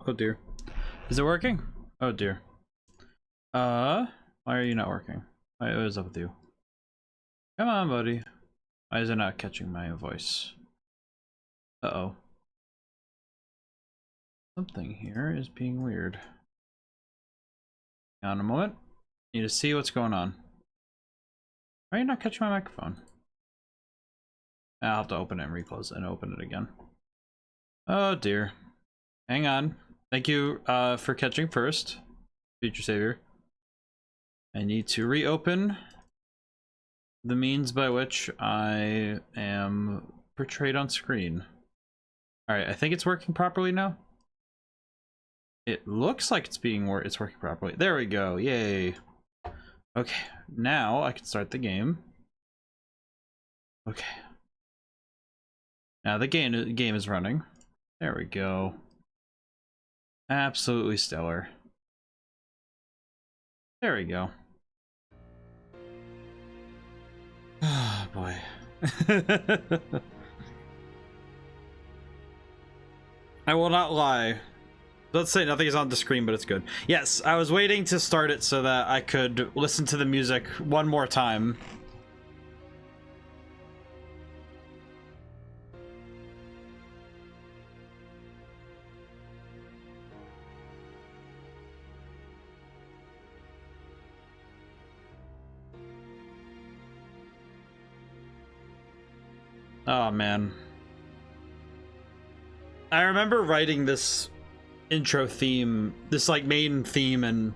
Oh dear. Is it working? Oh dear. Why are you not working? What is up with you? Come on, buddy. Why is it not catching my voice? Uh-oh. Something here is being weird. Hang on a moment. Need to see what's going on. Why are you not catching my microphone? I'll have to open it and reclose it and open it again. Oh dear. Hang on. Thank you for catching first, future savior. I need to reopen the means by which I am portrayed on screen. Alright, I think it's working properly now. It looks like it's working properly. There we go. Yay. Okay, now I can start the game. Okay. Now the game is running. There we go. Absolutely stellar. There we go. Oh boy. I will not lie. Let's say nothing is on the screen, but it's good. Yes, I was waiting to start it so that I could listen to the music one more time. Oh man. I remember writing this intro theme, this like main theme, and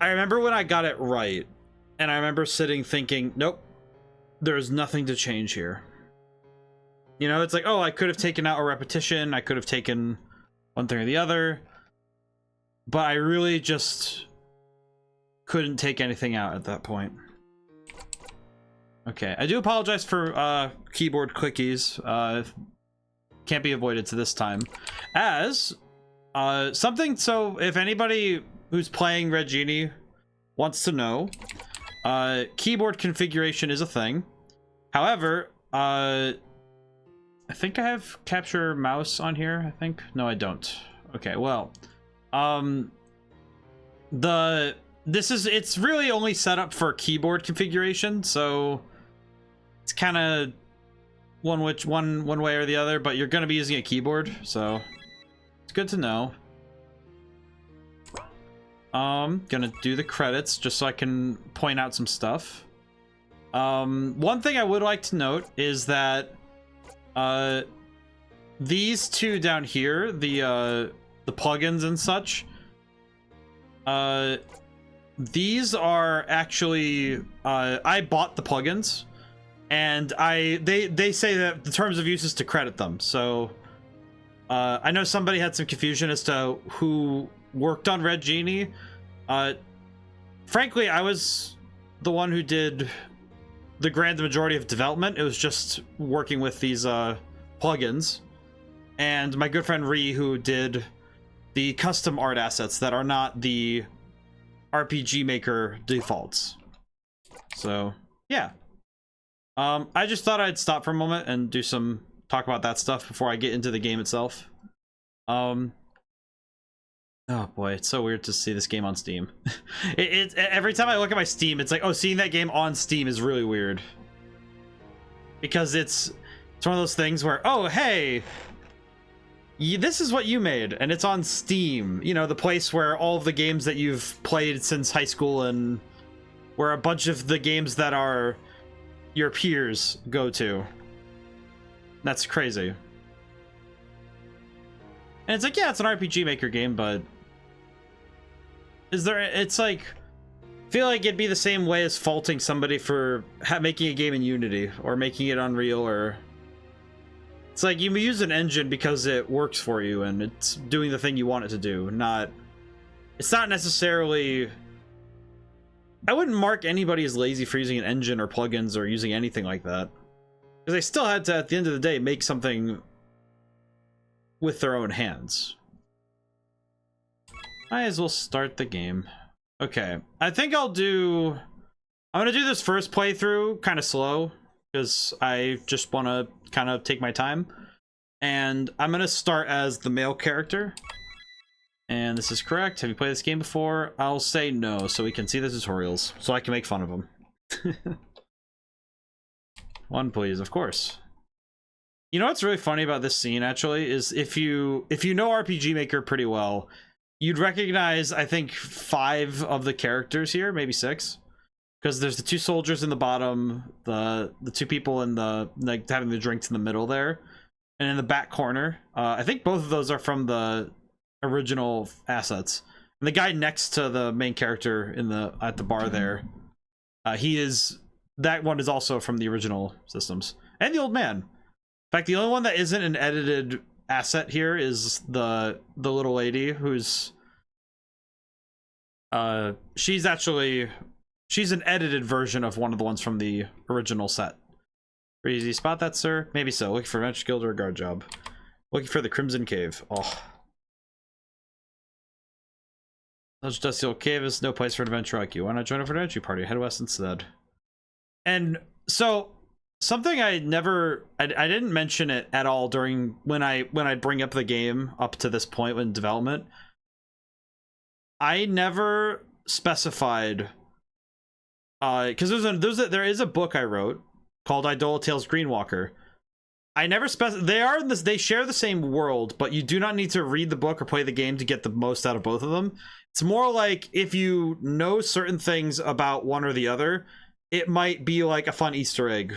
I remember when I got it right, and I remember sitting thinking, nope, there's nothing to change here. You know, it's like, oh, I could have taken out a repetition, I could have taken one thing or the other, but I really just couldn't take anything out at that point. Okay, I do apologize for keyboard clickies. Can't be avoided to this time. As something, so if anybody who's playing Red Genie wants to know, keyboard configuration is a thing. However, I think I have capture mouse on here, I think. No, I don't. Okay, well, it's really only set up for keyboard configuration, so it's kind of one way or the other, but you're going to be using a keyboard, so it's good to know. Gonna do the credits just so I can point out some stuff. One thing I would like to note is that these two down here, the plugins and such, these are actually I bought the plugins. And they say that the terms of use is to credit them. So I know somebody had some confusion as to who worked on Red Genie. Frankly, I was the one who did the grand majority of development. It was just working with these plugins, and my good friend Ree, who did the custom art assets that are not the RPG Maker defaults. So yeah. I just thought I'd stop for a moment and talk about that stuff before I get into the game itself. Oh boy, it's so weird to see this game on Steam. Every time I look at my Steam, it's like, oh, seeing that game on Steam is really weird. Because it's one of those things where, oh, hey, this is what you made, and it's on Steam. You know, the place where all of the games that you've played since high school and where a bunch of the games that are your peers go to. That's crazy. And it's like, yeah, it's an RPG Maker game, but it's like, I feel like it'd be the same way as faulting somebody for making a game in Unity or making it Unreal, or it's like you use an engine because it works for you and it's doing the thing you want it to do. It's not necessarily, I wouldn't mark anybody as lazy for using an engine or plugins or using anything like that, because they still had to, at the end of the day, make something with their own hands. Might as well start the game. Okay, I think I'm gonna do this first playthrough kind of slow, because I just want to kind of take my time. And I'm gonna start as the male character. And this is correct. Have you played this game before? I'll say no, so we can see the tutorials, so I can make fun of them. One, please, of course. You know what's really funny about this scene, actually, is if you know RPG Maker pretty well, you'd recognize, I think, 5 of the characters here, maybe 6. Because there's the 2 soldiers in the bottom, the 2 people in the, like, having the drinks in the middle there, and in the back corner. I think both of those are from the original assets. And the guy next to the main character in the at the bar there, that one is also from the original systems. And the old man. In fact, the only one that isn't an edited asset here is the little lady who's she's an edited version of one of the ones from the original set. Pretty easy spot that, sir? Maybe so. Looking for a venture guild or a guard job. Looking for the Crimson Cave. Oh. Such dusty old cave is no place for an adventure like you. Why not join a for an entry party? Head west instead. And so something I didn't mention it at all during when I bring up the game up to this point in development. I never specified because there is a book I wrote called Eidola Tales Greenwalker. I never they share the same world, but you do not need to read the book or play the game to get the most out of both of them. It's more like if you know certain things about one or the other, it might be like a fun Easter egg.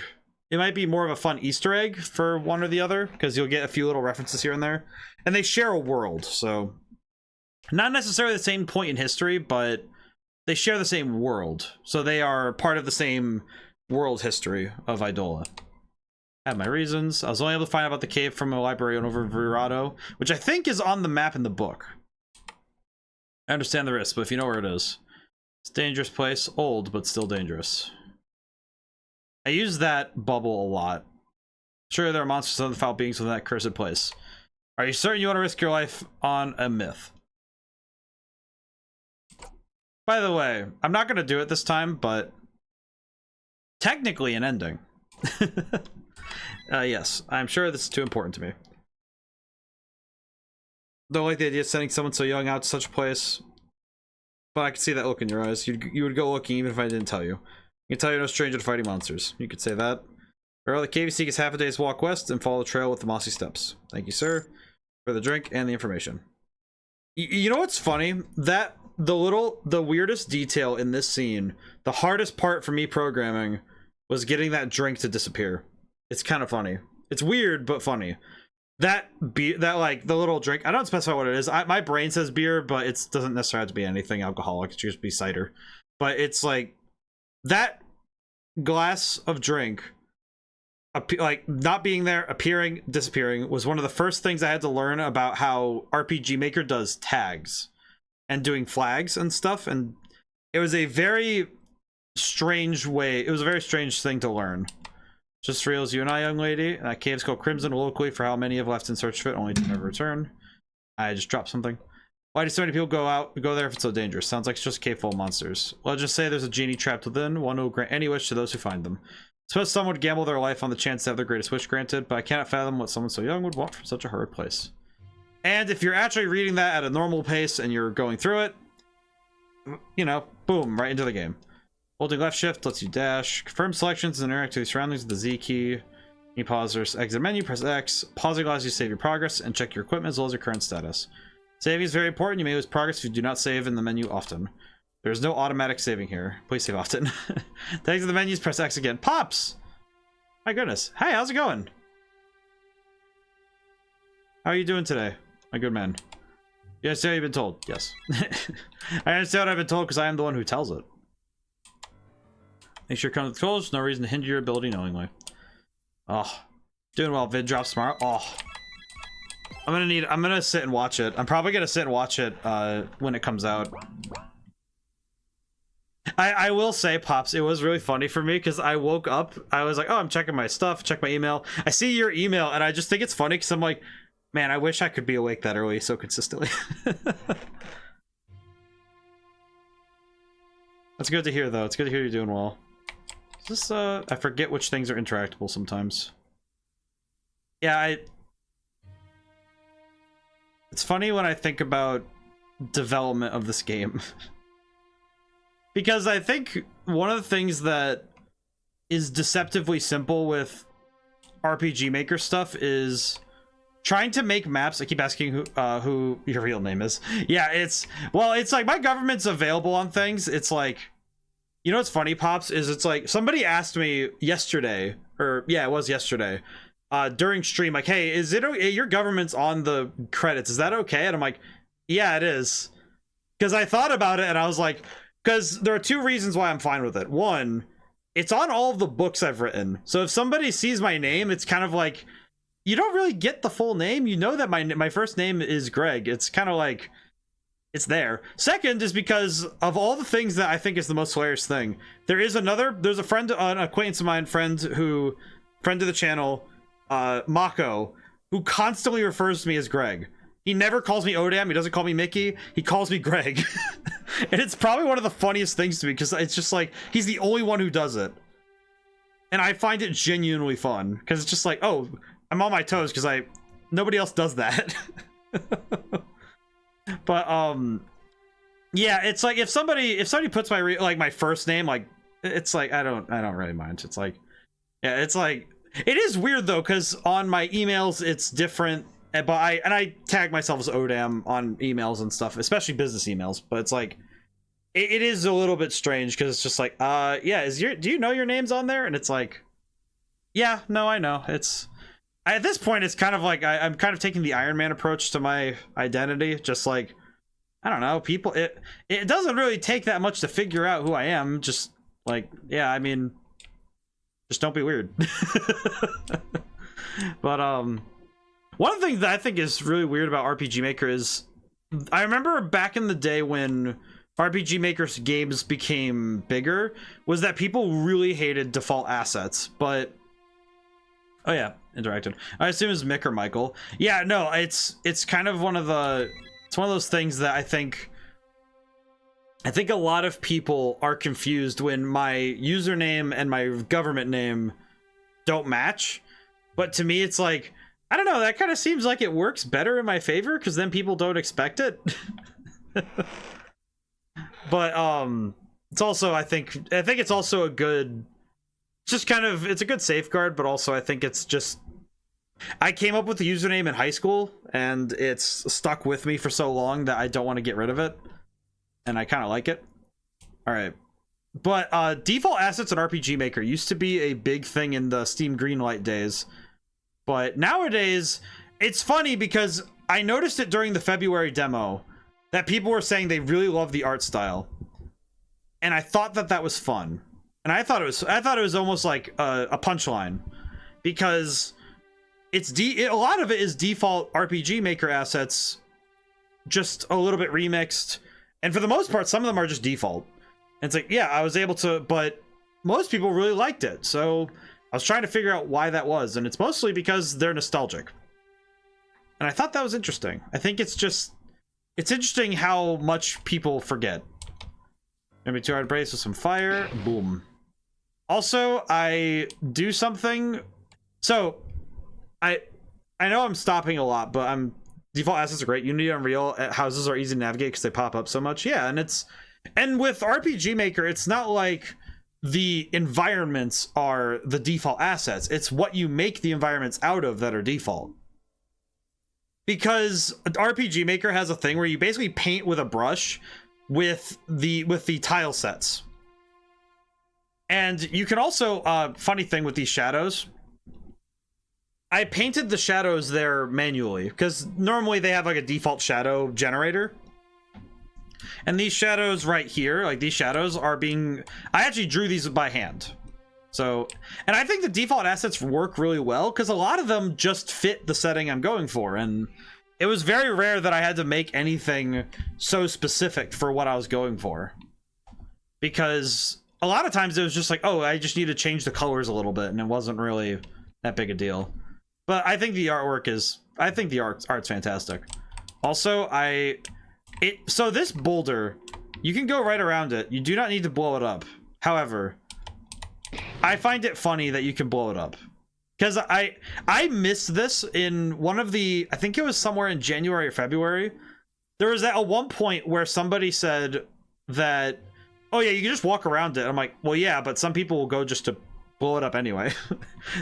It might be more of a fun Easter egg for one or the other, because you'll get a few little references here and there. And they share a world, so not necessarily the same point in history, but they share the same world. So they are part of the same world history of Eidola. I have my reasons. I was only able to find out about the cave from a librarian over in Virado, which I think is on the map in the book. I understand the risk, but if you know where it is. It's a dangerous place. Old, but still dangerous. I use that bubble a lot. Sure, there are monsters and other foul beings within that cursed place. Are you certain you want to risk your life on a myth? By the way, I'm not going to do it this time, but technically an ending. Yes, I'm sure this is too important to me. Don't like the idea of sending someone so young out to such a place, but I can see that look in your eyes. You would go looking even if I didn't tell you. I can tell you're no stranger to fighting monsters. You could say that. Or the cave you seek is half a day's walk west and follow the trail with the mossy steps. Thank you, sir, for the drink and the information. You know what's funny? That the weirdest detail in this scene, the hardest part for me programming, was getting that drink to disappear. It's kind of funny. It's weird, but funny. That like the little drink, I don't specify what it is. My brain says beer, but it doesn't necessarily have to be anything alcoholic. It should just be cider. But it's like that glass of drink, like not being there, appearing, disappearing, was one of the first things I had to learn about how RPG Maker does tags and doing flags and stuff. And it was a very strange way. It was a very strange thing to learn. Just for real as you and I, young lady. That cave's called Crimson locally for how many have left in search of it, only to never return. I just dropped something. Why do so many people go there if it's so dangerous? Sounds like it's just a cave full of monsters. Well, just say there's a genie trapped within, one who will grant any wish to those who find them. Suppose someone would gamble their life on the chance to have their greatest wish granted, but I cannot fathom what someone so young would want from such a hard place. And if you're actually reading that at a normal pace and you're going through it, you know, boom, right into the game. Holding left shift lets you dash. Confirm selections and interact with the surroundings with the Z key. You pause or exit menu, press X. Pausing allows you to save your progress and check your equipment as well as your current status. Saving is very important. You may lose progress if you do not save in the menu often. There's no automatic saving here. Please save often. To exit the menus, press X again. Pops! My goodness. Hey, how's it going? How are you doing today, my good man? You understand what you've been told? Yes. I understand what I've been told because I am the one who tells it. Make sure you come to the controls. No reason to hinder your ability knowingly. Oh, doing well. Vid drops tomorrow. Oh, I'm gonna sit and watch it. I'm probably gonna sit and watch it when it comes out. I will say, Pops, it was really funny for me because I woke up. I was like, oh, I'm checking my stuff, check my email. I see your email, and I just think it's funny because I'm like, man, I wish I could be awake that early so consistently. That's good to hear, though. It's good to hear you're doing well. Is this, I forget which things are interactable sometimes. Yeah, It's funny when I think about development of this game. Because I think one of the things that is deceptively simple with RPG Maker stuff is trying to make maps. I keep asking who your real name is. Yeah, it's like my government's available on things. It's like, you know what's funny, Pops, is it's like somebody asked me yesterday, or yeah, it was yesterday, during stream, like, hey, is it okay? Your government's on the credits, is that okay? And I'm like, yeah, it is. Because I thought about it and I was like, because there are two reasons why I'm fine with it. One, it's on all of the books I've written. So if somebody sees my name, it's kind of like, you don't really get the full name. You know that my first name is Greg. It's kind of like, it's there. Second is because of all the things that I think is the most hilarious thing. There's a friend, an acquaintance of mine, friend of the channel, Mako, who constantly refers to me as Greg. He never calls me ODaM. He doesn't call me Mickey. He calls me Greg. And it's probably one of the funniest things to me because it's just like, he's the only one who does it. And I find it genuinely fun because it's just like, oh, I'm on my toes because nobody else does that. But yeah, it's like if somebody puts my first name, like, it's like I don't really mind. It's like, yeah, it's like, it is weird though because on my emails it's different, but I tag myself as ODaM on emails and stuff, especially business emails. But it's like it is a little bit strange because it's just like, yeah, do you know your name's on there? And it's like, yeah, no, I know. It's at this point it's kind of like I'm kind of taking the Iron Man approach to my identity, just like, I don't know, people, it doesn't really take that much to figure out who I am. Just like, yeah, I mean, just don't be weird. But one of the things that I think is really weird about RPG Maker is, I remember back in the day when RPG Maker's games became bigger, was that people really hated default assets. But oh yeah, interacted. I assume it's Mick or Michael. Yeah, no, it's kind of one of those things that I think a lot of people are confused when my username and my government name don't match. But to me, it's like, I don't know, that kind of seems like it works better in my favor because then people don't expect it. But it's also, I think it's also a good, just kind of, it's a good safeguard, but also I think it's just, I came up with the username in high school and it's stuck with me for so long that I don't want to get rid of it. And I kind of like it. All right. But default assets in RPG Maker used to be a big thing in the Steam Greenlight days. But nowadays, it's funny because I noticed it during the February demo that people were saying they really love the art style. And I thought that was fun. And I thought it was almost like a punchline, because a lot of it is default RPG Maker assets, just a little bit remixed. And for the most part, some of them are just default. And it's like, yeah, I was able to, but most people really liked it. So I was trying to figure out why that was. And it's mostly because they're nostalgic. And I thought that was interesting. I think it's interesting how much people forget. Maybe 2 hard brace with some fire. Boom. Also, I do something. So I know I'm stopping a lot, but default assets are great. Unity, Unreal houses are easy to navigate because they pop up so much. Yeah, and with RPG Maker, it's not like the environments are the default assets. It's what you make the environments out of that are default. Because RPG Maker has a thing where you basically paint with a brush with the tile sets. And you can also, funny thing with these shadows, I painted the shadows there manually because normally they have like a default shadow generator. And these shadows right here, like these shadows I actually drew these by hand. So, and I think the default assets work really well because a lot of them just fit the setting I'm going for. And it was very rare that I had to make anything so specific for what I was going for. Because a lot of times it was just like, oh, I just need to change the colors a little bit. And it wasn't really that big a deal. But I think the art's fantastic. Also, so this boulder, you can go right around it. You do not need to blow it up. However, I find it funny that you can blow it up. because I missed this in one of the, I think it was somewhere in January or February. There was at one point where somebody said that, oh yeah, you can just walk around it. I'm like, well, yeah, but some people will go just to blow it up anyway.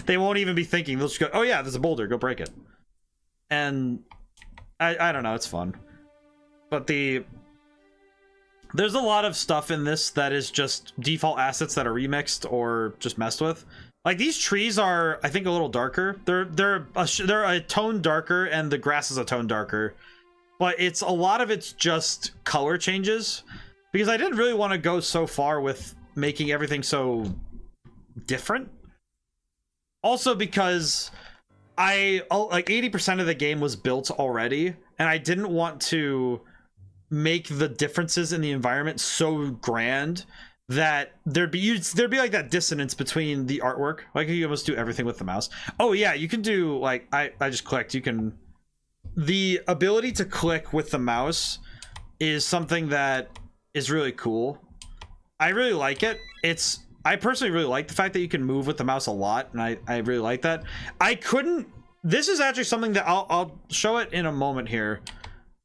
They won't even be thinking. They'll just go, oh yeah, there's a boulder, go break it. And I don't know, it's fun. But there's a lot of stuff in this that is just default assets that are remixed or just messed with. Like these trees are, I think, a little darker. They're a tone darker, and the grass is a tone darker. But it's a lot of it's just color changes, because I didn't really want to go so far with making everything so different. Also because like 80% of the game was built already, and I didn't want to make the differences in the environment so grand that there'd be like that dissonance between the artwork. Like you almost do everything with the mouse. Oh yeah, you can do like I just clicked. You can, the ability to click with the mouse is something that is really cool. I really like it. I personally really like the fact that you can move with the mouse a lot, and I really like that. This is actually something that I'll show it in a moment here,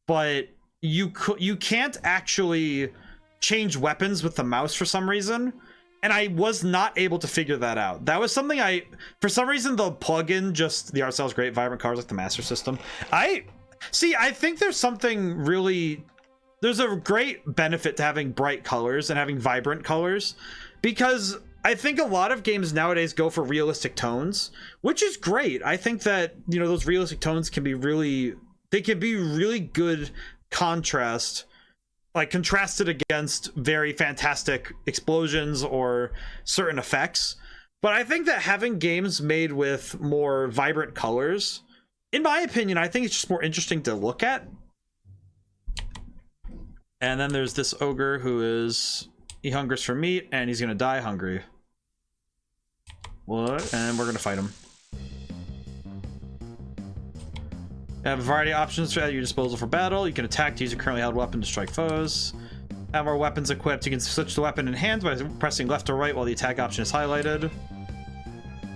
but you can't actually change weapons with the mouse for some reason, and I was not able to figure that out. That was something for some reason, the plugin, just the art style is great, vibrant colors like the Master System. I think there's a great benefit to having bright colors and having vibrant colors, because I think a lot of games nowadays go for realistic tones, which is great. I think that, you know, those realistic tones can be really good contrast, like contrasted against very fantastic explosions or certain effects. But I think that having games made with more vibrant colors, in my opinion, I think it's just more interesting to look at. And then there's this ogre he hungers for meat, and he's gonna die hungry. What? And we're gonna fight him. You have a variety of options at your disposal for battle. You can attack to use a currently held weapon to strike foes. Have more weapons equipped. You can switch the weapon in hand by pressing left or right while the attack option is highlighted.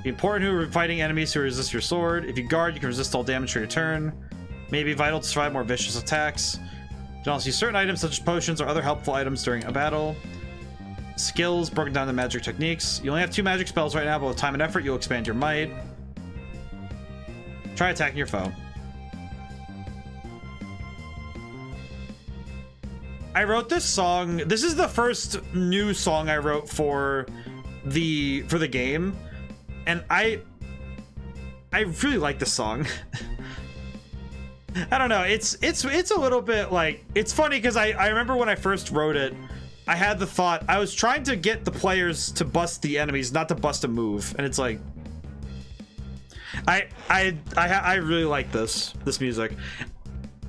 Be important who are fighting enemies who resist your sword. If you guard, you can resist all damage for your turn. May be vital to survive more vicious attacks. You can also use certain items such as potions or other helpful items during a battle. Skills broken down to magic techniques. You only have 2 magic spells right now, but with time and effort, you'll expand your might. Try attacking your foe. I wrote this song. This is the first new song I wrote for the game, and I really like this song. I don't know. It's a little bit like, it's funny because I remember when I first wrote it, I had the thought, I was trying to get the players to bust the enemies, not to bust a move, and it's like, I really like this music,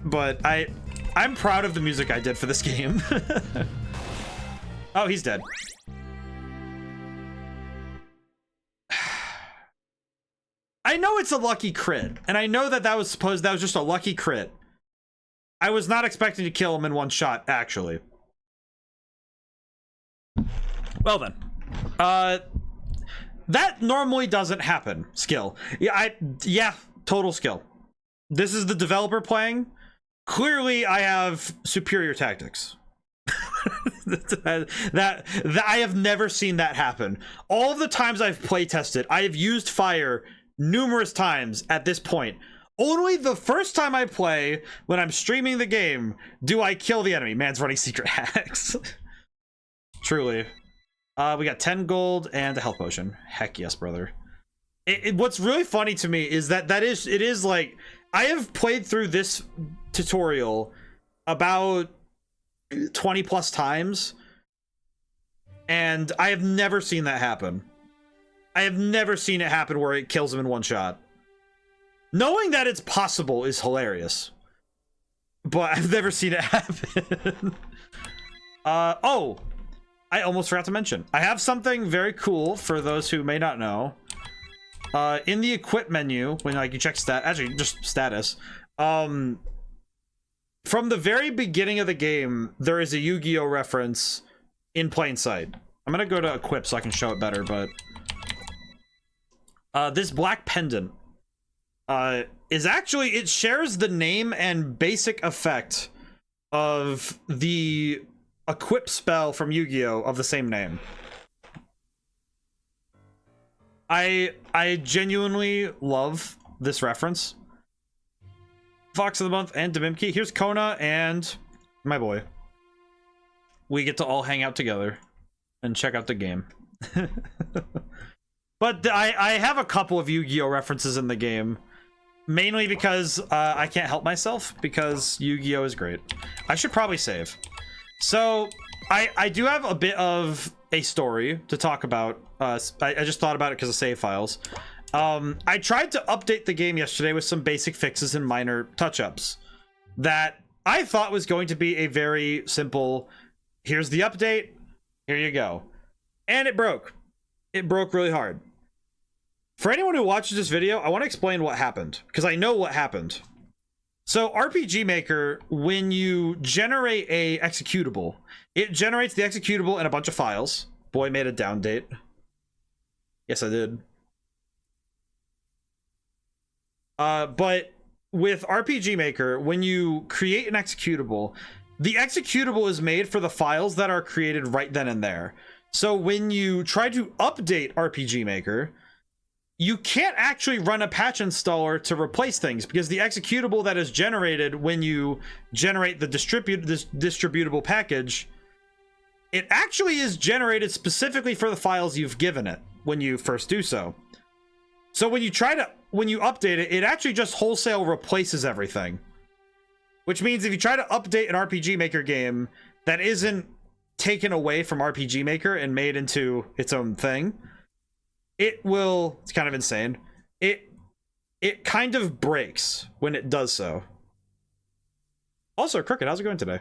but I'm proud of the music I did for this game. Oh, he's dead. I know it's a lucky crit, and I know that was just a lucky crit. I was not expecting to kill him in one shot, actually. Well then, that normally doesn't happen. Skill. Yeah, total skill. This is the developer playing. Clearly, I have superior tactics. that I have never seen that happen. All of the times I've playtested, I have used fire numerous times at this point. Only the first time I play, when I'm streaming the game, do I kill the enemy. Man's running secret hacks. Truly. We got 10 gold and a health potion. Heck yes, brother. What's really funny to me is that it is like, I have played through this tutorial about 20 plus times, and I have never seen that happen. I have never seen it happen where it kills him in one shot. Knowing that it's possible is hilarious, but I've never seen it happen. Oh, I almost forgot to mention, I have something very cool for those who may not know. In the equip menu, when like you check just status, from the very beginning of the game, there is a Yu-Gi-Oh reference in plain sight. I'm gonna go to equip so I can show it better, but This black pendant is actually, it shares the name and basic effect of the equip spell from Yu-Gi-Oh! Of the same name. I genuinely love this reference. Fox of the Month and Demimki. Here's Kona and my boy. We get to all hang out together and check out the game. But I have a couple of Yu-Gi-Oh! References in the game. Mainly because I can't help myself, because Yu-Gi-Oh! Is great. I should probably save. So, I do have a bit of a story to talk about. I just thought about it because of save files. I tried to update the game yesterday with some basic fixes and minor touch-ups that I thought was going to be a very simple, here's the update, here you go. And it broke. It broke really hard. For anyone who watches this video, I want to explain what happened, because I know what happened. So RPG Maker, when you generate a executable, it generates the executable in a bunch of files. Boy made a down date. Yes, I did. But with RPG Maker, when you create an executable, the executable is made for the files that are created right then and there. So when you try to update RPG Maker, you can't actually run a patch installer to replace things, because the executable that is generated when you generate the distributable package, it actually is generated specifically for the files you've given it when you first do so. So when you update it, it actually just wholesale replaces everything. Which means if you try to update an RPG Maker game that isn't taken away from RPG Maker and made into its own thing, it will, it's kind of insane. It kind of breaks when it does so. Also, Crooked, how's it going today?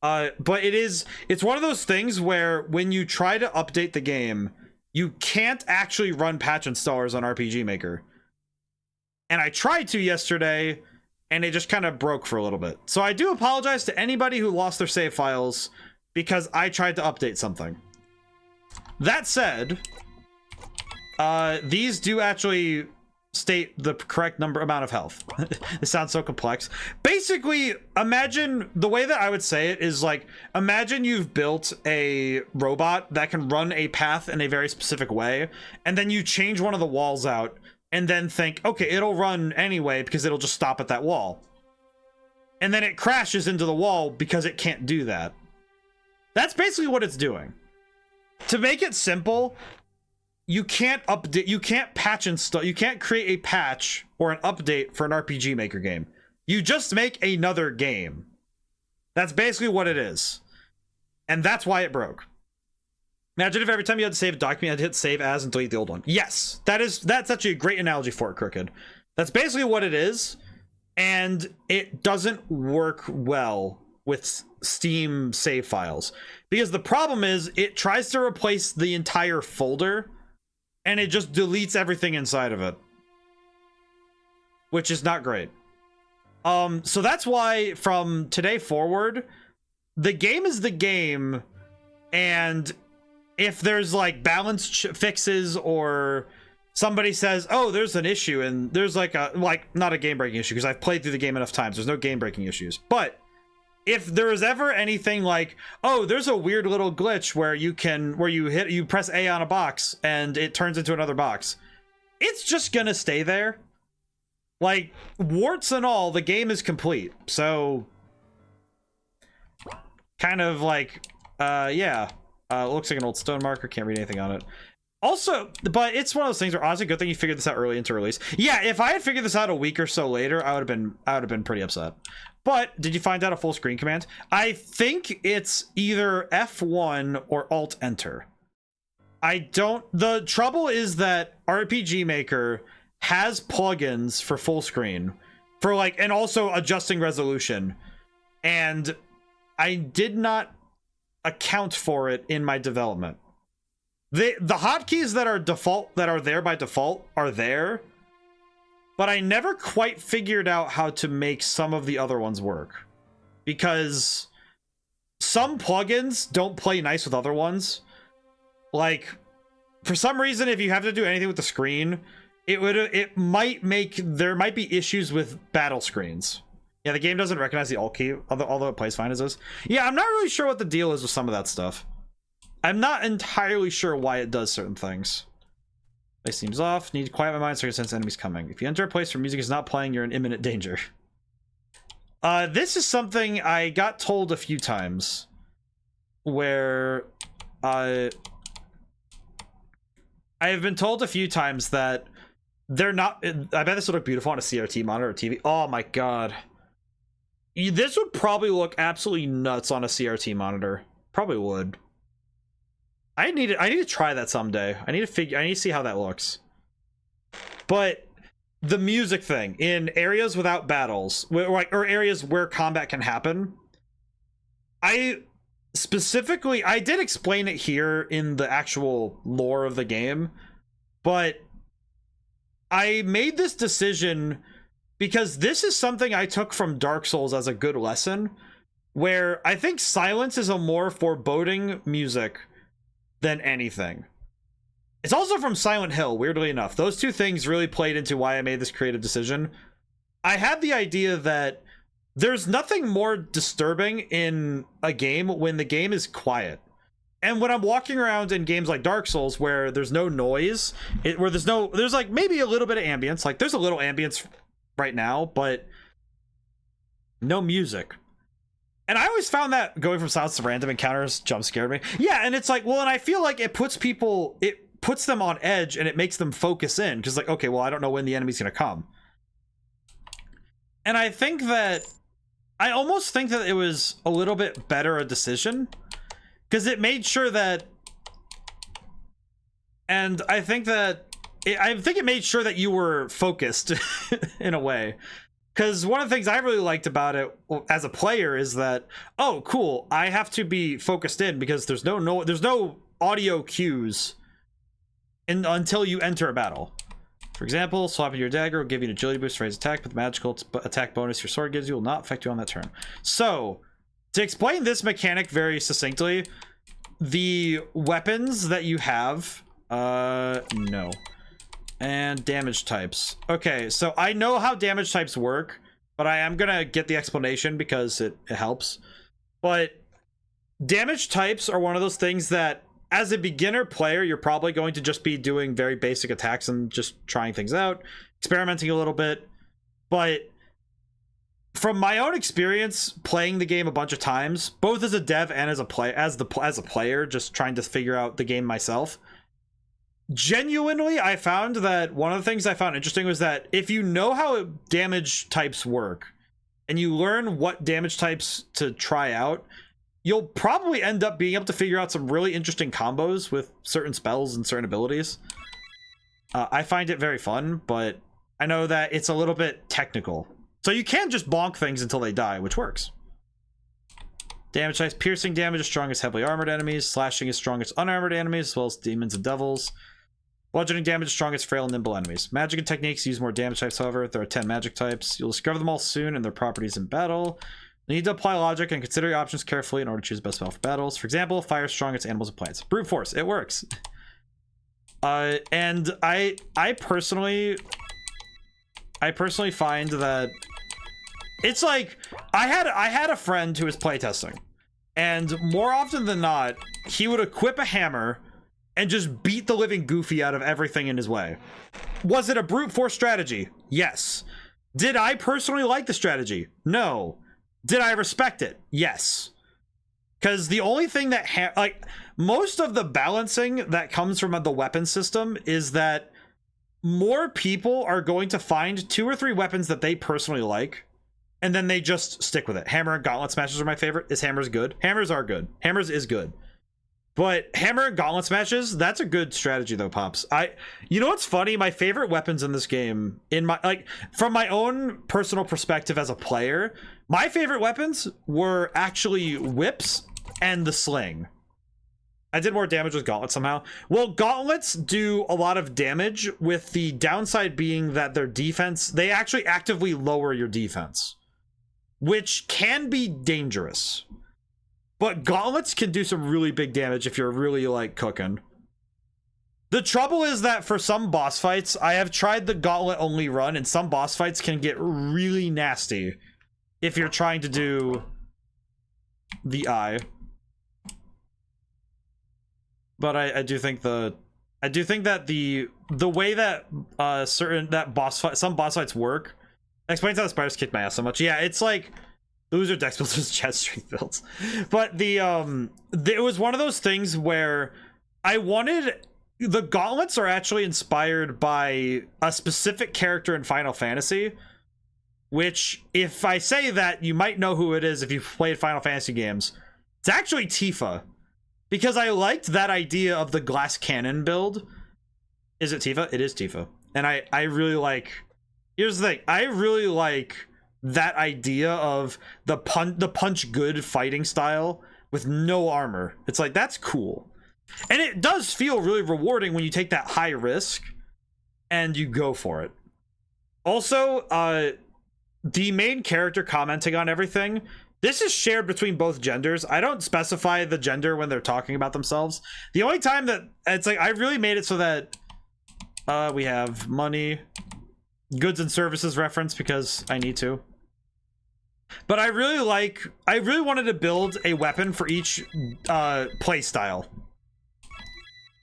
But it's one of those things where when you try to update the game, you can't actually run patch installers on RPG Maker. And I tried to yesterday, and it just kind of broke for a little bit. So I do apologize to anybody who lost their save files because I tried to update something. That said, these do actually state the correct amount of health. It sounds so complex. Basically, imagine, the way that I would say it is like, imagine you've built a robot that can run a path in a very specific way, and then you change one of the walls out, and then think, okay, it'll run anyway because it'll just stop at that wall. And then it crashes into the wall because it can't do that. That's basically what it's doing. To make it simple, you can't update, you can't patch install, you can't create a patch or an update for an RPG Maker game. You just make another game. That's basically what it is. And that's why it broke. Imagine if every time you had to save a document, you had to hit save as and delete the old one. Yes, that's actually a great analogy for it, Crooked. That's basically what it is. And it doesn't work well with Steam save files. Because the problem is, it tries to replace the entire folder, and it just deletes everything inside of it, which is not great. So that's why from today forward, the game is the game, and if there's like balance fixes or somebody says, oh, there's an issue, and there's like not a game breaking issue, because I've played through the game enough times, there's no game breaking issues, but if there is ever anything like, oh, there's a weird little glitch where you press A on a box and it turns into another box, it's just gonna stay there. Like, warts and all, the game is complete. So, kind of like, yeah. Looks like an old stone marker, can't read anything on it. Also, but it's one of those things where, honestly, good thing you figured this out early into release. Yeah, if I had figured this out a week or so later, I would have been pretty upset. But did you find out a full screen command? I think it's either F1 or Alt Enter. The trouble is that RPG Maker has plugins for full screen for like, and also adjusting resolution. And I did not account for it in my development. The hotkeys that are there by default are there, but I never quite figured out how to make some of the other ones work, because some plugins don't play nice with other ones. Like, for some reason, if you have to do anything with the screen, it might make, there might be issues with battle screens. Yeah, the game doesn't recognize the alt key, although it plays fine as is. Yeah, I'm not really sure what the deal is with some of that stuff. I'm not entirely sure why it does certain things. Place seems off. Need to quiet my mind so I can sense enemies coming. If you enter a place where music is not playing, you're in imminent danger. This is something I got told a few times. Where... I have been told a few times that they're not... I bet this would look beautiful on a CRT monitor or TV. Oh my god. This would probably look absolutely nuts on a CRT monitor. Probably would. I need to try that someday. I need to see how that looks. But the music thing in areas without battles, or areas where combat can happen, I did explain it here in the actual lore of the game, but I made this decision because this is something I took from Dark Souls as a good lesson, where I think silence is a more foreboding music than anything. It's also from Silent Hill, weirdly enough. Those two things really played into why I made this creative decision. I had the idea that there's nothing more disturbing in a game when the game is quiet. And when I'm walking around in games like Dark Souls where there's no noise, where there's like maybe a little bit of ambience, like there's a little ambience right now, but no music. And I always found that going from silence to random encounters jump scared me. Yeah, and it's like, well, and I feel like it puts them on edge and it makes them focus in, because like, okay, well, I don't know when the enemy's gonna come. And I almost think that it was a little bit better a decision, because it made sure that, and I think it made sure that you were focused in a way. Because one of the things I really liked about it as a player is that, oh, cool, I have to be focused in because there's no audio cues until you enter a battle. For example, swapping your dagger will give you an agility boost for his attack, but the magical attack bonus your sword gives you will not affect you on that turn. So, to explain this mechanic very succinctly, the weapons that you have, no. And damage types. Okay, so I know how damage types work, but I am gonna get the explanation because it helps. But damage types are one of those things that, as a beginner player, you're probably going to just be doing very basic attacks and just trying things out, experimenting a little bit. But from my own experience playing the game a bunch of times, both as a dev and as a player, just trying to figure out the game myself, genuinely, I found that one of the things I found interesting was that if you know how damage types work and you learn what damage types to try out, you'll probably end up being able to figure out some really interesting combos with certain spells and certain abilities. I find it very fun, but I know that it's a little bit technical. So you can just bonk things until they die, which works. Damage types: piercing damage is strongest heavily armored enemies, slashing is strongest unarmored enemies, as well as demons and devils. Bludgeoning damage is strongest frail and nimble enemies. Magic and techniques use more damage types, however. There are 10 magic types. You'll discover them all soon and their properties in battle. You need to apply logic and consider your options carefully in order to choose the best spell for battles. For example, fire is strongest animals and plants. Brute force, it works. And I personally find that it's like, I had a friend who was playtesting, and more often than not, he would equip a hammer and just beat the living goofy out of everything in his way. Was it a brute force strategy? Yes. Did I personally like the strategy? No. Did I respect it? Yes. Because the only thing that most of the balancing that comes from the weapon system is that more people are going to find 2 or 3 weapons that they personally like, and then they just stick with it. Hammer and gauntlet smashes are my favorite. Is hammers good? Hammers are good. Hammers is good. But hammer and gauntlet smashes, that's a good strategy though, Pops. You know what's funny? My favorite weapons in this game, from my own personal perspective as a player, my favorite weapons were actually whips and the sling. I did more damage with gauntlets somehow. Well, gauntlets do a lot of damage, with the downside being that their defense, they actually actively lower your defense, which can be dangerous. But gauntlets can do some really big damage if you're really, like, cooking. The trouble is that for some boss fights, I have tried the gauntlet only run, and some boss fights can get really nasty if you're trying to do the eye. But I do think that the way that some boss fights work explains how the spiders kick my ass so much. Yeah, it's like those are dex builds, chest strength builds. But it was one of those things where I wanted. The gauntlets are actually inspired by a specific character in Final Fantasy, which, if I say that, you might know who it is if you've played Final Fantasy games. It's actually Tifa, because I liked that idea of the glass cannon build. Is it Tifa? It is Tifa. And I really like... Here's the thing. I really like that idea of the punch good fighting style with no armor. It's like, that's cool. And it does feel really rewarding when you take that high risk and you go for it. Also, the main character commenting on everything, this is shared between both genders. I don't specify the gender when they're talking about themselves. The only time that it's like, I really made it so that we have money, goods and services reference because I need to. But I really wanted to build a weapon for each play style.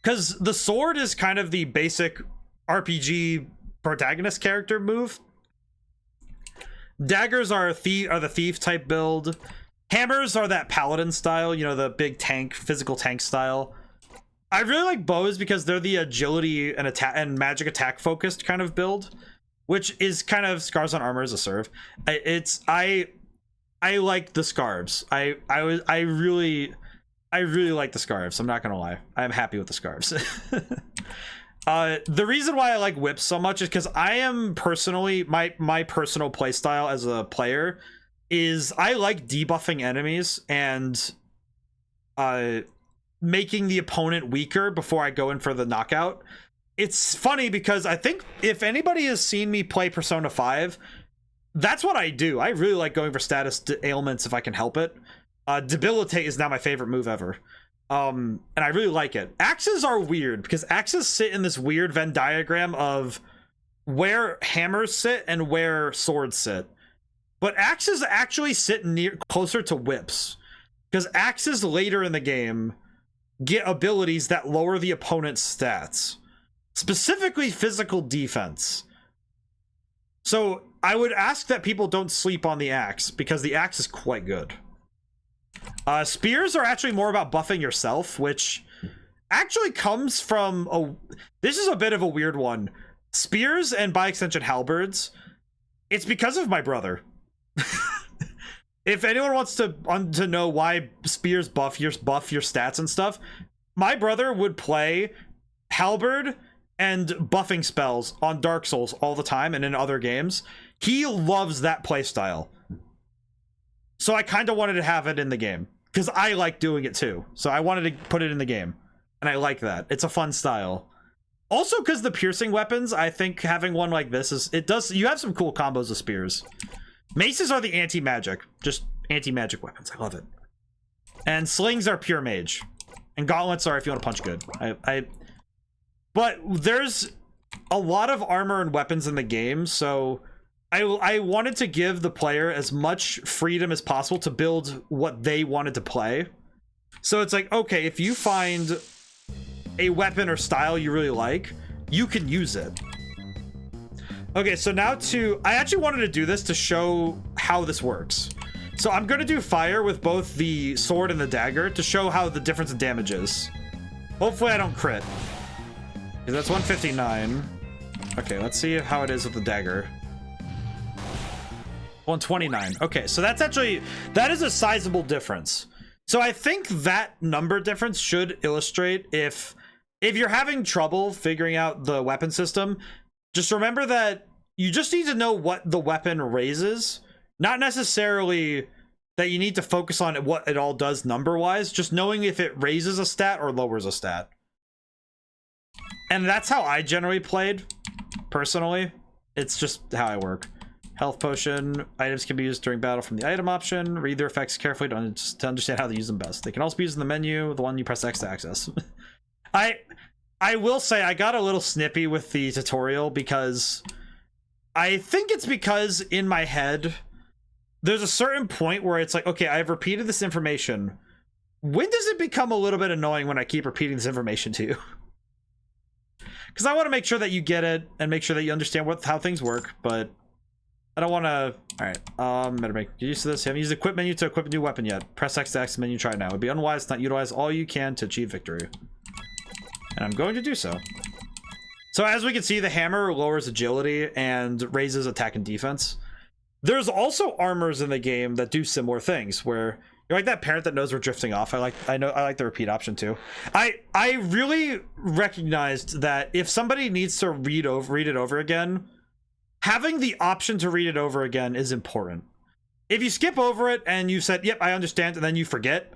Because the sword is kind of the basic RPG protagonist character move. Daggers are the thief type build. Hammers are that paladin style, you know, the big tank, physical tank style. I really like bows because they're the agility and attack and magic attack focused kind of build, which is kind of scars on armor as a serve. I like the scarves. I really like the scarves. I'm not gonna lie. I'm happy with the scarves. The reason why I like whips so much is because I am personally, my personal play style as a player is I like debuffing enemies and making the opponent weaker before I go in for the knockout. It's funny because I think if anybody has seen me play Persona 5, that's what I do. I really like going for status ailments if I can help it. Debilitate is now my favorite move ever. And I really like it. Axes are weird because axes sit in this weird Venn diagram of where hammers sit and where swords sit. But axes actually sit closer to whips, because axes later in the game get abilities that lower the opponent's stats, specifically physical defense. So I would ask that people don't sleep on the axe, because the axe is quite good. Spears are actually more about buffing yourself, which actually comes from this is a bit of a weird one. Spears, and by extension halberds, it's because of my brother. If anyone wants to know why spears buff your stats and stuff, my brother would play halberd and buffing spells on Dark Souls all the time and in other games. He loves that playstyle. So I kind of wanted to have it in the game because I like doing it too. So I wanted to put it in the game, and I like that. It's a fun style. Also, because the piercing weapons, I think having one like this you have some cool combos of spears. Maces are the anti-magic, just anti-magic weapons. I love it. And slings are pure mage, and gauntlets are if you want to punch good. But there's a lot of armor and weapons in the game, so I wanted to give the player as much freedom as possible to build what they wanted to play. So it's like, okay, if you find a weapon or style you really like, you can use it. Okay, so now I actually wanted to do this to show how this works. So I'm going to do fire with both the sword and the dagger to show how the difference in damage is. Hopefully I don't crit. Because that's 159. Okay, let's see how it is with the dagger. 129. Okay, so that is a sizable difference. So I think that number difference should illustrate if you're having trouble figuring out the weapon system, just remember that you just need to know what the weapon raises, not necessarily that you need to focus on what it all does number-wise, just knowing if it raises a stat or lowers a stat. And that's how I generally played, personally. It's just how I work. Health potion. Items can be used during battle from the item option. Read their effects carefully to understand how to use them best. They can also be used in the menu, the one you press X to access. I will say I got a little snippy with the tutorial because I think it's because in my head, there's a certain point where it's like, okay, I've repeated this information. When does it become a little bit annoying when I keep repeating this information to you? Because I want to make sure that you get it and make sure that you understand how things work, but I don't want to. All right, better make use of this. You haven't used the equip menu to equip a new weapon yet. Press X to X menu. Try it now. It would be unwise to not utilize all you can to achieve victory. And I'm going to do so. So as we can see, the hammer lowers agility and raises attack and defense. There's also armors in the game that do similar things, where you're like that parent that knows we're drifting off. I like the repeat option too. I really recognized that if somebody needs to read it over again, having the option to read it over again is important. If you skip over it and you said, yep, I understand, and then you forget,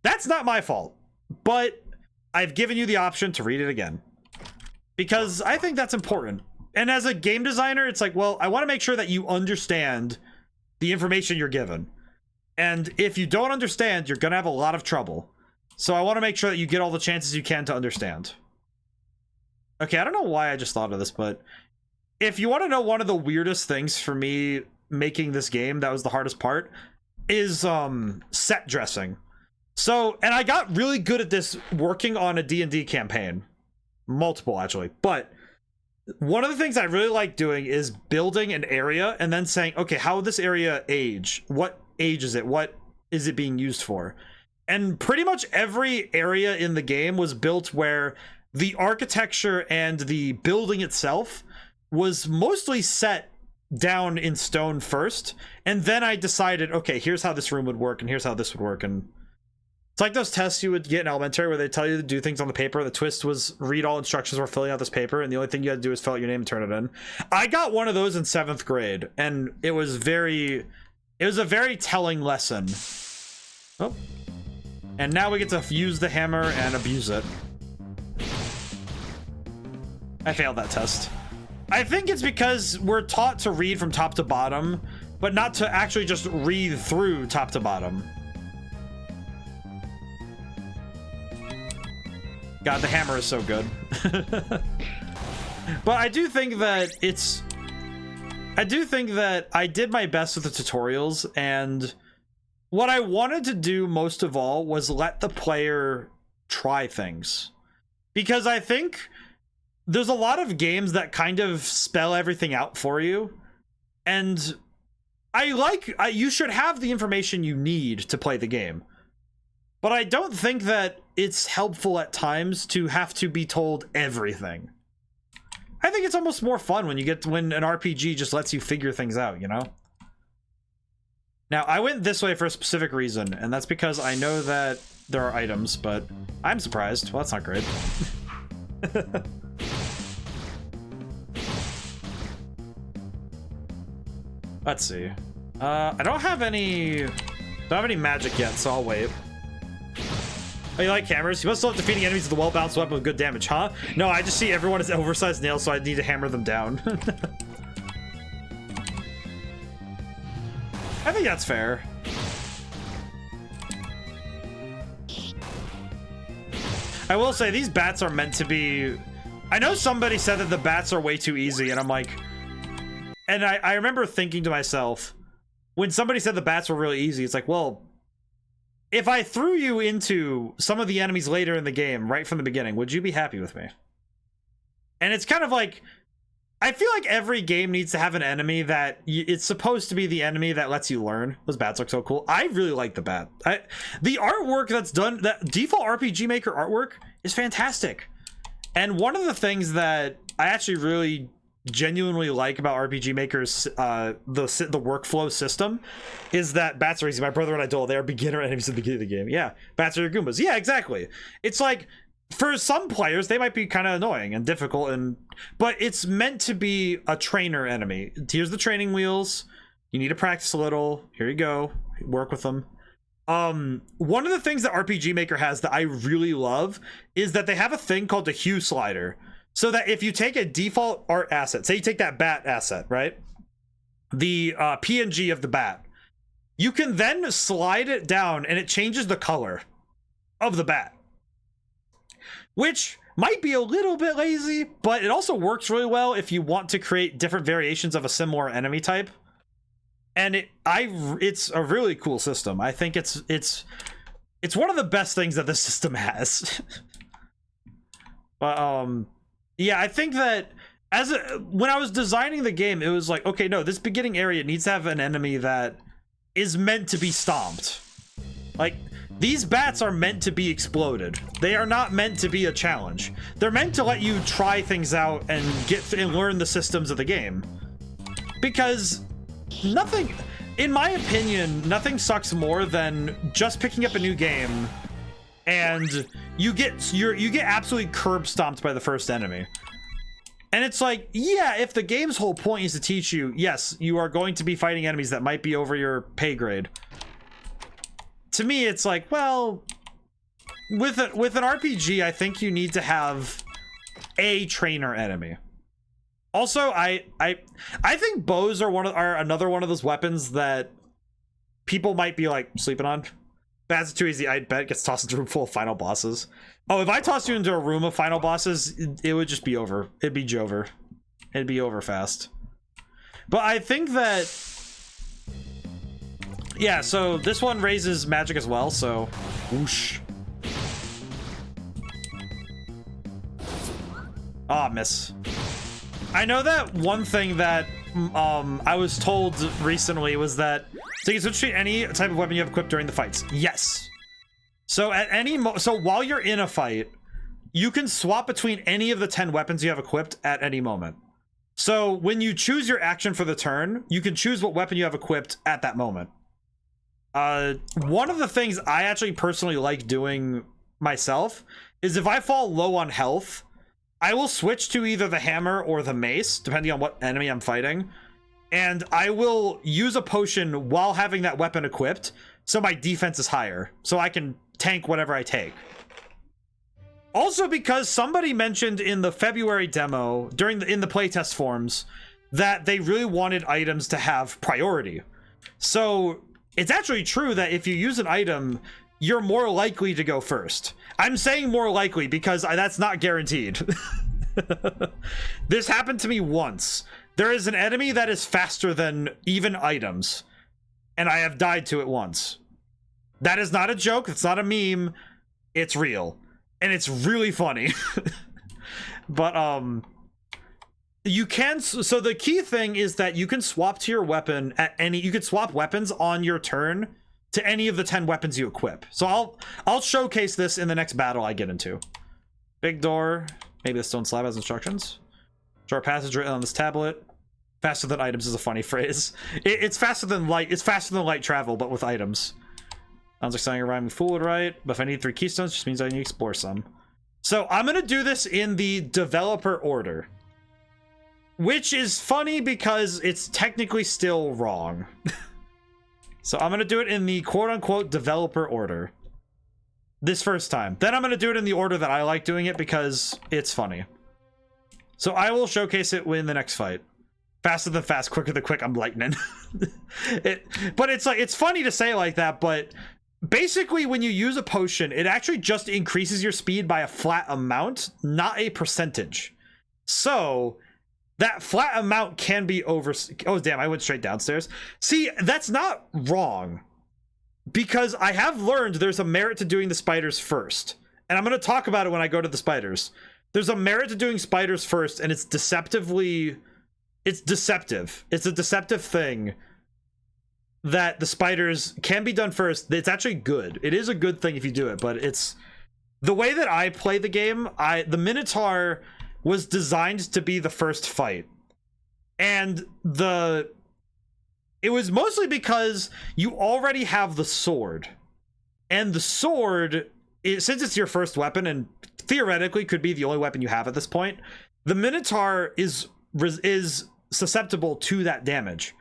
that's not my fault. But I've given you the option to read it again, because I think that's important. And as a game designer, it's like, well, I want to make sure that you understand the information you're given. And if you don't understand, you're going to have a lot of trouble. So I want to make sure that you get all the chances you can to understand. Okay, I don't know why I just thought of this, but if you want to know one of the weirdest things for me making this game, that was the hardest part, is set dressing. So, and I got really good at this working on a D&D campaign. Multiple, actually. But one of the things I really like doing is building an area and then saying, okay, how would this area age? What age is it? What is it being used for? And pretty much every area in the game was built where the architecture and the building itself was mostly set down in stone first. And then I decided, okay, here's how this room would work and here's how this would work. And it's like those tests you would get in elementary where they tell you to do things on the paper. The twist was read all instructions while filling out this paper, and the only thing you had to do is fill out your name and turn it in. I got one of those in 7th grade, and it was a very telling lesson. Oh. And now we get to use the hammer and abuse it. I failed that test. I think it's because we're taught to read from top to bottom, but not to actually just read through top to bottom. God, the hammer is so good. But I do think that I did my best with the tutorials, and what I wanted to do most of all was let the player try things. Because I think there's a lot of games that kind of spell everything out for you, and you should have the information you need to play the game. But I don't think that it's helpful at times to have to be told everything. I think it's almost more fun when when an RPG just lets you figure things out, you know? Now, I went this way for a specific reason, and that's because I know that there are items, but I'm surprised. Well, that's not great. Let's see. I don't have any magic yet, so I'll wait. Oh, you like hammers? You must love defeating enemies with a well-balanced weapon with good damage, huh? No, I just see everyone as oversized nails, so I need to hammer them down. I think that's fair. I will say, these bats are meant to be... I know somebody said that the bats are way too easy, and I'm like... And I remember thinking to myself, when somebody said the bats were really easy, it's like, well... If I threw you into some of the enemies later in the game, right from the beginning, would you be happy with me? And it's kind of like, I feel like every game needs to have an enemy that it's supposed to be the enemy that lets you learn. Those bats look so cool. I really like the bat. The artwork that's done, that default RPG Maker artwork is fantastic. And one of the things that I actually really genuinely like about RPG Maker's the workflow system is that bats are easy. My brother and Eidola, they are beginner enemies at the beginning of the game. Yeah, bats are your Goombas. Yeah, exactly. It's like, for some players, they might be kind of annoying and difficult, but it's meant to be a trainer enemy. Here's the training wheels. You need to practice a little. Here you go. Work with them. One of the things that RPG Maker has that I really love is that they have a thing called the hue slider. So that if you take a default art asset, say you take that bat asset, right? The PNG of the bat, you can then slide it down and it changes the color of the bat. Which might be a little bit lazy, but it also works really well if you want to create different variations of a similar enemy type. And it's a really cool system. I think it's one of the best things that the system has. But yeah, I think that when I was designing the game, it was like, okay, no, this beginning area needs to have an enemy that is meant to be stomped. Like, these bats are meant to be exploded. They are not meant to be a challenge. They're meant to let you try things out and learn the systems of the game. Because nothing, in my opinion, nothing sucks more than just picking up a new game and you get absolutely curb stomped by the first enemy. And it's like, yeah, if the game's whole point is to teach you, yes, you are going to be fighting enemies that might be over your pay grade. To me, it's like, well, with an RPG, I think you need to have a trainer enemy. Also, I think bows are another one of those weapons that people might be like sleeping on. That's too easy. I bet gets tossed into a room full of final bosses. Oh, if I tossed you into a room of final bosses, it would just be over. It'd be Jover. It'd be over fast. But I think that, yeah, so this one raises magic as well, so whoosh. Ah, miss. I know that one thing that I was told recently was that so you can switch between any type of weapon you have equipped during the fights. Yes. So at so while you're in a fight, you can swap between any of the 10 weapons you have equipped at any moment. So when you choose your action for the turn, you can choose what weapon you have equipped at that moment. One of the things I actually personally like doing myself is if I fall low on health, I will switch to either the hammer or the mace, depending on what enemy I'm fighting. And I will use a potion while having that weapon equipped, so my defense is higher, so I can tank whatever I take. Also, because somebody mentioned in the February demo, in the playtest forums, that they really wanted items to have priority. So it's actually true that if you use an item, you're more likely to go first. I'm saying more likely because that's not guaranteed. This happened to me once. There is an enemy that is faster than even items, and I have died to it once. That is not a joke. It's not a meme. It's real, and it's really funny. But you can, so the key thing is that you can swap to your weapon at any, you could swap weapons on your turn to any of the 10 weapons you equip. So I'll showcase this in the next battle I get into. Big door. Maybe the stone slab has instructions. Short passage written on this tablet. Faster than items is a funny phrase. It's faster than light. It's faster than light travel, but with items. Sounds like something a rhyming fool would write. But if I need 3 keystones, just means I need to explore some. So I'm gonna do this in the developer order, which is funny because it's technically still wrong. So I'm gonna do it in the quote-unquote developer order this first time. Then I'm gonna do it in the order that I like doing it because it's funny. So I will showcase it in the next fight. Faster than fast, quicker than quick, I'm lightning. But it's like, it's funny to say like that, but basically when you use a potion, it actually just increases your speed by a flat amount, not a percentage. So that flat amount can be over. Oh, damn, I went straight downstairs. See, that's not wrong, because I have learned there's a merit to doing the spiders first. And I'm going to talk about it when I go to the spiders. There's a merit to doing spiders first, and it's deceptively... It's deceptive. It's a deceptive thing that the spiders can be done first. It's actually good. It is a good thing if you do it, but it's... The way that I play the game, the Minotaur was designed to be the first fight. And it was mostly because you already have the sword. And the sword, since it's your first weapon and theoretically could be the only weapon you have at this point, the Minotaur is susceptible to that damage.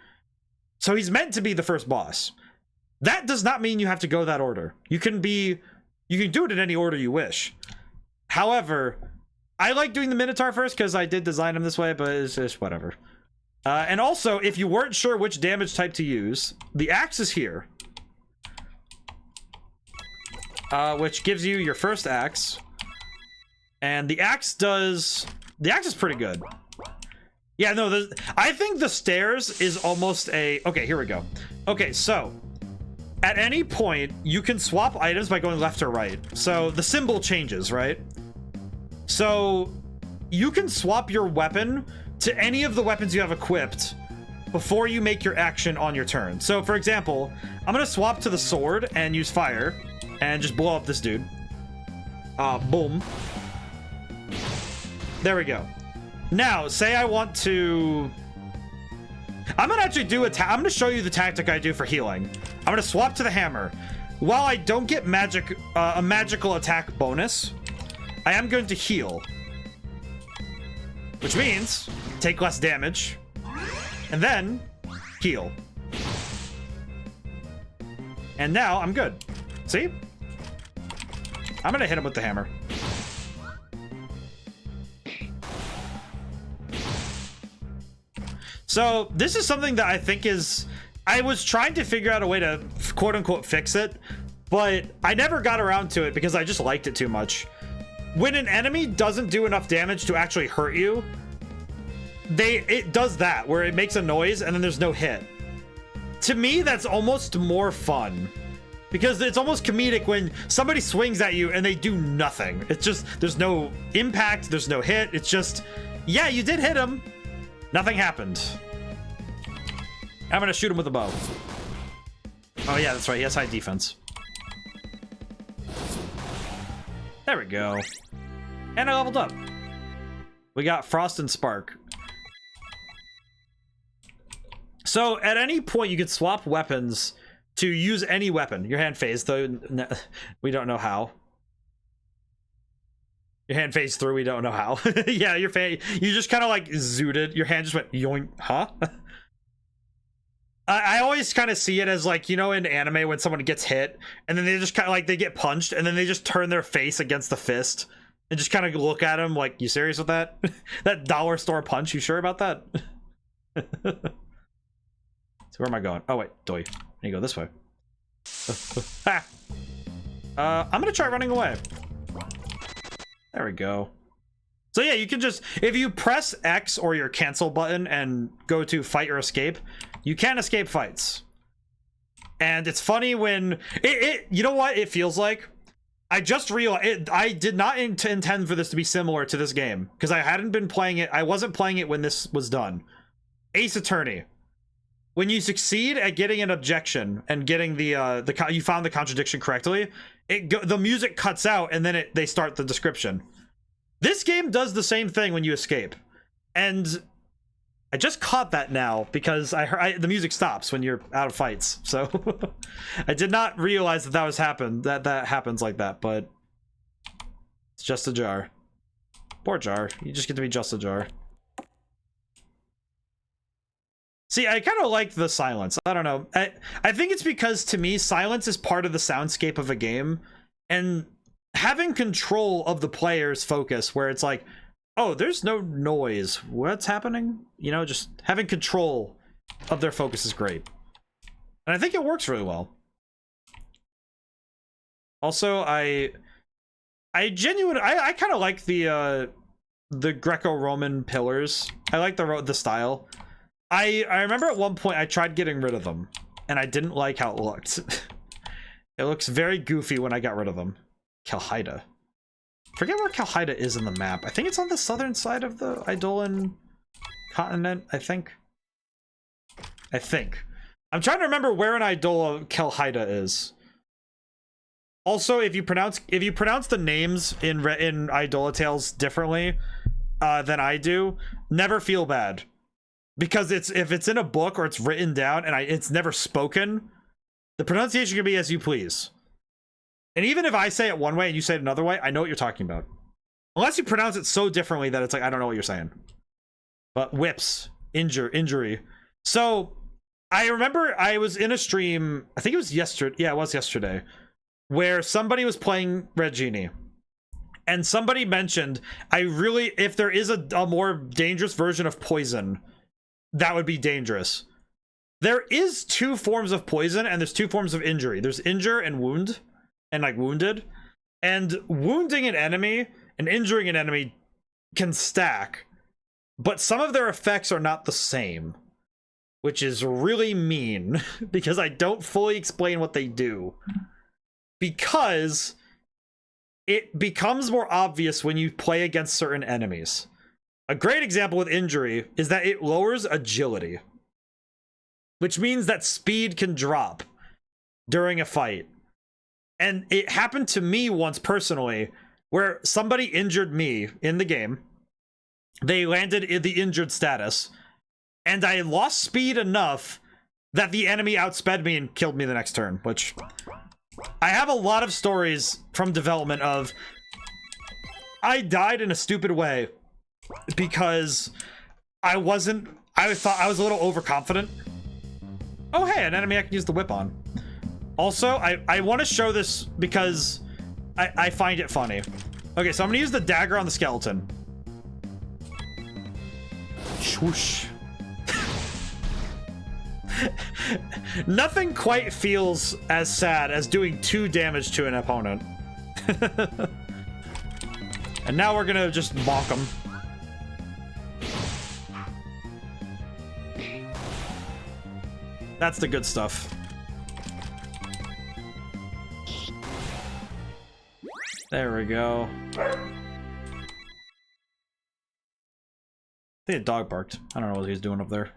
So he's meant to be the first boss. That does not mean you have to go that order. You can do it in any order you wish. However, I like doing the Minotaur first because I did design him this way, but it's just whatever. And also, if you weren't sure which damage type to use, the axe is here. Which gives you your first axe. And the axe is pretty good. Yeah, no, I think the stairs is almost a... Okay, here we go. Okay, so at any point, you can swap items by going left or right. So the symbol changes, right? So you can swap your weapon to any of the weapons you have equipped before you make your action on your turn. So for example, I'm gonna swap to the sword and use fire and just blow up this dude. Boom. There we go. Now, say I want to... I'm gonna actually do I'm gonna show you the tactic I do for healing. I'm gonna swap to the hammer. While I don't get a magical attack bonus, I am going to heal. Which means, take less damage, and then heal. And now I'm good. See? I'm gonna hit him with the hammer. So this is something that I think is... I was trying to figure out a way to quote-unquote fix it, but I never got around to it because I just liked it too much. When an enemy doesn't do enough damage to actually hurt you, it does that, where it makes a noise and then there's no hit. To me, that's almost more fun. Because it's almost comedic when somebody swings at you and they do nothing. It's just, there's no impact, there's no hit. It's just, yeah, you did hit him. Nothing happened. I'm gonna shoot him with a bow. Oh yeah, that's right, he has high defense. There we go. And I leveled up. We got Frost and Spark. So at any point you can swap weapons to use any weapon. Your hand phased, though we don't know how. Your hand phased through, we don't know how. Yeah, you just kind of like zooted. Your hand just went yoink, huh? I always kind of see it as like, you know, in anime when someone gets hit and then they just kind of like, they get punched and then they just turn their face against the fist and just kind of look at him like, you serious with that? That dollar store punch, you sure about that? So where am I going? Oh wait, doi. I need to go this way. I'm gonna try running away. There we go. So yeah, you can just, if you press X or your cancel button and go to fight or escape, you can escape fights. And it's funny when you know what it feels like? I just realized I did not intend for this to be similar to this game because I hadn't been playing it. I wasn't playing it when this was done. Ace Attorney. When you succeed at getting an objection and getting you found the contradiction correctly, the music cuts out and then they start the description. This game does the same thing when you escape, and I just caught that now because the music stops when you're out of fights. So I did not realize that that happens like that, but it's just a jar. Poor jar. You just get to be just a jar. See, I kind of like the silence. I don't know. I think it's because, to me, silence is part of the soundscape of a game. And having control of the player's focus, where it's like, oh, there's no noise. What's happening? You know, just having control of their focus is great. And I think it works really well. Also, I kind of like the Greco-Roman pillars. I like the style. I remember at one point I tried getting rid of them, and I didn't like how it looked. It looks very goofy when I got rid of them. Calhida. Forget where Calhida is in the map. I think it's on the southern side of the Eidolan continent, I think. I'm trying to remember where in Eidola Calhida is. Also, if you pronounce the names in Eidola Tales differently than I do, never feel bad. Because if it's in a book or it's written down and it's never spoken, the pronunciation can be as you please. And even if I say it one way and you say it another way, I know what you're talking about. Unless you pronounce it so differently that it's like, I don't know what you're saying. But whips, injury. So I remember I was in a stream, I think it was yesterday. Yeah, it was yesterday, where somebody was playing Red Genie. And somebody mentioned, if there is a more dangerous version of poison, that would be dangerous. There is two forms of poison and there's two forms of injury. There's injure and wound and like wounded. And wounding an enemy and injuring an enemy can stack, but some of their effects are not the same, which is really mean because I don't fully explain what they do. Because it becomes more obvious when you play against certain enemies. A great example with injury is that it lowers agility, which means that speed can drop during a fight. And it happened to me once personally, where somebody injured me in the game. They landed in the injured status, and I lost speed enough that the enemy outsped me and killed me the next turn, which I have a lot of stories from development of I died in a stupid way because I thought I was a little overconfident. Oh, hey, an enemy I can use the whip on. Also, I want to show this because I find it funny. Okay, so I'm gonna use the dagger on the skeleton. Swoosh. Nothing quite feels as sad as doing 2 damage to an opponent. And now we're gonna just bonk him. That's the good stuff. There we go. I think a dog barked. I don't know what he's doing up there.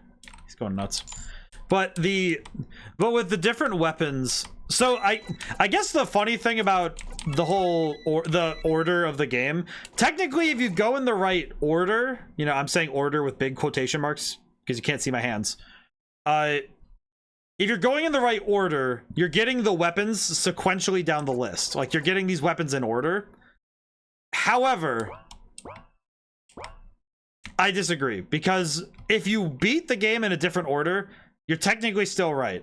He's going nuts. But with the different weapons, so I guess the funny thing about the whole the order of the game, technically if you go in the right order, you know, I'm saying order with big quotation marks because you can't see my hands. If you're going in the right order, you're getting the weapons sequentially down the list. Like, you're getting these weapons in order. However, I disagree, because if you beat the game in a different order, you're technically still right.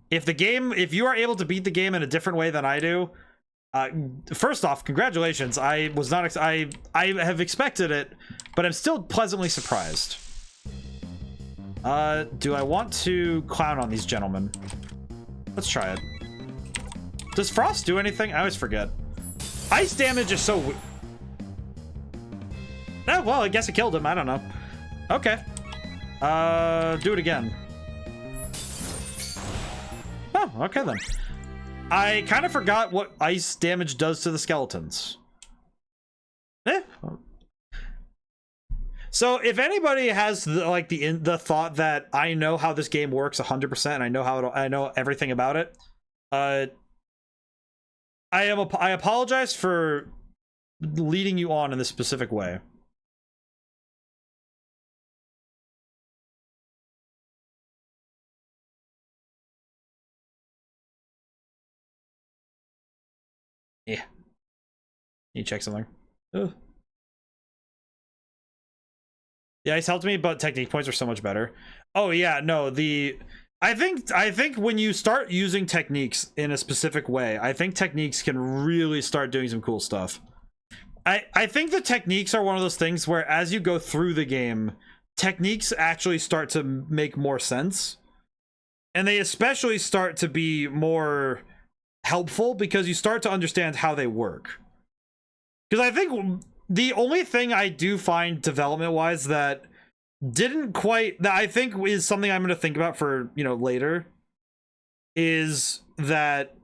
If you are able to beat the game in a different way than I do, first off, congratulations. I have expected it, but I'm still pleasantly surprised. Do I want to clown on these gentlemen? Let's try it. Does frost do anything? I always forget. Ice damage is so oh, well, I guess it killed him. I don't know. Okay. Do it again. Oh, okay then. I kind of forgot what ice damage does to the skeletons. So if anybody has the thought that I know how this game works 100%, I know everything about it, I apologize for leading you on in this specific way. Yeah. Need to check something. Ugh. The ice helped me, but technique points are so much better. Oh yeah, no, I think when you start using techniques in a specific way, I think techniques can really start doing some cool stuff. I think the techniques are one of those things where as you go through the game, techniques actually start to make more sense. And they especially start to be more helpful because you start to understand how they work. Because I think the only thing I do find development-wise that I think is something I'm going to think about for, you know, later, is that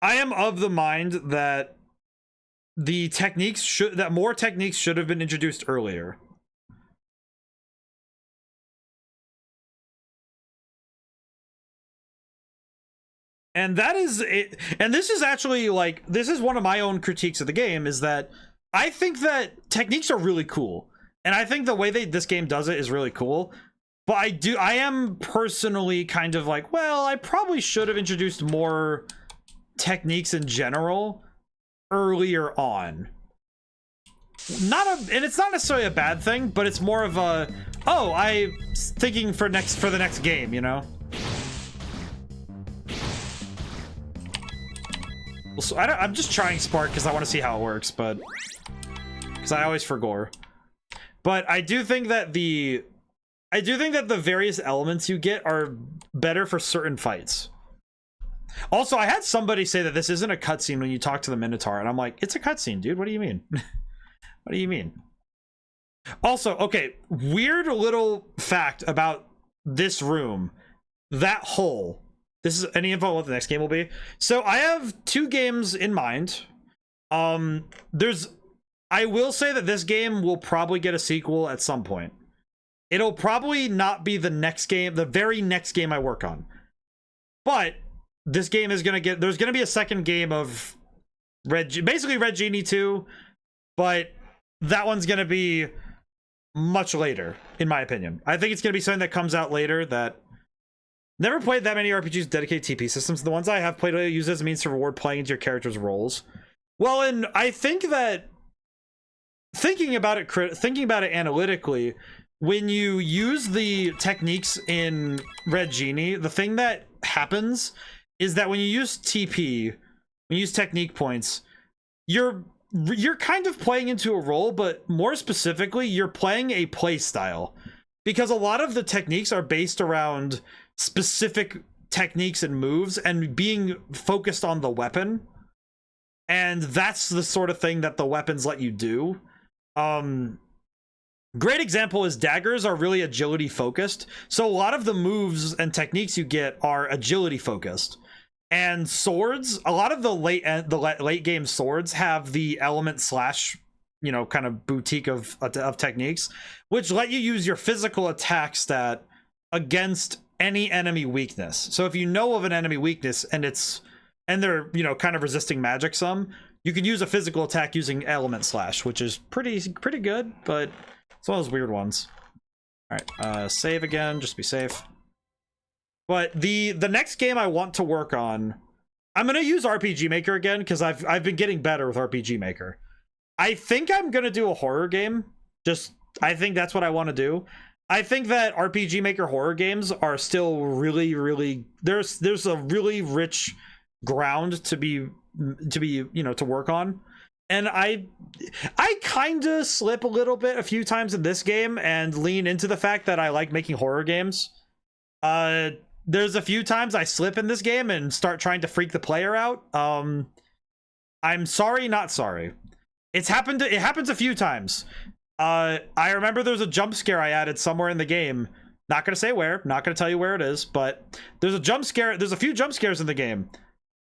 I am of the mind that more techniques should have been introduced earlier. And that is it. And this is actually this is one of my own critiques of the game, is that I think that techniques are really cool. And I think the way this game does it is really cool. But I am personally kind of like, well, I probably should have introduced more techniques in general earlier on. And it's not necessarily a bad thing, but it's more of a, oh, I'm thinking for the next game, you know? So I'm just trying Spark because I want to see how it works, but because I always forgore. But I do think that the various elements you get are better for certain fights. Also, I had somebody say that this isn't a cutscene when you talk to the Minotaur, and I'm like, it's a cutscene, dude. What do you mean? What do you mean? Also, okay, weird little fact about this room. That hole. This is any info on what the next game will be. So I have 2 games in mind. I will say that this game will probably get a sequel at some point. It'll probably not be the next game, the very next game I work on. But this game is gonna get, there's gonna be a second game of basically Red Genie 2, but that one's gonna be much later, in my opinion. I think it's gonna be something that comes out later. That never played that many RPGs with dedicated TP systems. The ones I have played use as a means to reward playing into your character's roles. Well, and I think that thinking about it analytically, when you use the techniques in Red Genie, the thing that happens is that when you use TP, when you use technique points, you're kind of playing into a role, but more specifically, you're playing a play style, because a lot of the techniques are based around specific techniques and moves and being focused on the weapon. And that's the sort of thing that the weapons let you do. Great example is daggers are really agility focused. So a lot of the moves and techniques you get are agility focused. And swords, a lot of the late game swords have the element slash, you know, kind of boutique of techniques, which let you use your physical attack stat against any enemy weakness. So if you know of an enemy weakness and they're, you know, kind of resisting magic some, you can use a physical attack using element slash, which is pretty good, but it's one of those weird ones. All right, save again, just to be safe. But the next game I want to work on, I'm gonna use RPG Maker again, because I've been getting better with RPG Maker. I think I'm gonna do a horror game. I think that's what I want to do. I think that RPG Maker horror games are still really there's a really rich ground to be, you know, to work on. And I kind of slip a little bit a few times in this game and lean into the fact that I like making horror games. There's a few times I slip in this game and start trying to freak the player out. I'm sorry, not sorry. It happens a few times. I remember there's a jump scare I added somewhere in the game. Not gonna say where, not gonna tell you where it is, but there's a jump scare. There's a few jump scares in the game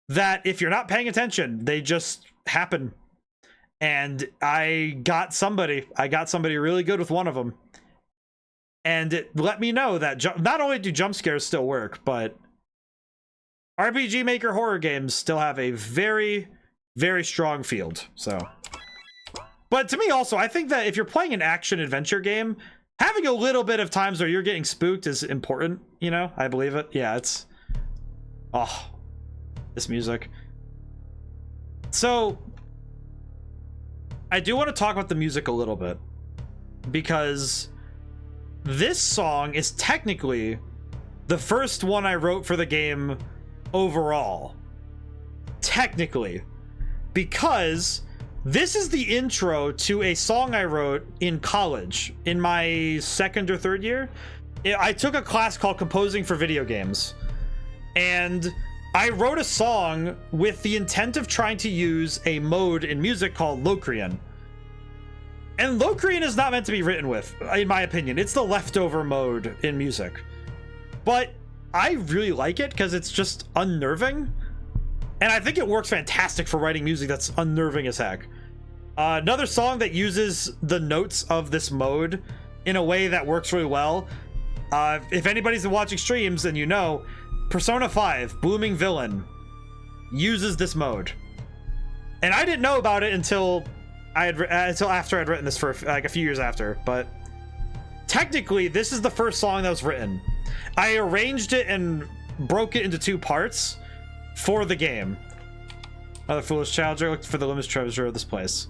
that if you're not paying attention, they just happen. And I got somebody really good with one of them. And it let me know that not only do jump scares still work, but RPG Maker horror games still have a very strong field. So, but to me also, I think that if you're playing an action adventure game, having a little bit of times where you're getting spooked is important, you know? I believe it. Yeah, it's... Oh, this music. So, I do want to talk about the music a little bit, because this song is technically the first one I wrote for the game overall. Technically. Because this is the intro to a song I wrote in college, in my second or third year. I took a class called Composing for Video Games, and I wrote a song with the intent of trying to use a mode in music called Locrian. And Locrian is not meant to be written with, in my opinion. It's the leftover mode in music. But I really like it because it's just unnerving. And I think it works fantastic for writing music that's unnerving as heck. Another song that uses the notes of this mode in a way that works really well. If anybody's been watching streams, and you know, Persona 5, Blooming Villain, uses this mode. And I didn't know about it until after I'd written this, for like a few years after. But technically, this is the first song that was written. I arranged it and broke it into 2 parts for the game. Another foolish challenger looked for the limited treasure of this place.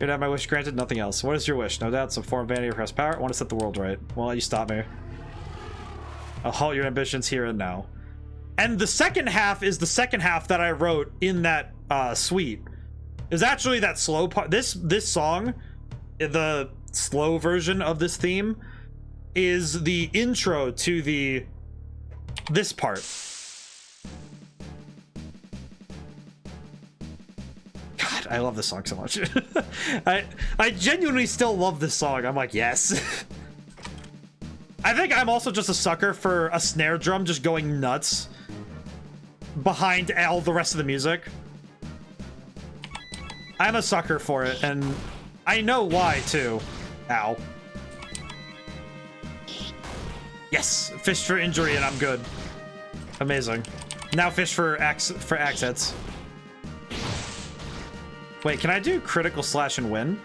You'd have my wish granted, nothing else. What is your wish? No doubt some form of vanity or press power. I want to set the world right. Well, you stop me. I'll halt your ambitions here and now. And the second half is the second half that I wrote in that suite. It was actually that slow part. This song, the slow version of this theme, is the intro to this part. God, I love this song so much. I genuinely still love this song. I'm like, yes. I think I'm also just a sucker for a snare drum just going nuts behind all the rest of the music. I'm a sucker for it, and I know why too. Ow. Yes, fish for injury, and I'm good. Amazing. Now fish for axe hits. Wait, can I do critical slash and win?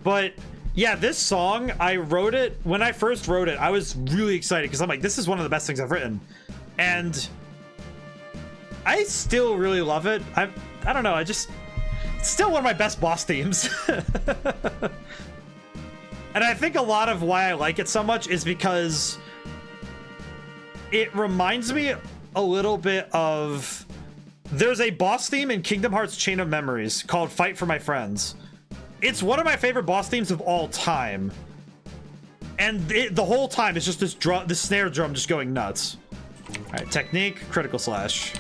But yeah, this song, I wrote it when I first wrote it. I was really excited because I'm like, this is one of the best things I've written, and I still really love it. I don't know. It's still one of my best boss themes. And I think a lot of why I like it so much is because it reminds me a little bit of... There's a boss theme in Kingdom Hearts Chain of Memories called Fight for My Friends. It's one of my favorite boss themes of all time. And the whole time it's just this snare drum just going nuts. All right, technique, critical slash.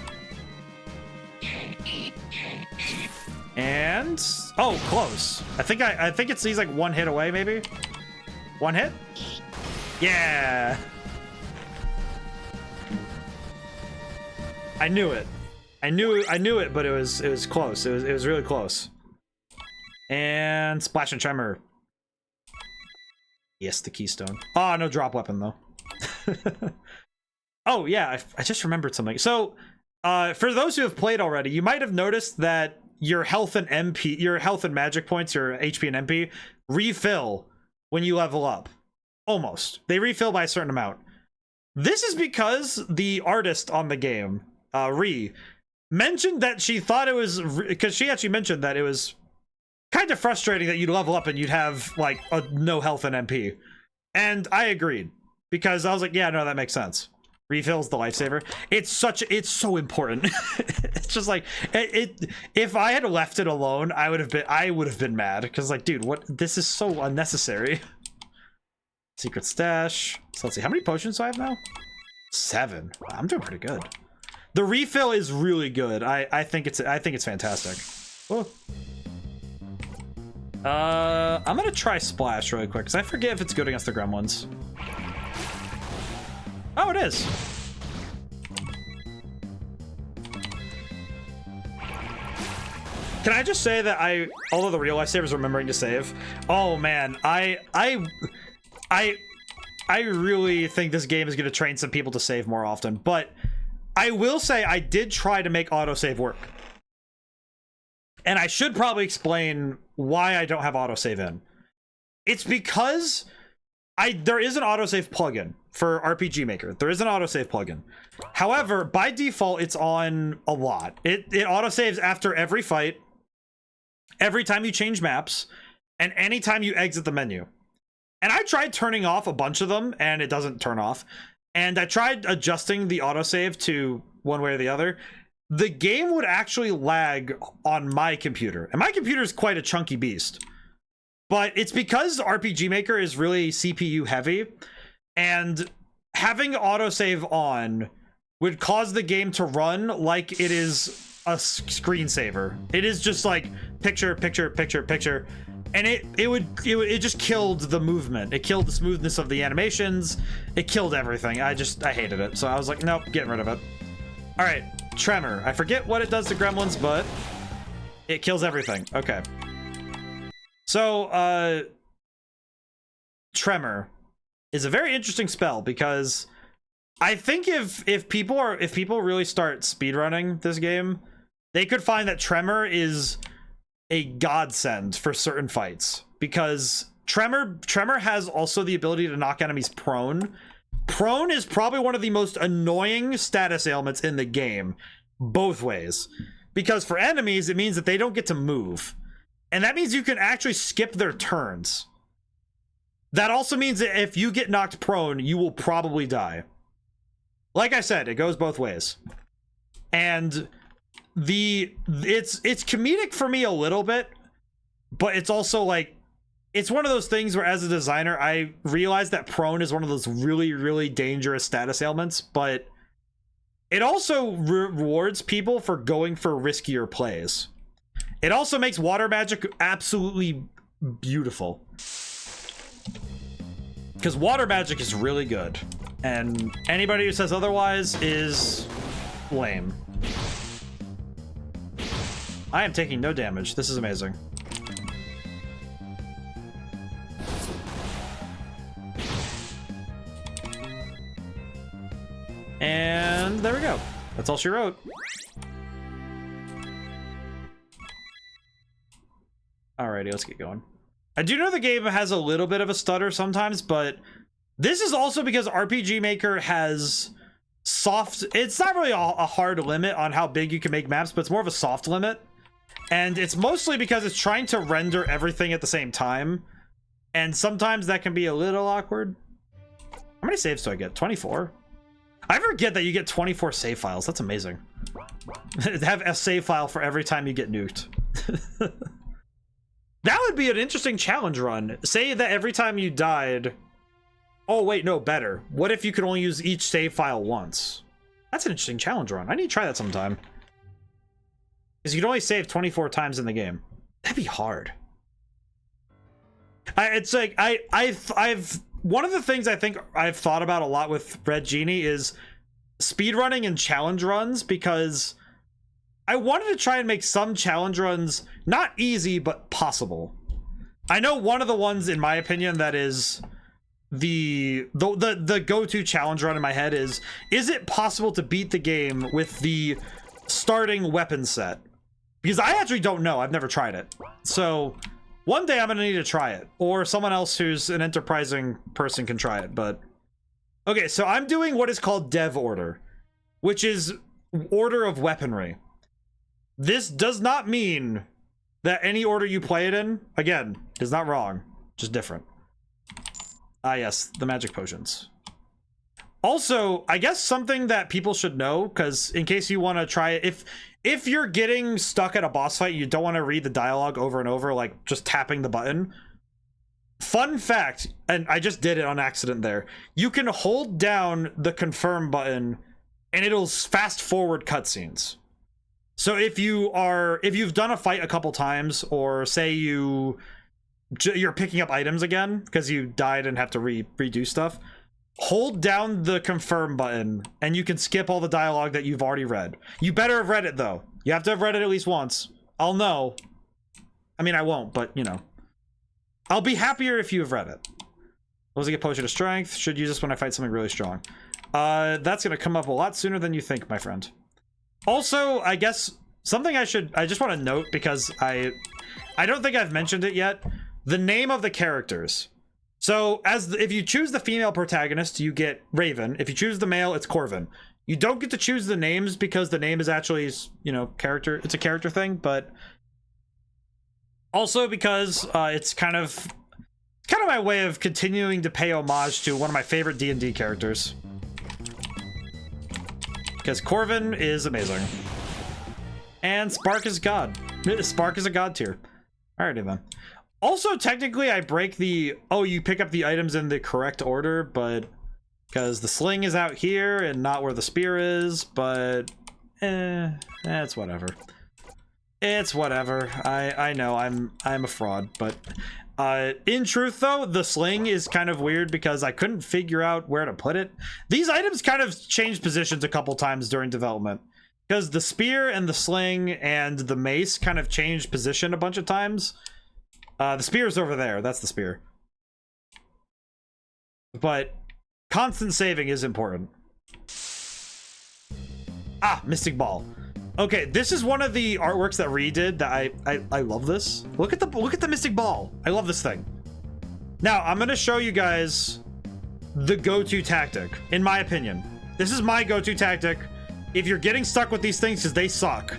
And oh, close. I think he's like one hit away, maybe. One hit? Yeah. I knew it. I knew it, but it was close. It was really close. And splash and tremor. Yes, the keystone. Oh, no drop weapon though. Oh yeah, I just remembered something. So, for those who have played already, you might have noticed that your health and MP, your health and magic points, your HP and MP, refill when you level up. Almost. They refill by a certain amount. This is because the artist on the game, Ree, mentioned that she thought it was, because she actually mentioned that it was kind of frustrating that you'd level up and you'd have like no health and MP. And I agreed, because I was like, yeah, no, that makes sense. Refills the lifesaver. It's so important. It's just like if I had left it alone, I would have been mad, because like, dude, what, this is so unnecessary. Secret stash. So let's see, how many potions do I have now? 7. Wow, I'm doing pretty good. The refill is really good. I think it's fantastic. Oh. I'm gonna try splash really quick because I forget if it's good against the gremlins. Oh, it is. Can I just say that although the real lifesavers are remembering to save, oh man, I really think this game is going to train some people to save more often. But I will say I did try to make autosave work, and I should probably explain why I don't have autosave in. It's because there is an autosave plugin for RPG Maker. There is an autosave plugin. However, by default, it's on a lot. It autosaves after every fight, every time you change maps, and anytime you exit the menu. And I tried turning off a bunch of them, and it doesn't turn off. And I tried adjusting the autosave to one way or the other. The game would actually lag on my computer. And my computer is quite a chunky beast. But it's because RPG Maker is really CPU heavy, and having autosave on would cause the game to run like it is a screensaver. It is just like picture, picture, picture, picture. And it just killed the movement. It killed the smoothness of the animations. It killed everything. I hated it. So I was like, nope, getting rid of it. All right, Tremor. I forget what it does to gremlins, but it kills everything. Okay. So, Tremor is a very interesting spell, because I think if people really start speedrunning this game, they could find that Tremor is a godsend for certain fights, because Tremor has also the ability to knock enemies prone. Prone is probably one of the most annoying status ailments in the game, both ways, because for enemies it means that they don't get to move, and that means you can actually skip their turns. That also means that if you get knocked prone, you will probably die. Like I said, it goes both ways. And it's comedic for me a little bit, but it's also like, it's one of those things where as a designer, I realized that prone is one of those really, really dangerous status ailments, but it also rewards people for going for riskier plays. It also makes water magic absolutely beautiful. Because water magic is really good. And anybody who says otherwise is lame. I am taking no damage. This is amazing. And there we go. That's all she wrote. Alrighty, let's get going. I do know the game has a little bit of a stutter sometimes, but this is also because RPG Maker has soft... It's not really a hard limit on how big you can make maps, but it's more of a soft limit. And it's mostly because it's trying to render everything at the same time. And sometimes that can be a little awkward. How many saves do I get? 24? I forget that you get 24 save files. That's amazing. Have a save file for every time you get nuked. That would be an interesting challenge run. Say that every time you died... Oh, wait, no, better. What if you could only use each save file once? That's an interesting challenge run. I need to try that sometime. Because you can only save 24 times in the game. That'd be hard. It's like, I've... One of the things I think I've thought about a lot with Red Genie is speedrunning and challenge runs, because I wanted to try and make some challenge runs not easy, but possible. I know one of the ones, in my opinion, that is the go-to challenge run in my head is it possible to beat the game with the starting weapon set? Because I actually don't know. I've never tried it. So one day I'm going to need to try it. Or someone else who's an enterprising person can try it. But okay, so I'm doing what is called dev order, which is order of weaponry. This does not mean that any order you play it in, again, is not wrong, just different. Ah, yes, the magic potions. Also, I guess something that people should know, because in case you want to try it, if you're getting stuck at a boss fight, you don't want to read the dialogue over and over, like just tapping the button. Fun fact, and I just did it on accident there. You can hold down the confirm button, and it'll fast forward cutscenes. So if you've done a fight a couple times, or say you're picking up items again because you died and have to redo stuff, hold down the confirm button and you can skip all the dialogue that you've already read. You better have read it though. You have to have read it at least once. I'll know. I mean, I won't, but you know. I'll be happier if you have read it. Losing a potion of strength. Should use this when I fight something really strong. That's gonna come up a lot sooner than you think, my friend. Also, I guess something I just want to note, because I don't think I've mentioned it yet. The name of the characters. So if you choose the female protagonist, you get Raven. If you choose the male, it's Corvin. You don't get to choose the names because the name is actually, you know, character. It's a character thing, but also because it's kind of my way of continuing to pay homage to one of my favorite D&D characters. Because Corvin is amazing. And Spark is God. Spark is a god tier. Alrighty then. Also, technically, I break the... Oh, you pick up the items in the correct order, but... Because the sling is out here and not where the spear is, but... it's whatever. It's whatever. I know, I'm a fraud, but... in truth, though, the sling is kind of weird because I couldn't figure out where to put it. These items kind of changed positions a couple times during development. Because the spear and the sling and the mace kind of changed position a bunch of times. The spear's over there. That's the spear. But constant saving is important. Ah, Mystic Ball. Okay, this is one of the artworks that Ree did that I love this. Look at the Mystic Ball. I love this thing. Now, I'm gonna show you guys the go-to tactic, in my opinion. This is my go-to tactic. If you're getting stuck with these things, because they suck.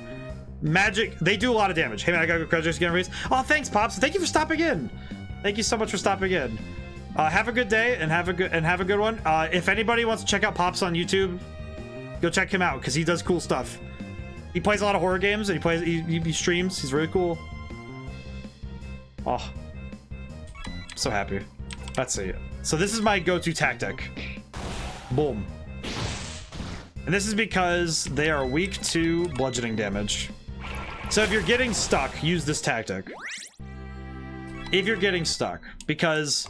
Magic, they do a lot of damage. Hey man, I gotta go credits again, Reese. Oh, thanks, Pops. Thank you for stopping in. Thank you so much for stopping in. Have a good day and have a good one. If anybody wants to check out Pops on YouTube, go check him out because he does cool stuff. He plays a lot of horror games and he streams. He's really cool. Oh, so happy. Let's see. So this is my go-to tactic. Boom. And this is because they are weak to bludgeoning damage. So if you're getting stuck, use this tactic. If you're getting stuck, because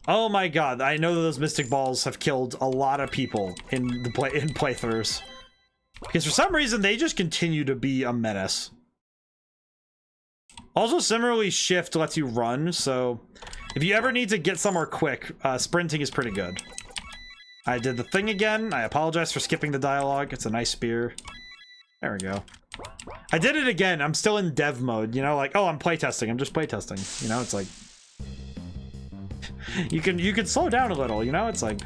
oh my god, I know those mystic balls have killed a lot of people in the playthroughs. Because for some reason they just continue to be a menace. Also, similarly, shift lets you run, so if you ever need to get somewhere quick, sprinting is pretty good. I did the thing again. I apologize for skipping the dialogue. It's a nice spear. There we go. I did it again. I'm still in dev mode, you know, like, oh, I'm playtesting. I'm just playtesting. You know, it's like you can slow down a little, you know, it's like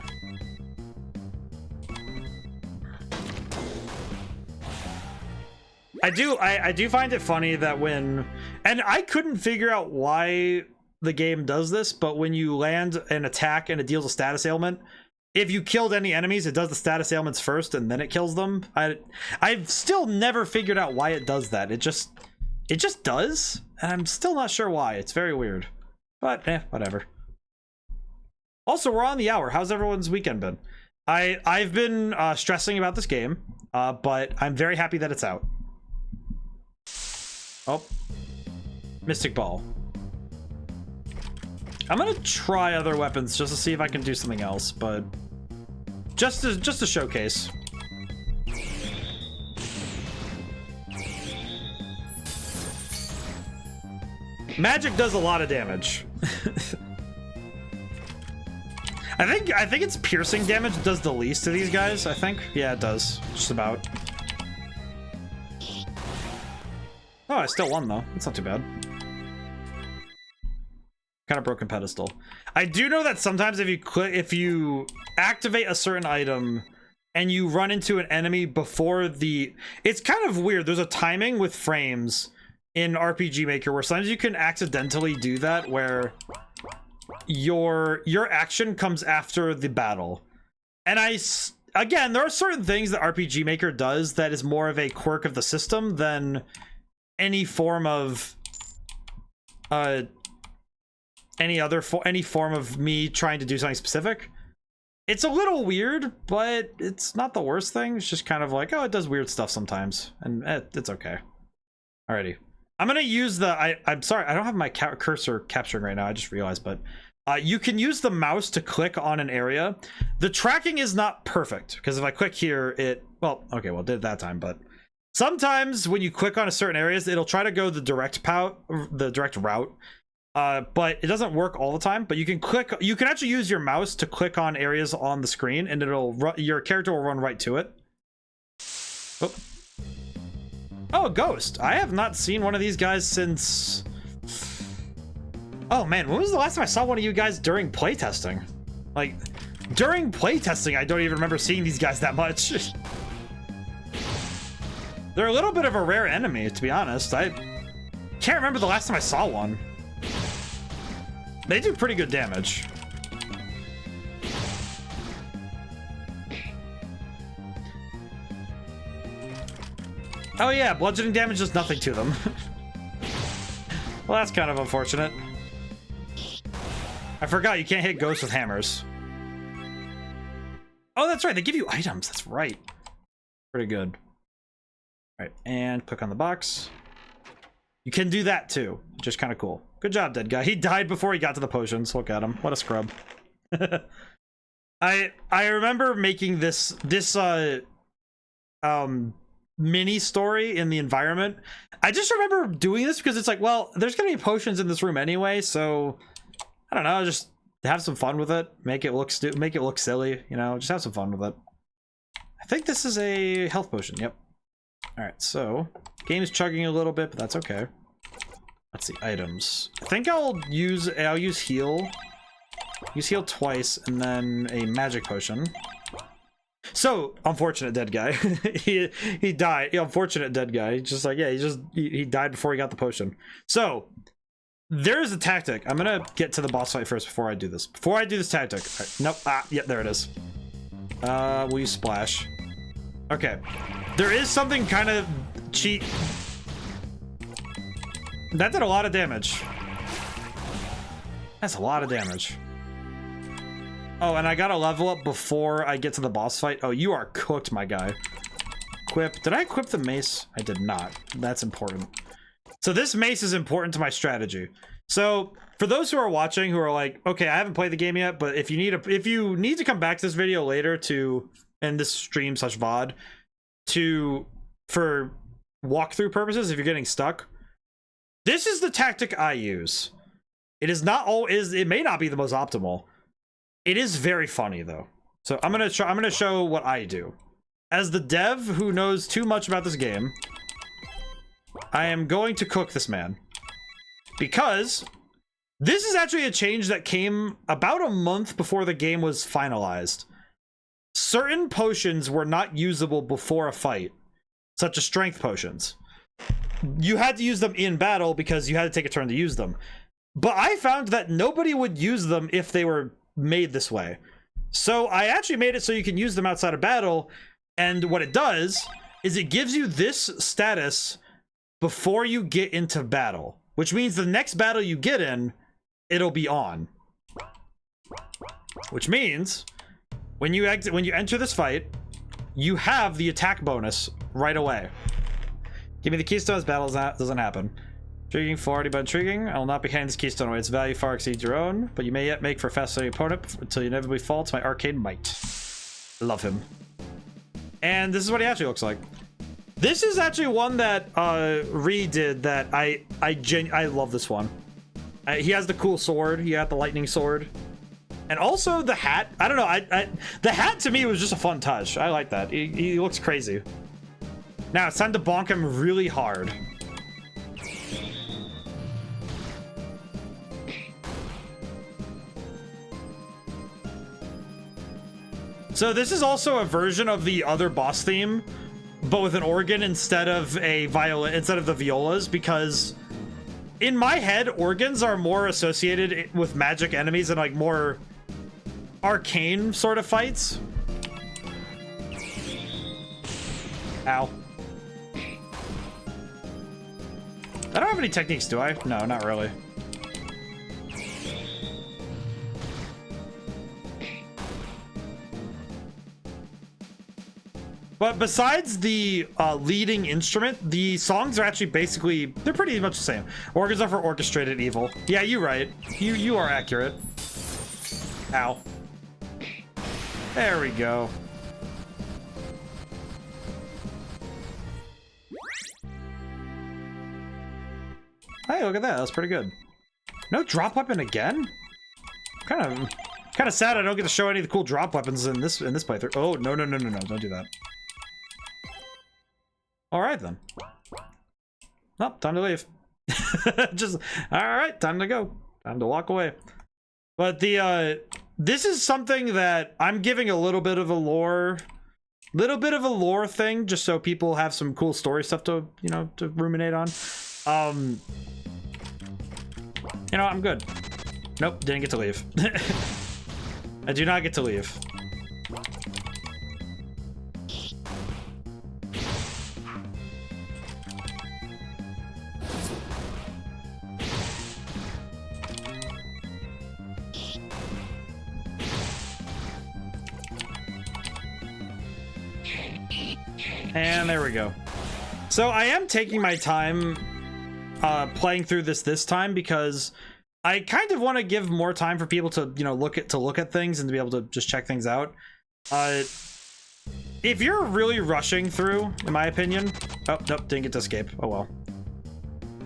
I do find it funny that when, and I couldn't figure out why the game does this, but when you land an attack and it deals a status ailment, if you killed any enemies, it does the status ailments first and then it kills them. I've still never figured out why it does that. It just does, and I'm still not sure why. It's very weird, but whatever. Also, we're on the hour. How's everyone's weekend been? I've been stressing about this game, but I'm very happy that it's out. Oh, Mystic Ball. I'm gonna try other weapons just to see if I can do something else, but just to showcase. Magic does a lot of damage. I think it's piercing damage that does the least to these guys, I think. Yeah, it does. Just about. Oh, I still won though. That's not too bad. Kind of broken pedestal. I do know that sometimes if you activate a certain item and you run into an enemy before the, it's kind of weird. There's a timing with frames in RPG Maker where sometimes you can accidentally do that, where your action comes after the battle. And again, there are certain things that RPG Maker does that is more of a quirk of the system than any form of any form of me trying to do something specific. It's a little weird, but it's not the worst thing. It's just kind of like, oh, it does weird stuff sometimes, and it's okay. Alrighty, I'm gonna use the I'm sorry, I don't have my cursor capturing right now, I just realized, but you can use the mouse to click on an area. The tracking is not perfect, because if I click here, it, well, okay, well, it did that time, but sometimes when you click on a certain areas, it'll try to go the direct route. But it doesn't work all the time. But you can actually use your mouse to click on areas on the screen, and your character will run right to it. Oh, a ghost. I have not seen one of these guys since, oh man, when was the last time I saw one of you guys during playtesting? Like, during playtesting, I don't even remember seeing these guys that much. They're a little bit of a rare enemy, to be honest. I can't remember the last time I saw one. They do pretty good damage. Oh yeah, bludgeoning damage does nothing to them. Well, that's kind of unfortunate. I forgot you can't hit ghosts with hammers. Oh, that's right, they give you items, that's right. Pretty good. Alright, and click on the box. You can do that too, which is kind of cool. Good job, dead guy. He died before he got to the potions. Look at him. What a scrub. I remember making this mini story in the environment. I just remember doing this because it's like, well, there's gonna be potions in this room anyway, so I don't know, just have some fun with it. Make it look silly, you know, just have some fun with it. I think this is a health potion. Yep. All right, so game's chugging a little bit, but that's okay. Let's see, items. I think I'll use heal. Use heal twice, and then a magic potion. So, unfortunate dead guy. he died. Yeah, unfortunate dead guy. Just like, yeah, he died before he got the potion. So, there's a tactic. I'm gonna get to the boss fight first before I do this. Before I do this tactic. Right, nope. Yep, there it is. We'll use splash. Okay. There is something kind of cheat. That did a lot of damage. That's a lot of damage. Oh, and I gotta level up before I get to the boss fight. Oh, you are cooked, my guy. Equip. Did I equip the mace? I did not. That's important. So this mace is important to my strategy. So for those who are watching who are like, okay, I haven't played the game yet, but if you need to come back to this video later to, and this stream / VOD for walkthrough purposes, if you're getting stuck, this is the tactic I use. It may not be the most optimal. It is very funny though. So I'm gonna show what I do. As the dev who knows too much about this game, I am going to cook this man. Because this is actually a change that came about a month before the game was finalized. Certain potions were not usable before a fight, such as strength potions. You had to use them in battle because you had to take a turn to use them. But I found that nobody would use them if they were made this way. So I actually made it so you can use them outside of battle, and what it does is it gives you this status before you get into battle, which means the next battle you get in, it'll be on. Which means when you enter this fight, you have the attack bonus right away. Give me the keystone as battle doesn't happen. Intriguing, Florida, but intriguing. I will not be handing this keystone away. Its value far exceeds your own, but you may yet make for a fascinating opponent until you inevitably fall to my arcane might. Love him. And this is what he actually looks like. This is actually one that redid that I love this one. He has the cool sword. He got the lightning sword. And also the hat. I don't know. The hat to me was just a fun touch. I like that. He looks crazy. Now it's time to bonk him really hard. So this is also a version of the other boss theme, but with an organ instead of the violas, because in my head, organs are more associated with magic enemies and like more arcane sort of fights. Ow. I don't have any techniques, do I? No, not really. But besides the leading instrument, the songs are actually they're pretty much the same. Organs are for orchestrated evil. Yeah, you're right. You are accurate. Ow. There we go. Hey, look at that. That's pretty good. No drop weapon again? Kind of sad I don't get to show any of the cool drop weapons in this playthrough. Oh, no. Don't do that. All right, then. Well, time to leave. All right, time to go. Time to walk away. But this is something that I'm giving a little bit of a lore thing, just so people have some cool story stuff to, to ruminate on. I'm good. Nope, didn't get to leave. I do not get to leave. And there we go. So I am taking my time playing through this time because I kind of want to give more time for people to look at things and to be able to just check things out. If you're really rushing through, in my opinion, oh nope, didn't get to escape. Oh well.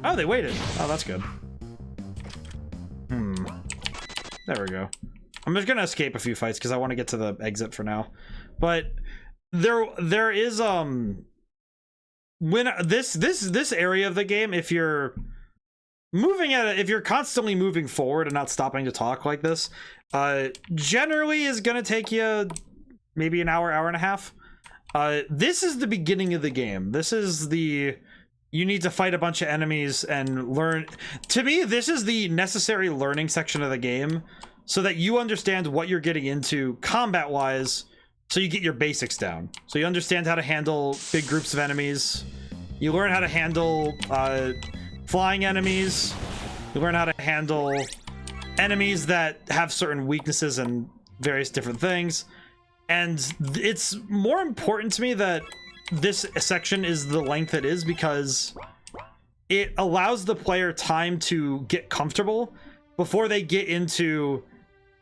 Oh, they waited. Oh, that's good. There we go. I'm just gonna escape a few fights because I want to get to the exit for now. But there is when this area of the game, if you're constantly moving forward and not stopping to talk like this, generally is gonna take you maybe an hour and a half. This is the beginning of the game. This is you need to fight a bunch of enemies and learn. To me, this is the necessary learning section of the game so that you understand what you're getting into combat wise. So you get your basics down. So you understand how to handle big groups of enemies. You learn how to handle flying enemies. You learn how to handle enemies that have certain weaknesses and various different things. And it's more important to me that this section is the length it is because it allows the player time to get comfortable before they get into,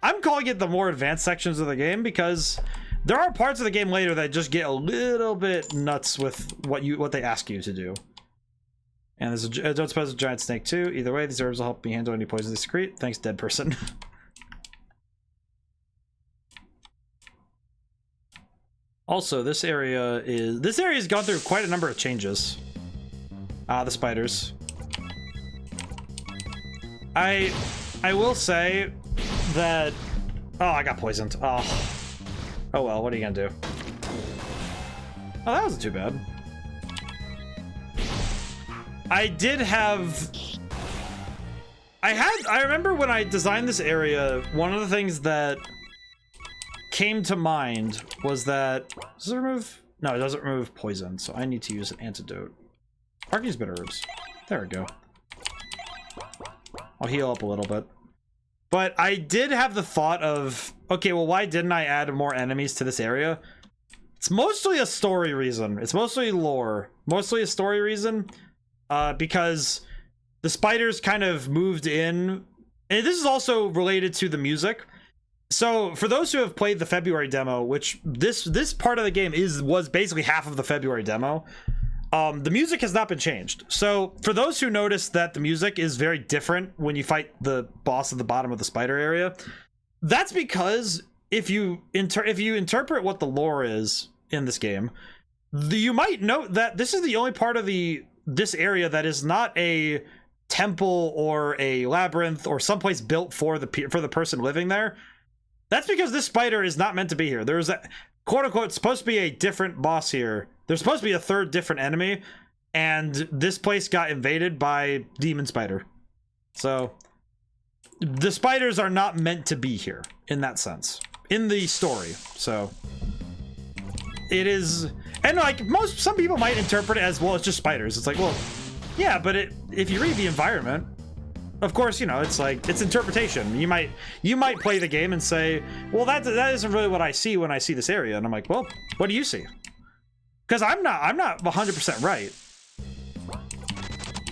I'm calling it the more advanced sections of the game, because there are parts of the game later that just get a little bit nuts with what they ask you to do. And there's a don't suppose a giant snake too. Either way, these herbs will help me handle any poison they secrete. Thanks, dead person. Also, this area has gone through quite a number of changes. The spiders. I will say that, oh, I got poisoned. Oh well, what are you gonna do? Oh, that wasn't too bad. I remember when I designed this area, one of the things that came to mind was that, does it remove? No, it doesn't remove poison, so I need to use an antidote. I can use bitter herbs. There we go. I'll heal up a little bit. But I did have the thought of, okay, well, why didn't I add more enemies to this area? It's mostly a story reason. It's mostly lore. Mostly a story reason. Because the spiders kind of moved in. And this is also related to the music. So for those who have played the February demo, which this part of the game was basically half of the February demo, the music has not been changed. So for those who notice that the music is very different when you fight the boss at the bottom of the spider area, that's because if you interpret what the lore is in this game, you might note that this is the only part of this area that is not a temple or a labyrinth or someplace built for the person living there. That's because this spider is not meant to be here. There's a quote unquote supposed to be a different boss here. There's supposed to be a third different enemy, and this place got invaded by demon spider. So the spiders are not meant to be here in that sense in the story. So it is, and like some people might interpret it as, well, it's just spiders. It's like, well, yeah, but if you read the environment, of course, you know, it's like, it's interpretation. You might play the game and say, well, that isn't really what I see when I see this area. And I'm like, well, what do you see? Because I'm not 100% right.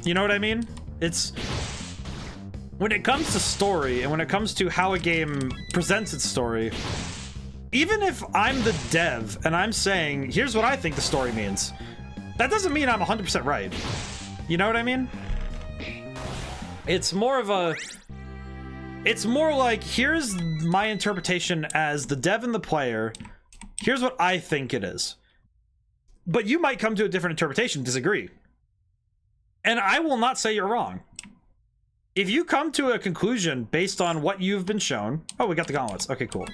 You know what I mean? It's, when it comes to story and when it comes to how a game presents its story, even if I'm the dev and I'm saying, here's what I think the story means, that doesn't mean I'm 100% right. You know what I mean? It's more like, here's my interpretation as the dev and the player. Here's what I think it is. But you might come to a different interpretation, disagree. And I will not say you're wrong. If you come to a conclusion based on what you've been shown, oh, we got the gauntlets. Okay, cool.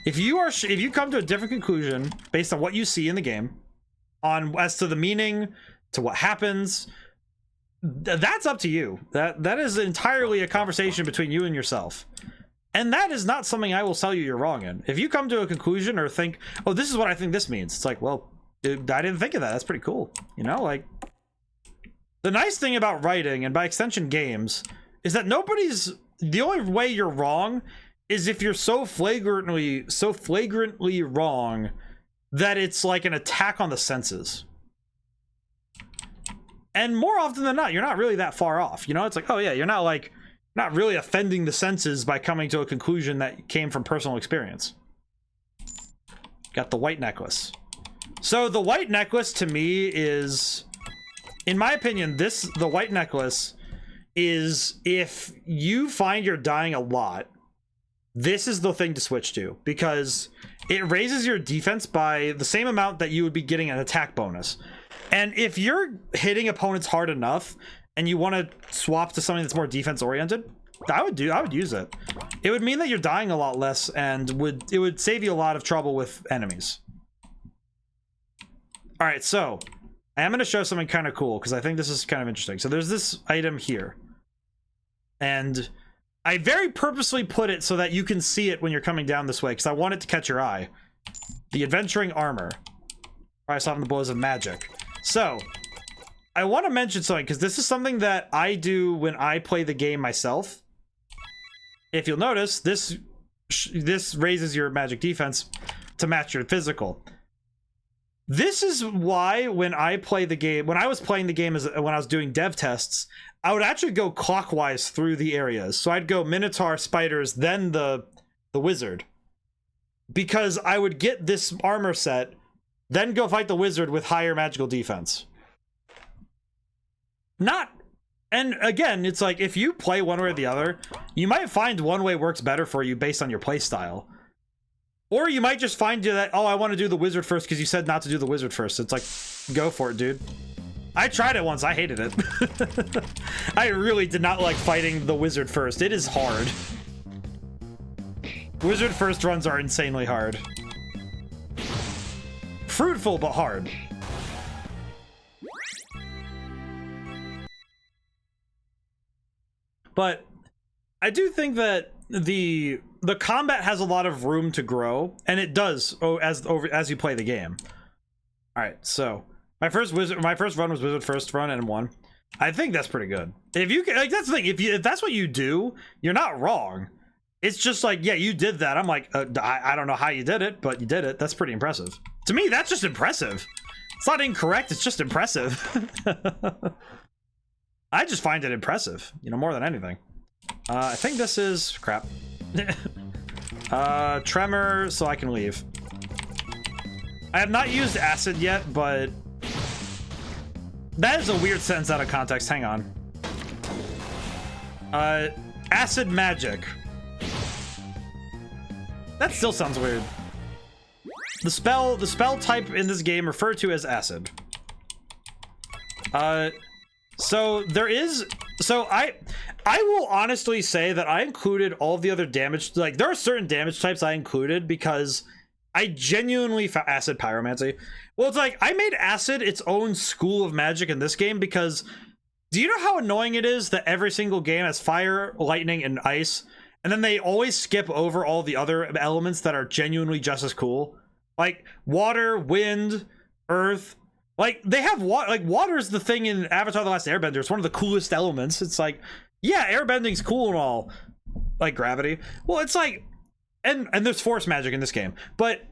If you come to a different conclusion based on what you see in the game, as to the meaning, to what happens, that's up to you. That is entirely a conversation between you and yourself. And that is not something I will tell you you're wrong in. If you come to a conclusion or think, oh, this is what I think this means, it's like, well, dude, I didn't think of that. That's pretty cool. You know, like, the nice thing about writing, and by extension games, is that the only way you're wrong is if you're so flagrantly wrong that it's like an attack on the senses. And more often than not, you're not really that far off. You know, it's like, oh yeah, you're not really offending the senses by coming to a conclusion that came from personal experience. Got the white necklace. So the white necklace to me is, in my opinion, the white necklace is, if you find you're dying a lot, this is the thing to switch to, because it raises your defense by the same amount that you would be getting an attack bonus. And if you're hitting opponents hard enough and you want to swap to something that's more defense oriented, I would use it. It would mean that you're dying a lot less, and it would save you a lot of trouble with enemies. All right, so I am going to show something kind of cool because I think this is kind of interesting. So there's this item here, and I very purposely put it so that you can see it when you're coming down this way, because I want it to catch your eye. The adventuring armor. I saw in the blows of magic. So I want to mention something, because this is something that I do when I play the game myself. If you'll notice, this raises your magic defense to match your physical. This is why when I play the game, when I was playing the game when I was doing dev tests, I would actually go clockwise through the areas. So I'd go Minotaur, spiders, then the wizard. Because I would get this armor set, then go fight the wizard with higher magical defense. And again, it's like, if you play one way or the other, you might find one way works better for you based on your play style. Or you might just find that, oh, I want to do the wizard first because you said not to do the wizard first. It's like, go for it, dude. I tried it once. I hated it. I really did not like fighting the wizard first. It is hard. Wizard first runs are insanely hard. Fruitful, but hard. But I do think that the combat has a lot of room to grow, and it does as you play the game. All right, so my first run was wizard first run and won. I think that's pretty good. If you like, that's the thing. If that's what you do, you're not wrong. It's just like, yeah, you did that. I'm like, I don't know how you did it, but you did it. That's pretty impressive. To me, that's just impressive. It's not incorrect. It's just impressive. I just find it impressive, you know, more than anything. I think this is crap. Tremor, so I can leave. I have not used acid yet, but that is a weird sentence out of context. Hang on. Acid magic. That still sounds weird. The spell type in this game referred to as acid. So there is, so I will honestly say that I included all of the other damage, like there are certain damage types I included because I genuinely found acid pyromancy. Well, it's like I made acid its own school of magic in this game because do you know how annoying it is that every single game has fire, lightning, and ice, and then they always skip over all the other elements that are genuinely just as cool? Like water, wind, earth. Like, they have water, like, water is the thing in Avatar The Last Airbender. It's one of the coolest elements. It's like, yeah, airbending's cool and all. Like, gravity. Well, it's like, and there's force magic in this game. But,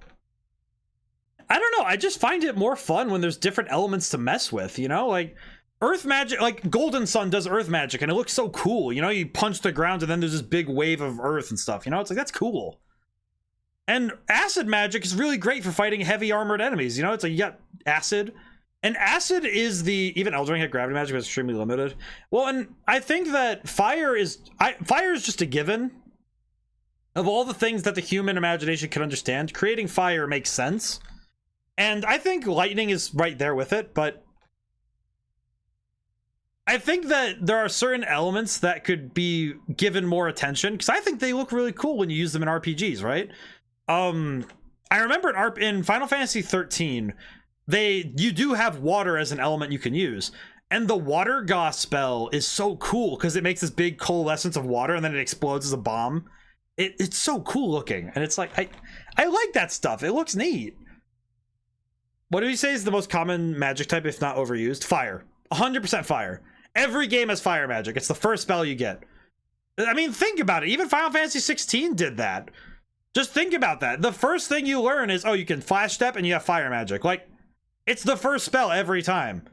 I don't know, I just find it more fun when there's different elements to mess with, you know? Like, earth magic, like, Golden Sun does earth magic, and it looks so cool, you know? You punch the ground, and then there's this big wave of earth and stuff, you know? It's like, that's cool. And acid magic is really great for fighting heavy armored enemies, you know? It's like, you got acid. And acid is even Elden Ring had gravity magic, but it's extremely limited. Well, and I think that fire is just a given. Of all the things that the human imagination can understand, creating fire makes sense. And I think lightning is right there with it, but I think that there are certain elements that could be given more attention, because I think they look really cool when you use them in RPGs, right? I remember in Final Fantasy 13, you do have water as an element you can use, and the water gauss spell is so cool because it makes this big coalescence of water and then it explodes as a bomb. It's so cool looking, and it's like I like that stuff. It looks neat. What do you say is the most common magic type if not overused? Fire. 100% fire. Every game has fire magic. It's the first spell you get. I mean, think about it. Even Final Fantasy 16 did that. Just think about that. The first thing you learn is, oh, you can flash step and you have fire magic. Like, it's the first spell every time.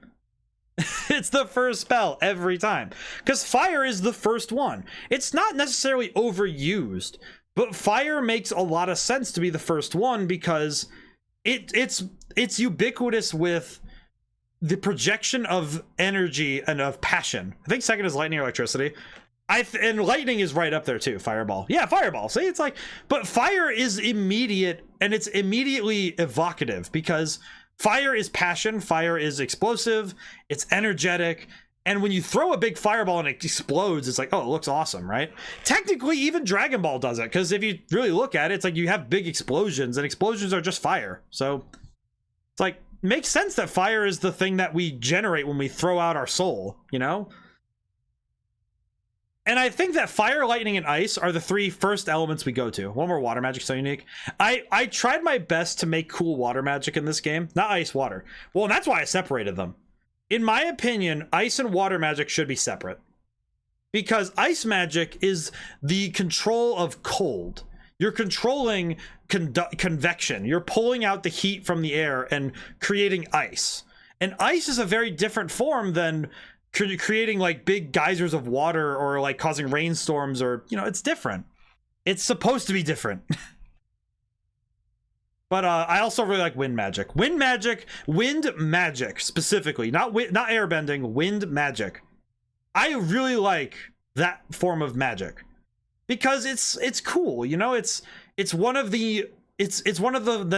It's the first spell every time. Because fire is the first one. It's not necessarily overused, but fire makes a lot of sense to be the first one because it's ubiquitous with the projection of energy and of passion. I think second is lightning or electricity. And lightning is right up there too. Fireball. Yeah, fireball. See, it's like, but fire is immediate and it's immediately evocative because fire is passion, fire is explosive, it's energetic, and when you throw a big fireball and it explodes, it's like, oh, it looks awesome, right? Technically, even Dragon Ball does it, because if you really look at it, it's like you have big explosions, and explosions are just fire. So, it's like, makes sense that fire is the thing that we generate when we throw out our soul, you know? And I think that fire, lightning, and ice are the three first elements we go to. One more water magic, so unique. I tried my best to make cool water magic in this game. Not ice, water. Well, and that's why I separated them. In my opinion, ice and water magic should be separate. Because ice magic is the control of cold. you're controlling convection. You're pulling out the heat from the air and creating ice. And ice is a very different form than creating like big geysers of water or like causing rainstorms, or, you know, it's different. It's supposed to be different. But I also really like wind magic. Wind magic specifically, not airbending, wind magic. I really like that form of magic because it's cool, you know. It's one of the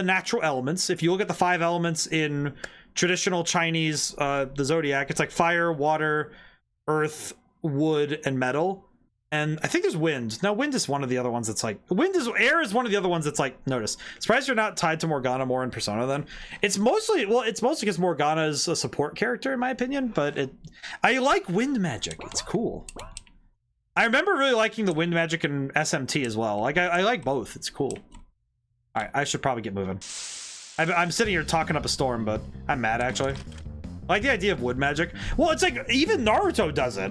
natural elements. If you look at the 5 elements in traditional Chinese, the zodiac, it's like fire, water, earth, wood, and metal. And I think there's wind. Now, wind is one of the other ones that's like... Air is one of the other ones that's like... Notice. Surprised you're not tied to Morgana more in Persona then. It's mostly because Morgana is a support character, in my opinion. But I like wind magic. It's cool. I remember really liking the wind magic in SMT as well. Like, I like both. It's cool. Alright, I should probably get moving. I'm sitting here talking up a storm, but I'm mad, actually. I like the idea of wood magic. Well, it's like, even Naruto does it.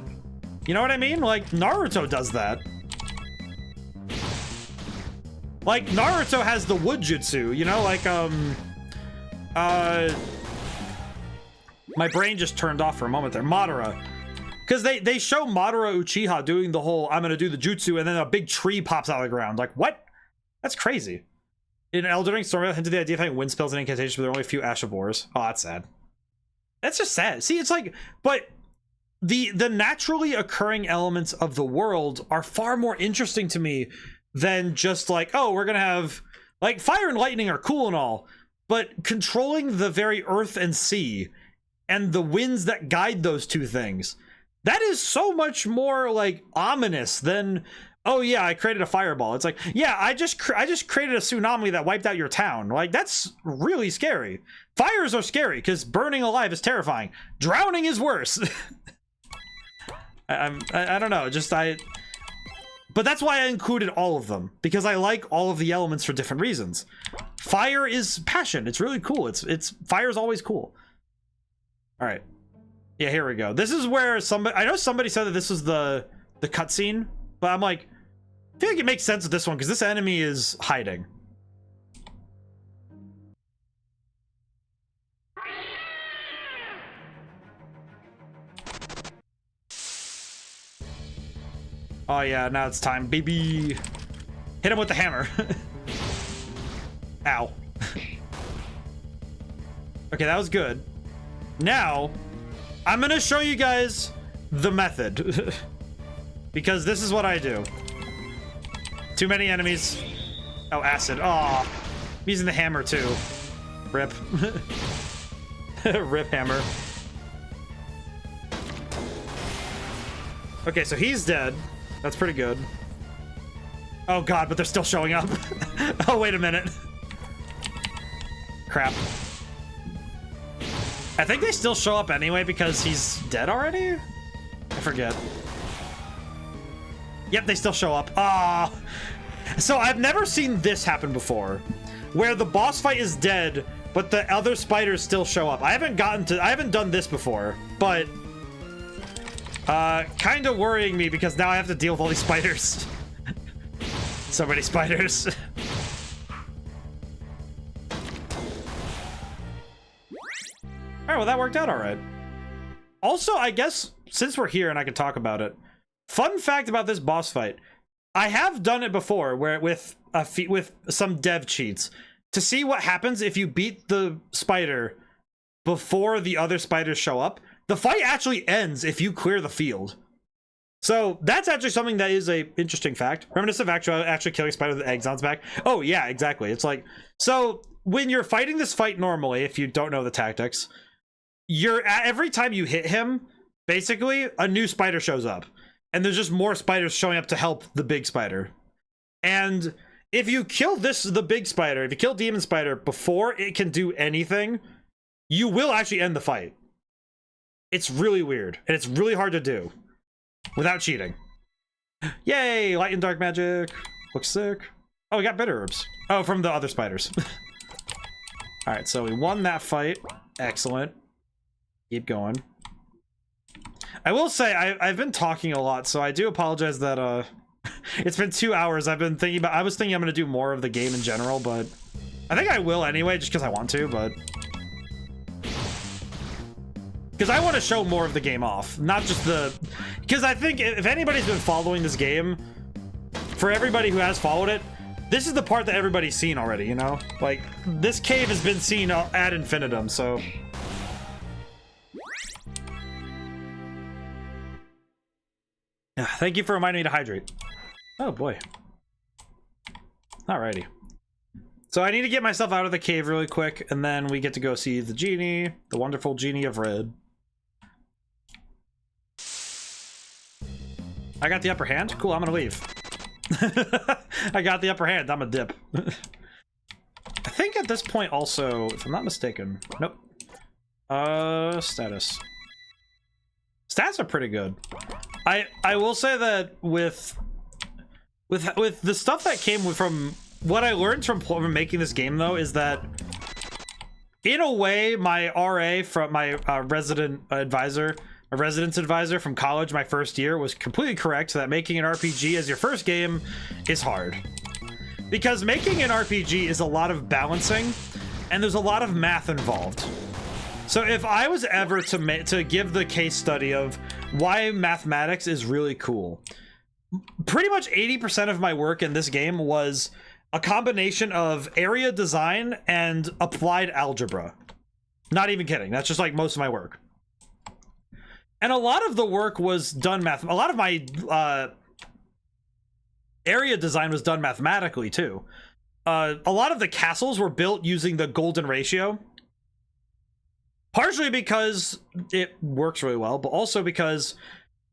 You know what I mean? Like, Naruto does that. Like, Naruto has the wood jutsu, you know? Like, my brain just turned off for a moment there. Madara. Because they show Madara Uchiha doing the whole, I'm gonna do the jutsu, and then a big tree pops out of the ground. Like, what? That's crazy. In Elden Ring, Stormveil hinted the idea of having wind spells and incantations, but there are only a few Ash of Wars. Oh, that's sad. That's just sad. See, it's like, but... The naturally occurring elements of the world are far more interesting to me than just like, oh, we're gonna have like fire and lightning are cool and all, but controlling the very earth and sea and the winds that guide those two things, that is so much more like ominous than, oh yeah, I created a fireball. It's like, yeah, I just created a tsunami that wiped out your town. Like, that's really scary. Fires are scary because burning alive is terrifying. Drowning is worse. I don't know, but that's why I included all of them, because I like all of the elements for different reasons. Fire is passion. It's really cool. Fire is always cool. All right. Yeah, here we go. This is where I know somebody said that this was the cutscene, but I'm like, I feel like it makes sense with this one because this enemy is hiding. Oh yeah, now it's time, baby. Hit him with the hammer. Ow. Okay, that was good. Now, I'm gonna show you guys the method. Because this is what I do. Too many enemies. Oh, acid. Oh, I'm using the hammer too. Rip. Rip hammer. Okay, so he's dead. That's pretty good. Oh god, but they're still showing up. Oh, wait a minute. Crap. I think they still show up anyway because he's dead already? I forget. Yep, they still show up. Ah. So I've never seen this happen before, where the boss fight is dead, but the other spiders still show up. I haven't done this before, but kind of worrying me because now I have to deal with all these spiders. So many spiders. All right, well, that worked out all right. Also, I guess since we're here and I can talk about it, fun fact about this boss fight, I have done it before where with some dev cheats to see what happens if you beat the spider before the other spiders show up. The fight actually ends if you clear the field. So that's actually something that is a interesting fact. Reminiscent of actually killing a spider with eggs on its back. Oh yeah, exactly. It's like, so when you're fighting this fight normally, if you don't know the tactics, every time you hit him, basically a new spider shows up. And there's just more spiders showing up to help the big spider. And if you kill the big spider, if you kill Demon Spider before it can do anything, you will actually end the fight. It's really weird, and it's really hard to do without cheating. Yay, light and dark magic. Looks sick. Oh, we got bitter herbs. Oh, from the other spiders. All right, so we won that fight. Excellent. Keep going. I will say, I've been talking a lot, so I do apologize that, It's been 2 hours. I've been thinking about. I was thinking I'm gonna do more of the game in general, but I think I will anyway, just because I want to. But because I want to show more of the game off, not just the. Because I think if anybody's been following this game, for everybody who has followed it, this is the part that everybody's seen already. You know, like this cave has been seen ad infinitum. So. Thank you for reminding me to hydrate. Oh boy. Alrighty. So I need to get myself out of the cave really quick, and then we get to go see the genie, the wonderful genie of red. I got the upper hand? Cool, I'm gonna leave. I got the upper hand, I'm a dip. I think at this point also, if I'm not mistaken, nope. Status. Stats are pretty good. I will say that with the stuff that came from what I learned from making this game though is that in a way my RA from my residence advisor from college my first year was completely correct that making an RPG as your first game is hard, because making an RPG is a lot of balancing and there's a lot of math involved. So if I was ever to give the case study of why mathematics is really cool, pretty much 80% of my work in this game was a combination of area design and applied algebra. Not even kidding. That's just like most of my work. And a lot of the work was done a lot of my area design was done mathematically too. A lot of the castles were built using the golden ratio. Partially because it works really well, but also because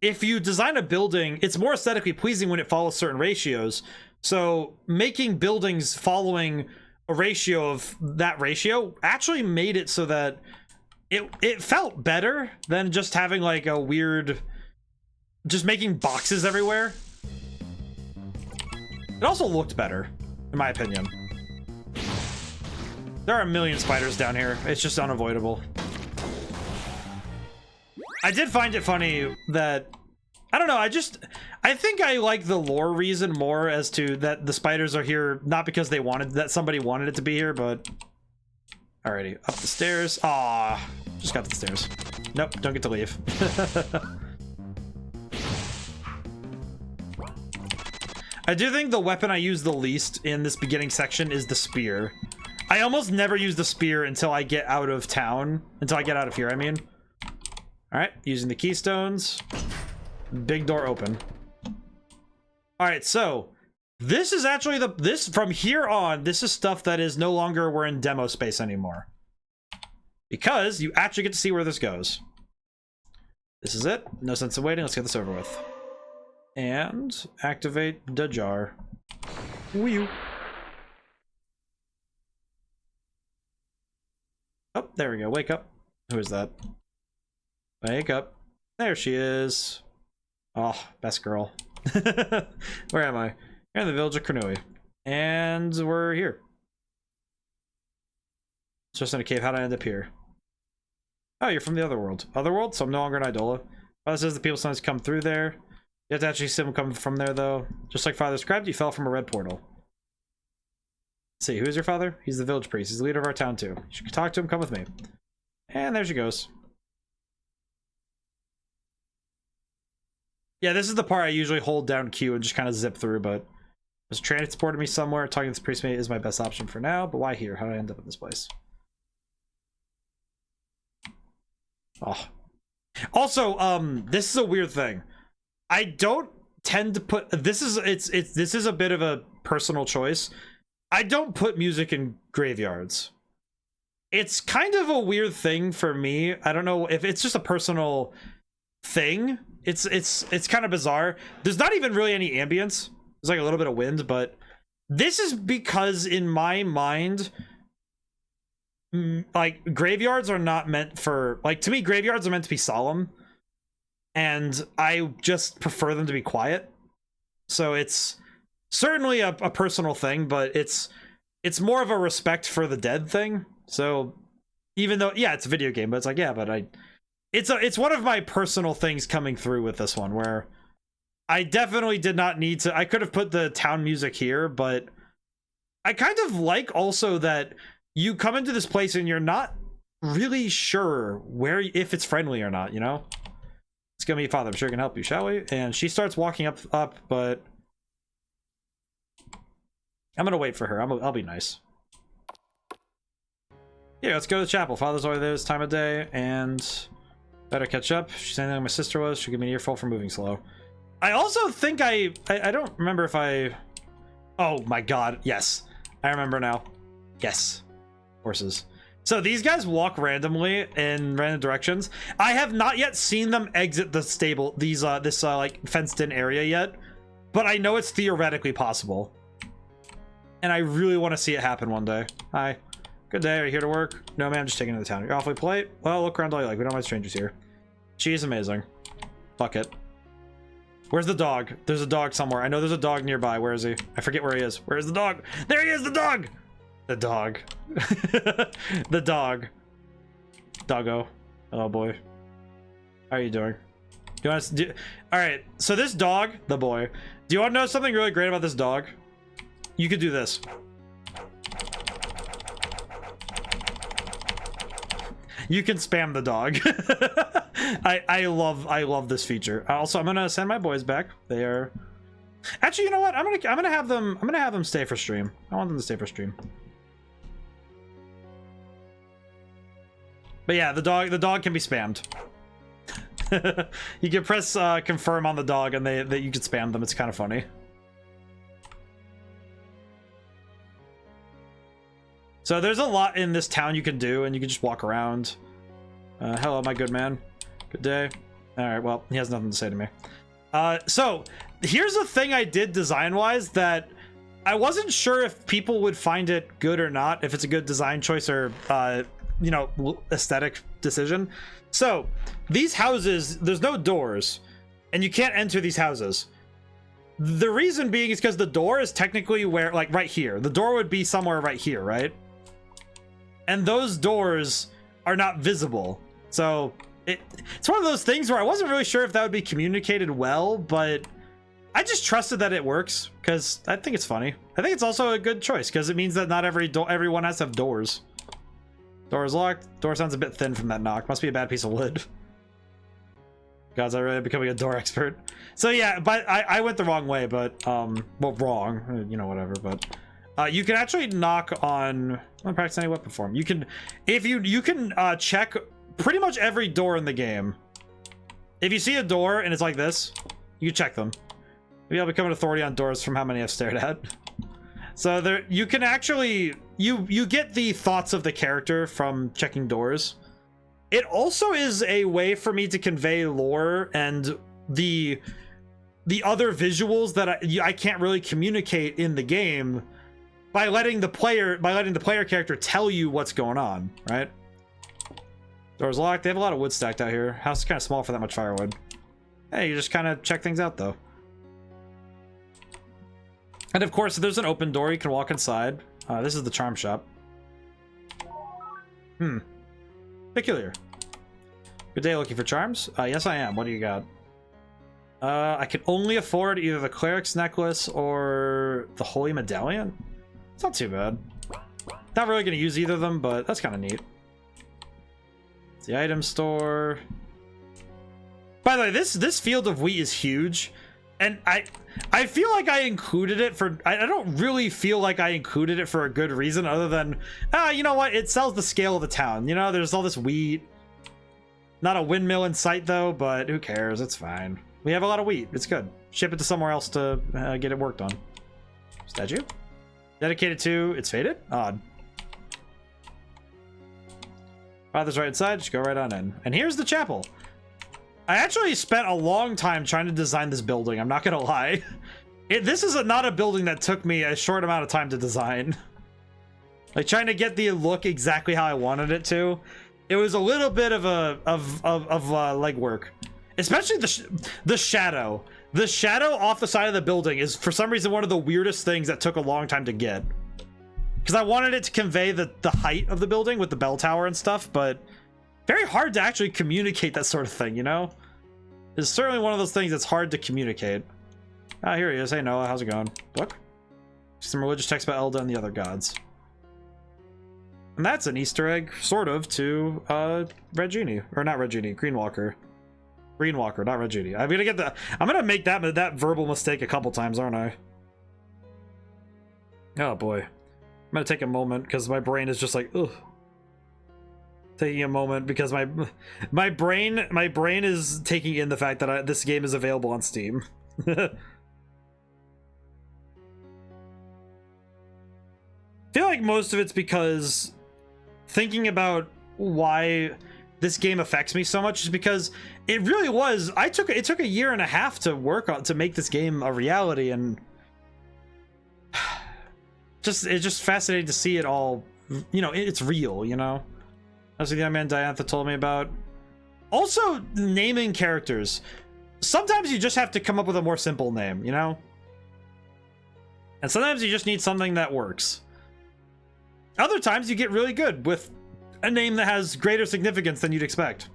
if you design a building, it's more aesthetically pleasing when it follows certain ratios. So making buildings following a ratio of that ratio actually made it so that it felt better than just having like a weird, just making boxes everywhere. It also looked better, in my opinion. There are a million spiders down here. It's just unavoidable. I did find it funny that, I don't know, I think I like the lore reason more as to that the spiders are here, not because they wanted, that somebody wanted it to be here, but... Alrighty, up the stairs. Ah, just got to the stairs. Nope, don't get to leave. I do think the weapon I use the least in this beginning section is the spear. I almost never use the spear until I get out of town. Until I get out of here, I mean. Alright, using the keystones. Big door open. Alright, so this is actually this from here on, this is stuff that is no longer we're in demo space anymore. Because you actually get to see where this goes. This is it. No sense in waiting. Let's get this over with. And activate the jar. Wee-oo. Oh, there we go. Wake up. Who is that? Wake up. There she is. Oh, best girl. Where am I? You're in the village of Kernui. And we're here. It's just in a cave. How did I end up here? Oh, you're from the other world. Other world? So I'm no longer in Eidola. Father says the people sometimes come through there. You have to actually see them come from there, though. Just like Father described, you fell from a red portal. Let's see, who is your father? He's the village priest. He's the leader of our town, too. You should talk to him. Come with me. And there she goes. Yeah, this is the part I usually hold down Q and just kind of zip through, but was transported me somewhere. Talking to this priest is my best option for now, but why here? How did I end up in this place? Oh. Also, this is a weird thing. I don't tend to put this is a bit of a personal choice. I don't put music in graveyards. It's kind of a weird thing for me. I don't know if it's just a personal thing. It's kind of bizarre. There's not even really any ambience. There's like a little bit of wind, but this is because in my mind, like graveyards are not meant for, like, to me graveyards are meant to be solemn, and I just prefer them to be quiet. So it's certainly a personal thing, but it's more of a respect for the dead thing. So even though, yeah, it's a video game, but it's like, yeah, but it's one of my personal things coming through with this one, where I definitely did not need to. I could have put the town music here, but I kind of like also that you come into this place and you're not really sure where, if it's friendly or not, you know? It's gonna be father. I'm sure I can help you, shall we? And she starts walking up, but I'm gonna wait for her. I'll be nice. Yeah, let's go to the chapel. Father's already there this time of day, and better catch up. She's saying like my sister was. She'll give me an earful for moving slow. I also think I don't remember if I... Oh my god, yes. I remember now. Yes. Horses. So these guys walk randomly in random directions. I have not yet seen them exit the stable, this like fenced-in area yet, but I know it's theoretically possible. And I really want to see it happen one day. Hi. Good day. Are you here to work? No, ma'am. Just taking to the town. You're awfully polite. Well, look around all you like. We don't mind strangers here. She's amazing. Fuck it. Where's the dog? There's a dog somewhere. I know there's a dog nearby. Where is he? I forget where he is. Where's the dog? There he is, the dog! The dog. The dog. Doggo. Oh boy. How are you doing? Do you want to do... Alright, so this dog, the boy. Do you want to know something really great about this dog? You could do this. You can spam the dog. I love this feature. Also, I'm gonna send my boys back. They are actually, you know what? I'm gonna have them stay for stream. I want them to stay for stream. But yeah, the dog can be spammed. You can press confirm on the dog, and you can spam them. It's kind of funny. So there's a lot in this town you can do, and you can just walk around. Hello, my good man. Good day. All right, well, he has nothing to say to me. So here's a thing I did design-wise that I wasn't sure if people would find it good or not, if it's a good design choice or, you know, aesthetic decision. So these houses, there's no doors, and you can't enter these houses. The reason being is because the door is technically where, like, right here. The door would be somewhere right here, right? And those doors are not visible. So it's one of those things where I wasn't really sure if that would be communicated well, but I just trusted that it works because I think it's funny. I think it's also a good choice because it means that not everyone has to have doors. Door is locked. Door sounds a bit thin from that knock. Must be a bad piece of wood. Gods, I really becoming a door expert. So yeah, but I went the wrong way, but well, wrong, you know, whatever. But you can actually knock on. I'm practicing any weapon form. You can, if you can check pretty much every door in the game. If you see a door and it's like this, you can check them. Maybe I'll become an authority on doors from how many I've stared at. So there, you can actually you get the thoughts of the character from checking doors. It also is a way for me to convey lore and the other visuals that I can't really communicate in the game by letting the player character tell you what's going on, right? Doors locked. They have a lot of wood stacked out here. House is kind of small for that much firewood. Hey, you just kind of check things out though. And of course, if there's an open door, you can walk inside. This is the charm shop. Peculiar. Good day, looking for charms? Yes, I am. What do you got? I can only afford either the cleric's necklace or the holy medallion. It's not too bad. Not really going to use either of them, but that's kind of neat. It's the item store. By the way, this field of wheat is huge, and I feel like I included it for. I don't really feel like I included it for a good reason, other than you know what? It sells the scale of the town. You know, there's all this wheat. Not a windmill in sight though, but who cares? It's fine. We have a lot of wheat. It's good. Ship it to somewhere else to get it worked on. Statue? Dedicated to... It's faded? Odd. Father's right inside. Just go right on in. And here's the chapel. I actually spent a long time trying to design this building. I'm not gonna lie. This is not a building that took me a short amount of time to design. Like, trying to get the look exactly how I wanted it to. It was a little bit of legwork. Especially the shadow. The shadow off the side of the building is, for some reason, one of the weirdest things that took a long time to get. Because I wanted it to convey the height of the building with the bell tower and stuff, but very hard to actually communicate that sort of thing, you know? It's certainly one of those things that's hard to communicate. Ah, here he is. Hey, Noah. How's it going? Look. Some religious text about Elda and the other gods. And that's an Easter egg, sort of, to Red Genie. Or not Red Genie, Greenwalker. Greenwalker, not Red Genie. I'm gonna make that verbal mistake a couple times, aren't I? Oh boy. I'm gonna take a moment because my brain is just like, ugh. Taking a moment because my brain is taking in the fact that this game is available on Steam. I feel like most of it's because thinking about why this game affects me so much is because it really was. It took a year and a half to work on to make this game a reality, and it's just fascinating to see it all. You know, it's real. You know, that's what the young man Diantha told me about. Also, naming characters. Sometimes you just have to come up with a more simple name. You know, and sometimes you just need something that works. Other times you get really good with a name that has greater significance than you'd expect.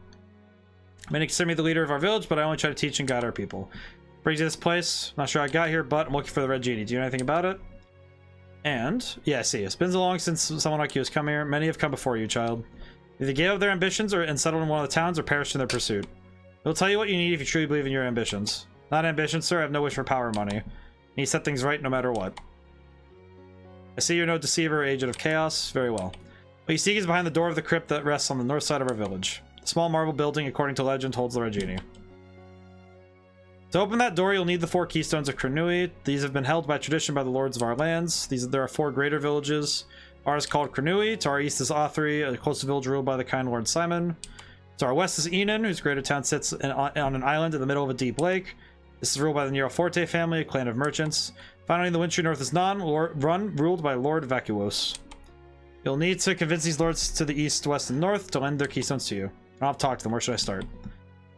Many consider me the leader of our village, but I only try to teach and guide our people. Brings you to this place. Not sure how I got here, but I'm looking for the Red Genie. Do you know anything about it? And, yeah, I see. It's been so long since someone like you has come here. Many have come before you, child. Either gave up their ambitions and settled in one of the towns or perished in their pursuit. It'll tell you what you need if you truly believe in your ambitions. Not ambitions, sir. I have no wish for power or money. Need to set things right no matter what. I see you're no deceiver or agent of chaos. Very well. What you seek is behind the door of the crypt that rests on the north side of our village. The small marble building, according to legend, holds the Red Genie. To open that door, you'll need the 4 keystones of Crenui. These have been held by tradition by the lords of our lands. There are 4 greater villages. Ours called Crenui. To our east is Othri, a coastal village ruled by the kind Lord Simon. To our west is Enon, whose greater town sits on an island in the middle of a deep lake. This is ruled by the Nero Forte family, a clan of merchants. Finally, in the wintry north is Non, ruled by Lord Vacuos. You'll need to convince these lords to the east, west, and north to lend their keystones to you. I'll have to talk to them. Where should I start?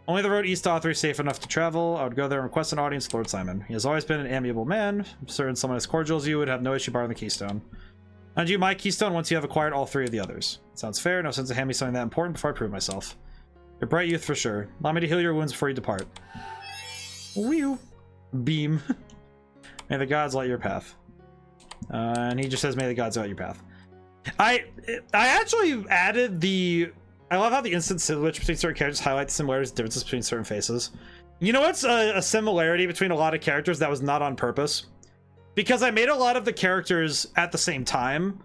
Only the road east to Othri is safe enough to travel. I would go there and request an audience with Lord Simon. He has always been an amiable man. I'm certain someone as cordial as you would have no issue borrowing the keystone. I'll you my keystone once you have acquired all 3 of the others. Sounds fair. No sense in hand me something that important before I prove myself. You're a bright youth for sure. Allow me to heal your wounds before you depart. Whew. Beam. May the gods light your path. And he just says, may the gods light your path. I actually added the... I love how the instant switch between certain characters highlight the similarities and differences between certain faces. You know what's a similarity between a lot of characters that was not on purpose? Because I made a lot of the characters at the same time.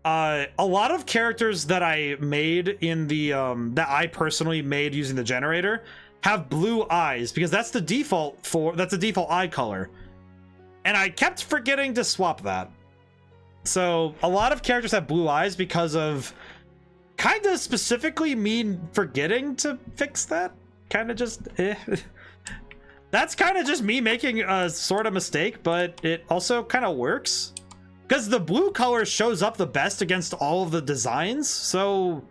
A lot of characters that I made in the... that I personally made using the generator have blue eyes, because that's the default eye color. And I kept forgetting to swap that. So a lot of characters have blue eyes because of kind of specifically me forgetting to fix that. Kind of just That's kind of just me making a sort of mistake, but it also kind of works. Because the blue color shows up the best against all of the designs, so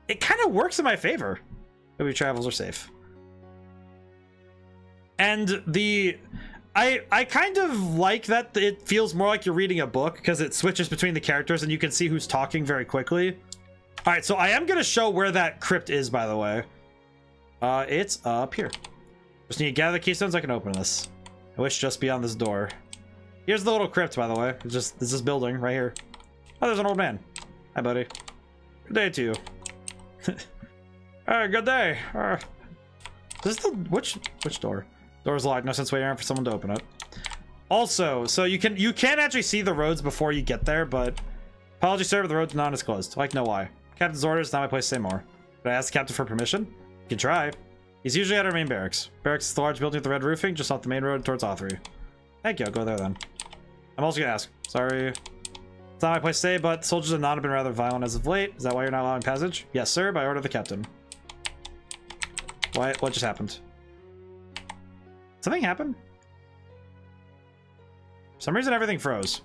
it kind of works in my favor. Maybe travels are safe. And I kind of like that it feels more like you're reading a book because it switches between the characters and you can see who's talking very quickly. All right, so I am going to show where that crypt is, by the way. It's up here. Just need to gather the keystones. I can open this. I wish just beyond this door. Here's the little crypt, by the way. It's this building right here. Oh, there's an old man. Hi, buddy. Good day to you. Good day. This is the which door? Door's locked. No sense waiting around for someone to open it. Also, so you can actually see the roads before you get there, but apologies, sir, but the road's not as closed. Like, no why. Captain's orders. Not my place to say more. Did I ask the captain for permission? You can try. He's usually at our main barracks. Barracks is the large building with the red roofing, just off the main road towards Othri. Thank you. I'll go there then. I'm also gonna ask. Sorry. It's not my place to say, but soldiers have not been rather violent as of late. Is that why you're not allowing passage? Yes, sir. By order of the captain. What just happened? Something happened? For some reason everything froze.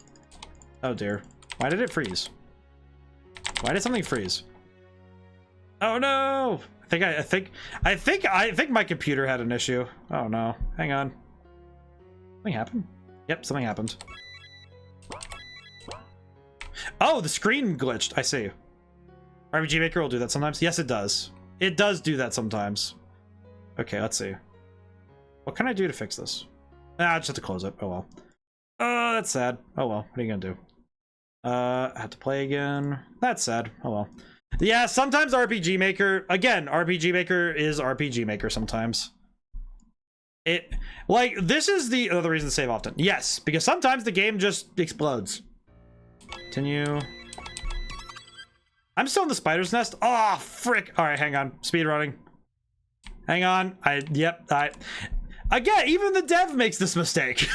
Oh dear. Why did it freeze? Why did something freeze? Oh no! I think my computer had an issue. Oh no. Hang on. Something happened? Yep, something happened. Oh, the screen glitched. I see. RPG Maker will do that sometimes. Yes, it does. It does do that sometimes. Okay, let's see. What can I do to fix this? I just have to close it. Oh well. That's sad. Oh well. What are you gonna do? I have to play again. That's sad. Oh well. Yeah, sometimes RPG Maker, again, RPG Maker is RPG Maker sometimes. It, like, this is the other reason to save often. Yes, because sometimes the game just explodes. Continue. I'm still in the spider's nest. Oh, frick. All right, hang on. Speed running. Hang on. Again, even the dev makes this mistake.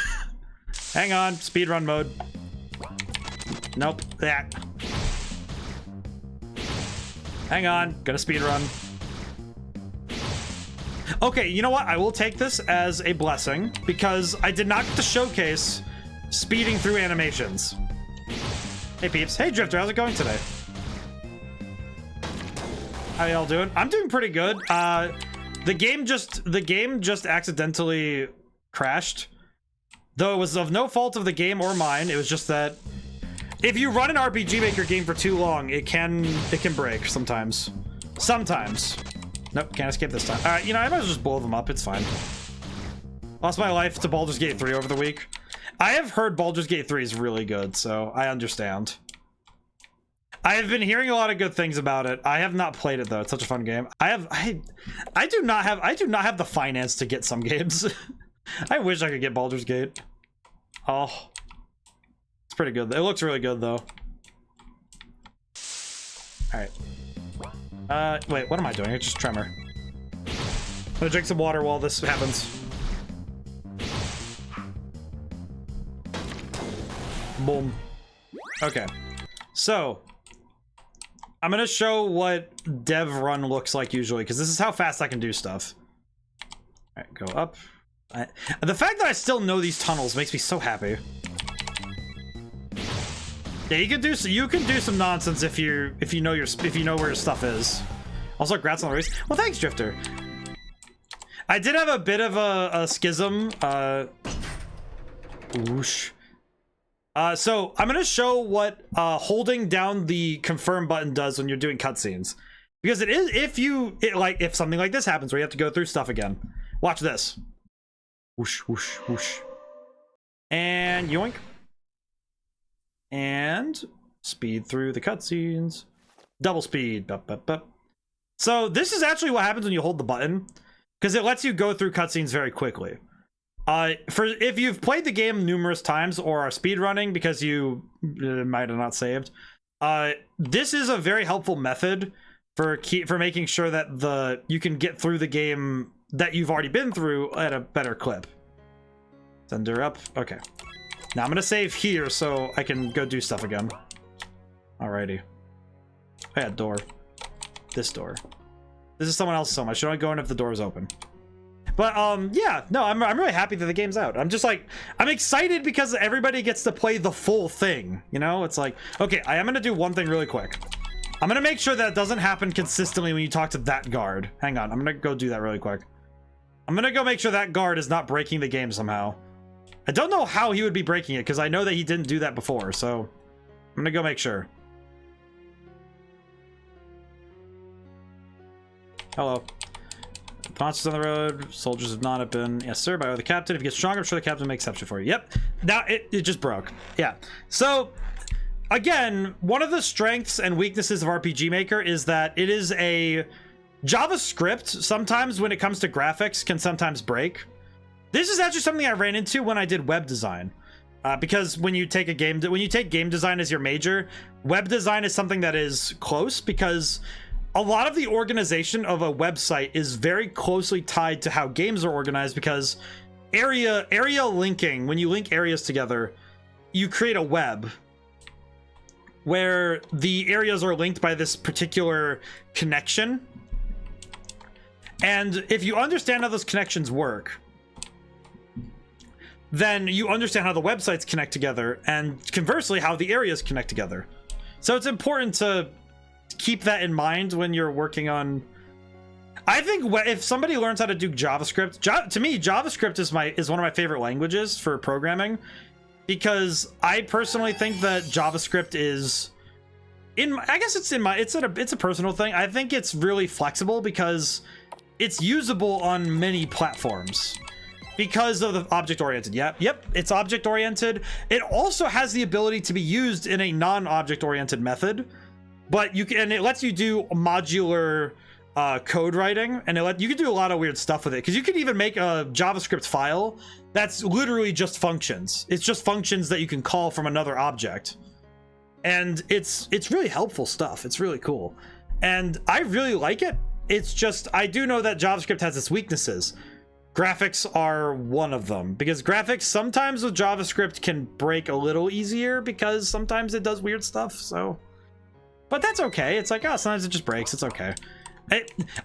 Hang on. Speed run mode. Nope. That. Hang on. Gonna speed run. Okay, you know what? I will take this as a blessing because I did not get to showcase speeding through animations. Hey peeps. Hey Drifter, how's it going today? How y'all doing? I'm doing pretty good. The game just accidentally crashed. Though it was of no fault of the game or mine. It was just that if you run an RPG Maker game for too long, it can break sometimes. Sometimes. Nope, can't escape this time. Alright, you know, I might as well just blow them up. It's fine. Lost my life to Baldur's Gate 3 over the week. I have heard Baldur's Gate 3 is really good, so I understand. I have been hearing a lot of good things about it. I have not played it though. It's such a fun game. I do not have the finance to get some games. I wish I could get Baldur's Gate. Oh. It's pretty good. It looks really good though. Alright. Wait, what am I doing? It's just tremor. I'm gonna drink some water while this happens. Boom. Okay. So, I'm gonna show what dev run looks like usually, because this is how fast I can do stuff. Alright, go up. The fact that I still know these tunnels makes me so happy. Yeah, you can do some nonsense if you know where your stuff is. Also, congrats on the race. Well, thanks, Drifter. I did have a bit of a schism. Whoosh. So I'm gonna show what holding down the confirm button does when you're doing cutscenes, because it is if something like this happens where you have to go through stuff again. Watch this. Whoosh, whoosh, whoosh. And yoink. And speed through the cutscenes. Double speed. Bup, bup, bup. So this is actually what happens when you hold the button, because it lets you go through cutscenes very quickly. If you've played the game numerous times or are speedrunning because you might have not saved, this is a very helpful method for making sure that you can get through the game that you've already been through at a better clip. Send her up. Okay. Now I'm gonna save here so I can go do stuff again. Alrighty. Oh yeah, door. This door. This is someone else's home. I should only go in if the door is open. But yeah, no, I'm really happy that the game's out. I'm just like, I'm excited because everybody gets to play the full thing. You know, it's like, okay, I am gonna do one thing really quick. I'm gonna make sure that doesn't happen consistently when you talk to that guard. Hang on, I'm gonna go do that really quick. I'm gonna go make sure that guard is not breaking the game somehow. I don't know how he would be breaking it because I know that he didn't do that before, so I'm gonna go make sure. Hello. Monsters on the road. Soldiers have not been. Yes, sir. By the captain. If you get stronger, I'm sure the captain makes exception for you. Yep. Now it just broke. Yeah. So again, one of the strengths and weaknesses of RPG Maker is that it is a JavaScript. Sometimes when it comes to graphics, can sometimes break. This is actually something I ran into when I did web design, because when you take game design as your major, web design is something that is close because a lot of the organization of a website is very closely tied to how games are organized, because area linking, when you link areas together, you create a web where the areas are linked by this particular connection. And if you understand how those connections work, then you understand how the websites connect together, and conversely how the areas connect together. So it's important to keep that in mind when you're working on. I think if somebody learns how to do JavaScript, to me JavaScript is one of my favorite languages for programming, because I personally think that JavaScript is it's a personal thing. I think it's really flexible because it's usable on many platforms. Because of the object-oriented. Yep, it's object-oriented. It also has the ability to be used in a non-object-oriented method, but you can, and it lets you do modular code writing, and you can do a lot of weird stuff with it, because you can even make a JavaScript file that's literally just functions. It's just functions that you can call from another object, and it's really helpful stuff. It's really cool, and I really like it. It's just, I do know that JavaScript has its weaknesses. Graphics are one of them, because graphics sometimes with JavaScript can break a little easier because sometimes it does weird stuff. So, but that's okay. It's like, oh, sometimes it just breaks. It's okay.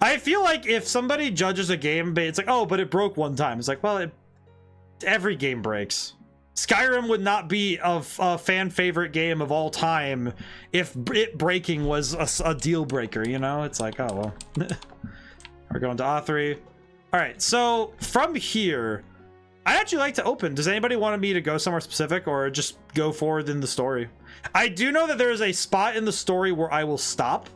I feel like if somebody judges a game, it's like, oh, but it broke one time. It's like, well, every game breaks. Skyrim would not be a fan favorite game of all time if it breaking was a deal breaker, you know? It's like, oh, well. We're going to Authry. All right, so from here, I'd actually like to open. Does anybody want me to go somewhere specific or just go forward in the story? I do know that there is a spot in the story where I will stop,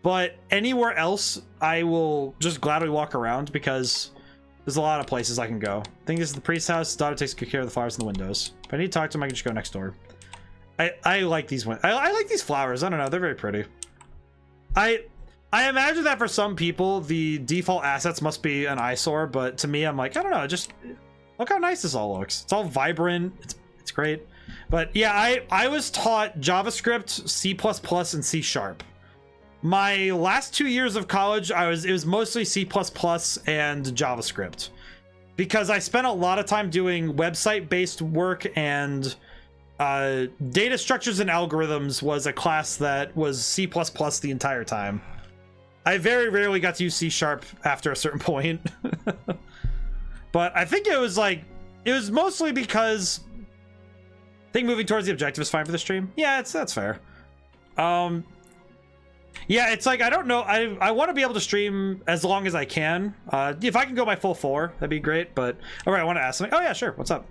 but anywhere else, I will just gladly walk around because there's a lot of places I can go. I think this is the priest's house. His daughter takes good care of the flowers in the windows. If I need to talk to him, I can just go next door. I like these ones. I like these flowers. I don't know. They're very pretty. I imagine that for some people, the default assets must be an eyesore, but to me, I'm like, I don't know, just look how nice this all looks. It's all vibrant. It's great. But yeah, I was taught JavaScript, C++, and C#. My last 2 years of college, it was mostly C++ and JavaScript, because I spent a lot of time doing website-based work, and data structures and algorithms was a class that was C++ the entire time. I very rarely got to use C# after a certain point. But I think it was mostly because I think moving towards the objective is fine for the stream. Yeah, that's fair. Yeah, it's like, I don't know. I want to be able to stream as long as I can. If I can go my full 4, that'd be great. But all right, I want to ask something. Oh yeah, sure. What's up?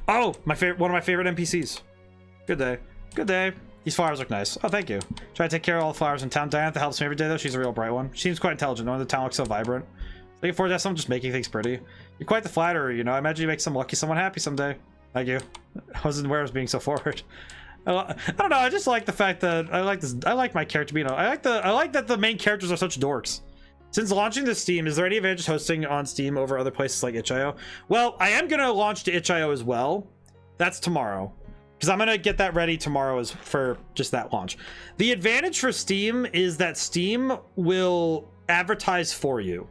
Oh, one of my favorite NPCs. Good day. Good day. These flowers look nice. Oh, thank you. Try to take care of all the flowers in town. Diantha helps me every day, though. She's a real bright one. She seems quite intelligent, knowing the town looks so vibrant. Looking forward to someone just making things pretty. You're quite the flatterer, you know. I imagine you make some lucky someone happy someday. Thank you. I wasn't aware I was being so forward. I don't know. I just like the fact that I like my character being. I like that the main characters are such dorks. Since launching to Steam, is there any advantage hosting on Steam over other places like itch.io? Well, I am gonna launch to itch.io as well. That's tomorrow. Because I'm going to get that ready tomorrow for just that launch. The advantage for Steam is that Steam will advertise for you.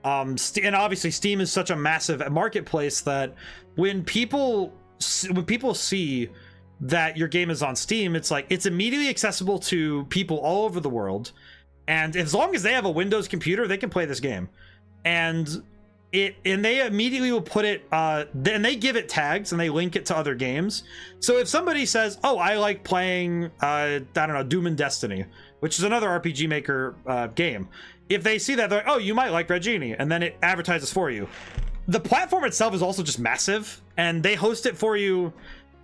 And obviously Steam is such a massive marketplace that when people see that your game is on Steam, it's like it's immediately accessible to people all over the world. And as long as they have a Windows computer, they can play this game. And they immediately will put it then they give it tags and they link it to other games. So if somebody says, oh, I like playing I don't know, Doom and Destiny, which is another RPG Maker game, if they see that, they're like, oh, you might like Red Genie, and then it advertises for you. The platform itself is also just massive, and they host it for you.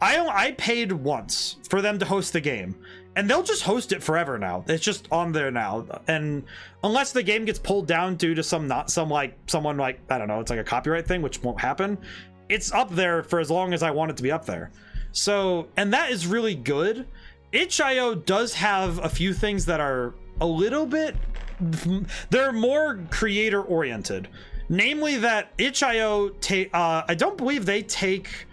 I paid once for them to host the game, and they'll just host it forever now. It's just on there now, and unless the game gets pulled down due to someone like, I don't know, it's like a copyright thing, which won't happen, it's up there for as long as I want it to be up there. So, and that is really good. itch.io does have a few things that are a little bit, they're more creator oriented, namely that itch.io I don't believe they take,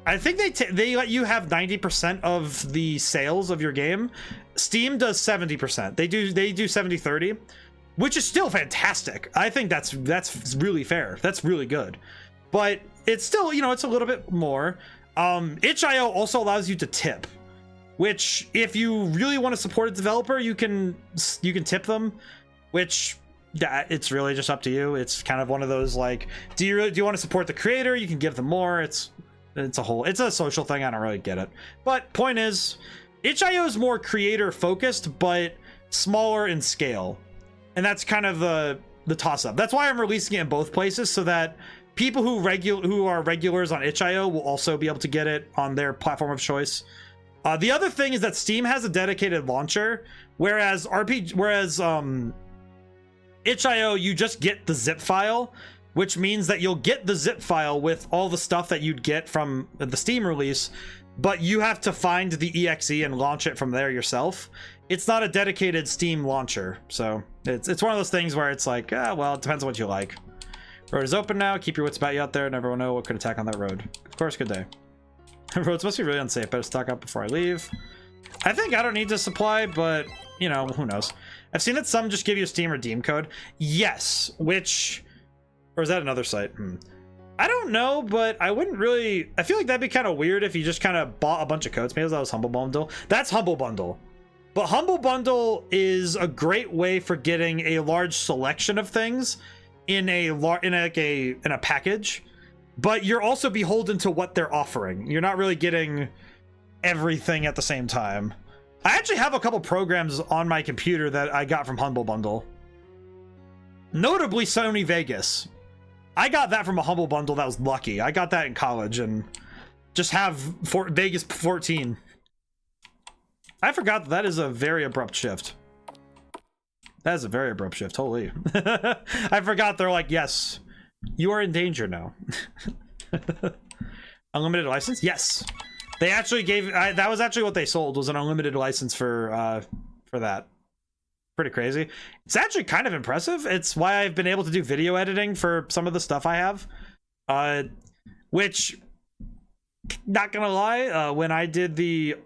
I think they let you have 90% of the sales of your game. Steam does 70%. They do 70-30, which is still fantastic. I think that's really fair. That's really good. But it's still, you know, it's a little bit more. itch.io also allows you to tip, which if you really want to support a developer, you can tip them, which it's really just up to you. It's kind of one of those like, do you want to support the creator? You can give them more. It's a social thing. I don't really get it. But point is, itch.io is more creator focused, but smaller in scale. And that's kind of the toss up. That's why I'm releasing it in both places, so that people who are regulars on itch.io will also be able to get it on their platform of choice. The other thing is that Steam has a dedicated launcher, whereas itch.io, you just get the zip file, which means that you'll get the zip file with all the stuff that you'd get from the Steam release, but you have to find the exe and launch it from there yourself. It's not a dedicated Steam launcher, so it's one of those things where it's like, well, it depends on what you like. Road is open now. Keep your wits about you out there. Never will know what could attack on that road. Of course, good day. Road's supposed to be really unsafe. Better stock up before I leave. I think I don't need to supply, but, you know, who knows. I've seen that some just give you a Steam redeem code. Yes, which... Or is that another site? I don't know, but I wouldn't really... I feel like that'd be kind of weird if you just kind of bought a bunch of codes. Maybe that was Humble Bundle. That's Humble Bundle. But Humble Bundle is a great way for getting a large selection of things in a package, but you're also beholden to what they're offering. You're not really getting everything at the same time. I actually have a couple programs on my computer that I got from Humble Bundle. Notably Sony Vegas. I got that from a Humble Bundle that was lucky. I got that in college and just have Vegas 14. I forgot that is a very abrupt shift. That is a very abrupt shift. Holy. I forgot they're like, yes, you are in danger now. Unlimited license? Yes. They actually gave... that was actually what they sold, was an unlimited license for that. Pretty crazy. It's actually kind of impressive. It's why I've been able to do video editing for some of the stuff I have. Which... Not gonna lie, when I did the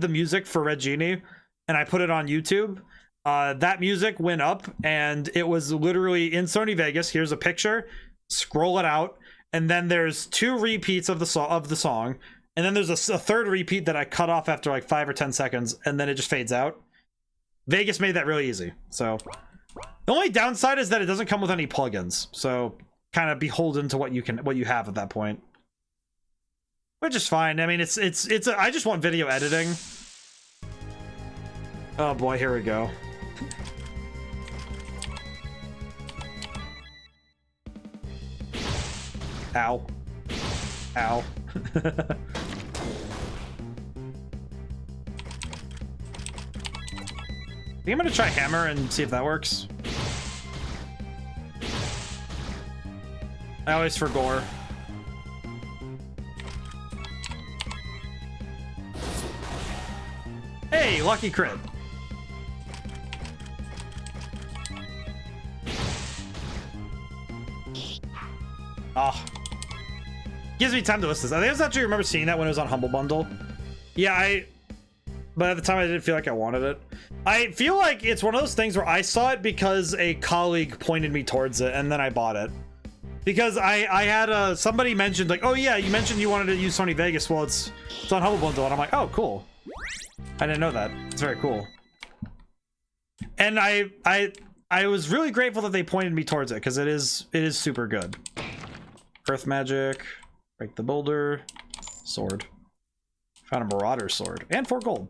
music for Red Genie and I put it on YouTube, that music went up and it was literally in Sony Vegas. Here's a picture, scroll it out, and then there's 2 repeats of the song, and then there's a third repeat that I cut off after like 5 or 10 seconds, and then it just fades out. Vegas made that really easy. So the only downside is that it doesn't come with any plugins, so kind of beholden to what you have at that point. Which is fine. I mean, I just want video editing. Oh boy, here we go. Ow. Ow. I think I'm gonna try hammer and see if that works. I always for gore. Hey, lucky crit. Oh. Gives me time to list this. I think I was actually remember seeing that when it was on Humble Bundle. Yeah, but at the time I didn't feel like I wanted it. I feel like it's one of those things where I saw it because a colleague pointed me towards it and then I bought it. Because I had somebody mentioned like, oh yeah, you mentioned you wanted to use Sony Vegas. Well, it's on Humble Bundle, and I'm like, oh cool. I didn't know that. It's very cool. And I was really grateful that they pointed me towards it because it is super good. Earth magic, break the boulder, sword. Found a marauder sword and 4 gold.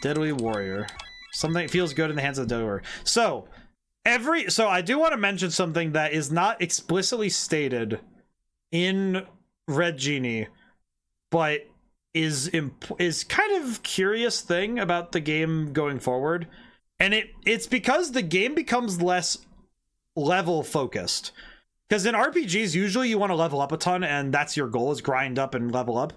Deadly warrior. Something feels good in the hands of the deadly warrior. So I do want to mention something that is not explicitly stated in Red Genie, but is kind of curious thing about the game going forward, and it's because the game becomes less level focused. Because in RPGs usually you want to level up a ton and that's your goal, is grind up and level up.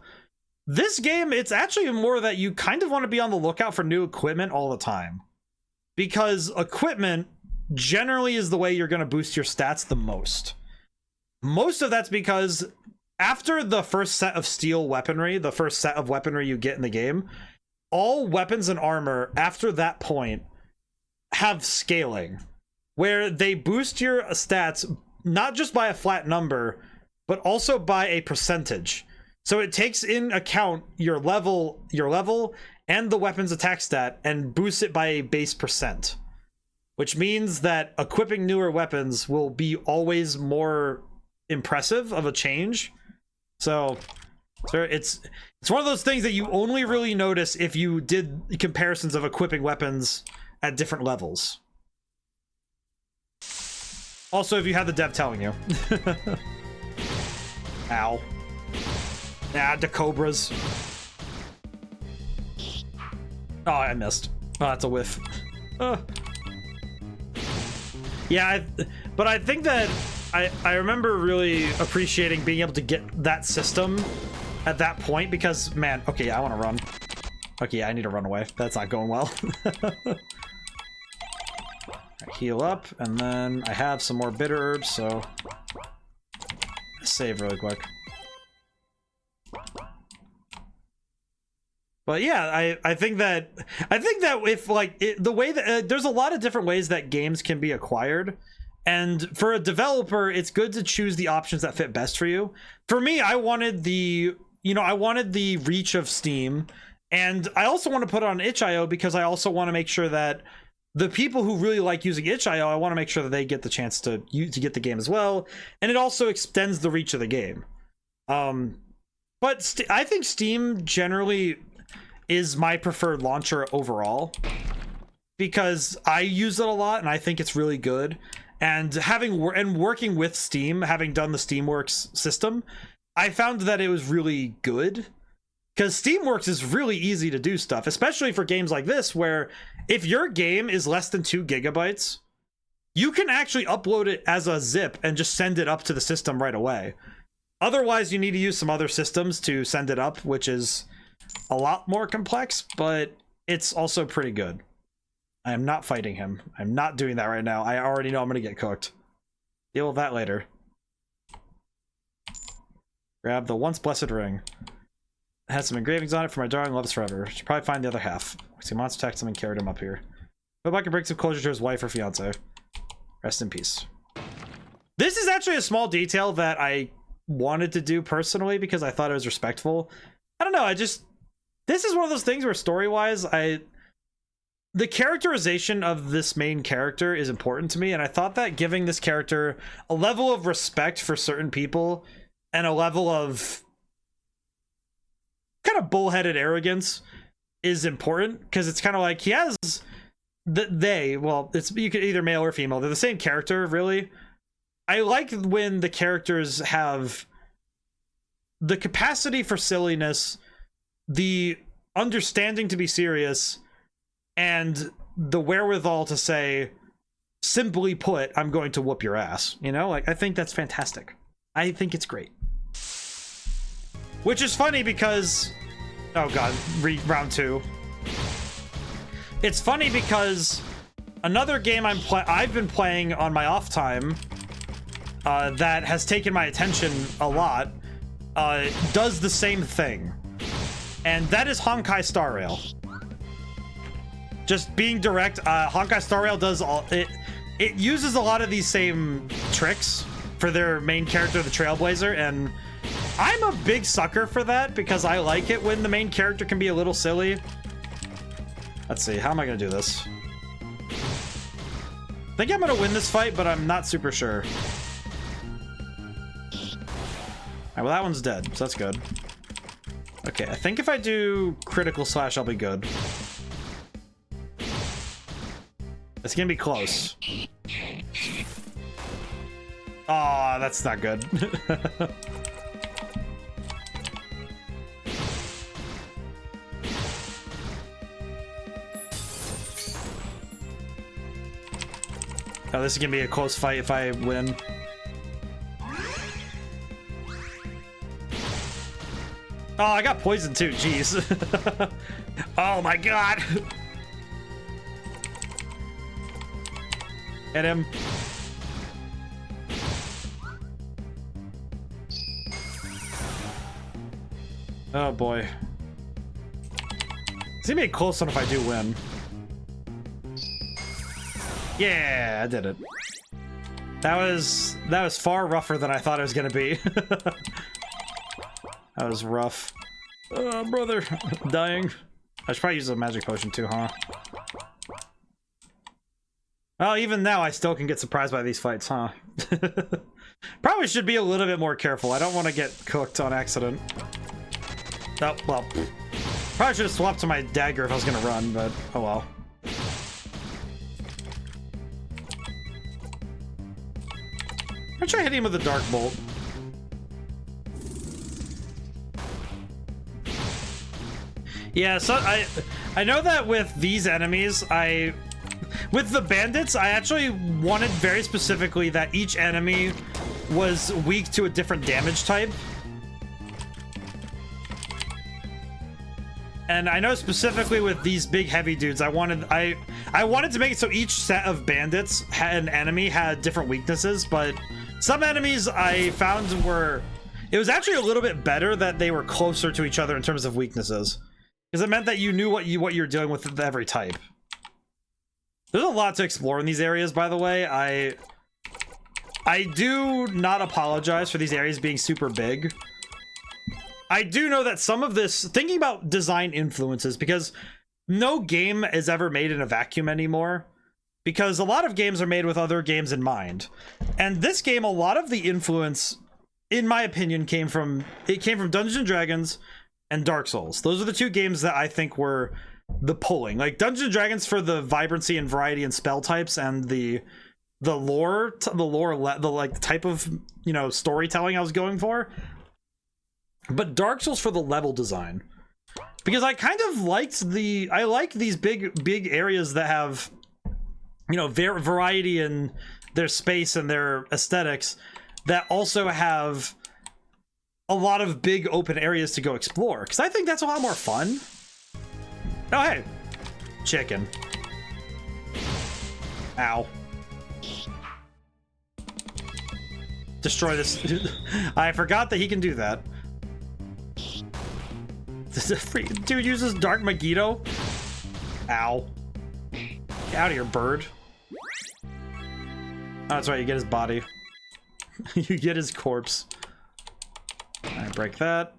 This game, it's actually more that you kind of want to be on the lookout for new equipment all the time, because equipment generally is the way you're going to boost your stats the most. Most of that's because after the first set of steel weaponry, the first set of weaponry you get in the game, all weapons and armor after that point have scaling, where they boost your stats not just by a flat number, but also by a percentage. So it takes in account your level and the weapon's attack stat and boosts it by a base percent, which means that equipping newer weapons will be always more impressive of a change. So it's one of those things that you only really notice if you did comparisons of equipping weapons at different levels. Also, if you have the dev telling you. Ow. Ah, the cobras. Oh, I missed. Oh, that's a whiff. Yeah, but I think that I remember really appreciating being able to get that system at that point because, man, okay, I want to run. Okay, yeah, I need to run away. That's not going well. Heal up, and then I have some more bitter herbs, so save really quick. But yeah, I think that if like the way that there's a lot of different ways that games can be acquired, and for a developer, it's good to choose the options that fit best for you. For me, I wanted the reach of Steam, and I also want to put it on itch.io because I also want to make sure that the people who really like using itch.io, I want to make sure that they get the chance to get the game as well, and it also extends the reach of the game. But I think Steam generally is my preferred launcher overall because I use it a lot and I think it's really good. And working with Steam, having done the Steamworks system, I found that it was really good. Because Steamworks is really easy to do stuff, especially for games like this, where if your game is less than 2 gigabytes, you can actually upload it as a zip and just send it up to the system right away. Otherwise, you need to use some other systems to send it up, which is a lot more complex, but it's also pretty good. I am not fighting him. I'm not doing that right now. I already know I'm going to get cooked. Deal with that later. Grab the once blessed ring. It has some engravings on it for my darling loves forever. Should probably find the other half. See, monster attacked him and carried him up here. Hope I can bring some closure to his wife or fiance. Rest in peace. This is actually a small detail that I wanted to do personally because I thought it was respectful. I don't know, this is one of those things where story-wise, the characterization of this main character is important to me, and I thought that giving this character a level of respect for certain people and a level of kind of bullheaded arrogance is important, because it's kind of like he has you could either male or female, they're the same character, really. I like when the characters have the capacity for silliness, the understanding to be serious, and the wherewithal to say, simply put, I'm going to whoop your ass. You know, like, I think that's fantastic. I think it's great. Which is funny because, oh god, round 2. It's funny because another game I've been playing on my off time that has taken my attention a lot does the same thing, and that is Honkai Star Rail. Just being direct, Honkai Star Rail does it uses a lot of these same tricks for their main character, the Trailblazer, and I'm a big sucker for that because I like it when the main character can be a little silly. Let's see, how am I gonna do this? I think I'm gonna win this fight, but I'm not super sure. Alright, well that one's dead, so that's good. Okay, I think if I do critical slash, I'll be good. It's gonna be close. Aw, that's not good. Oh, this is gonna be a close fight if I win. Oh, I got poisoned too, jeez. Oh my god! Hit him. Oh boy. It's gonna be a close one if I do win. Yeah, I did it. That was far rougher than I thought it was gonna be. That was rough. Oh, brother. I'm dying. I should probably use a magic potion too, huh? Well, even now, I still can get surprised by these fights, huh? Probably should be a little bit more careful. I don't want to get cooked on accident. Oh, well. Probably should have swapped to my dagger if I was going to run, but oh well. I'll try hitting him with a dark bolt. Yeah, so I know that with these enemies, with the bandits, I actually wanted very specifically that each enemy was weak to a different damage type. And I know specifically with these big heavy dudes, I wanted to make it so each set of bandits had an enemy had different weaknesses, but some enemies I found it was actually a little bit better that they were closer to each other in terms of weaknesses, because it meant that you knew what you're dealing with every type. There's a lot to explore in these areas, by the way. I do not apologize for these areas being super big. I do know that some of this, thinking about design influences, because no game is ever made in a vacuum anymore, because a lot of games are made with other games in mind. And this game, a lot of the influence, in my opinion, came from Dungeons and Dragons and Dark Souls. Those are the two games that I think were the pulling. Like Dungeons and Dragons for the vibrancy and variety and spell types, and the type of, you know, storytelling I was going for. But Dark Souls for the level design, because I kind of liked I like these big areas that have, you know, variety in their space and their aesthetics, that also have a lot of big open areas to go explore, because I think that's a lot more fun. Oh, hey, chicken. Ow. Destroy this. I forgot that he can do that. Dude uses Dark Megiddo. Ow. Get out of here, bird. Oh, that's right, you get his body. You get his corpse. Alright, break that.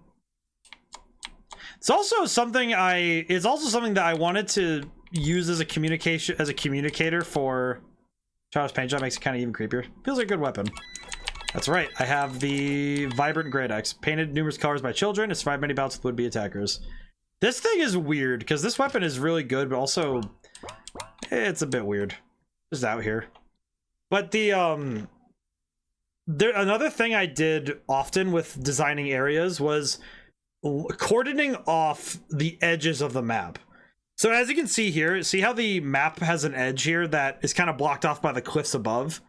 It's also something that I wanted to use as a communicator for Child's Paint Job. Makes it kind of even creepier. Feels like a good weapon. That's right, I have the Vibrant Great Axe, painted numerous colors by children. It survived many bouts with would-be attackers. This thing is weird, because this weapon is really good, but also it's a bit weird. Just out here. But another thing I did often with designing areas was cordoning off the edges of the map. So as you can see here, see how the map has an edge here that is kind of blocked off by the cliffs above?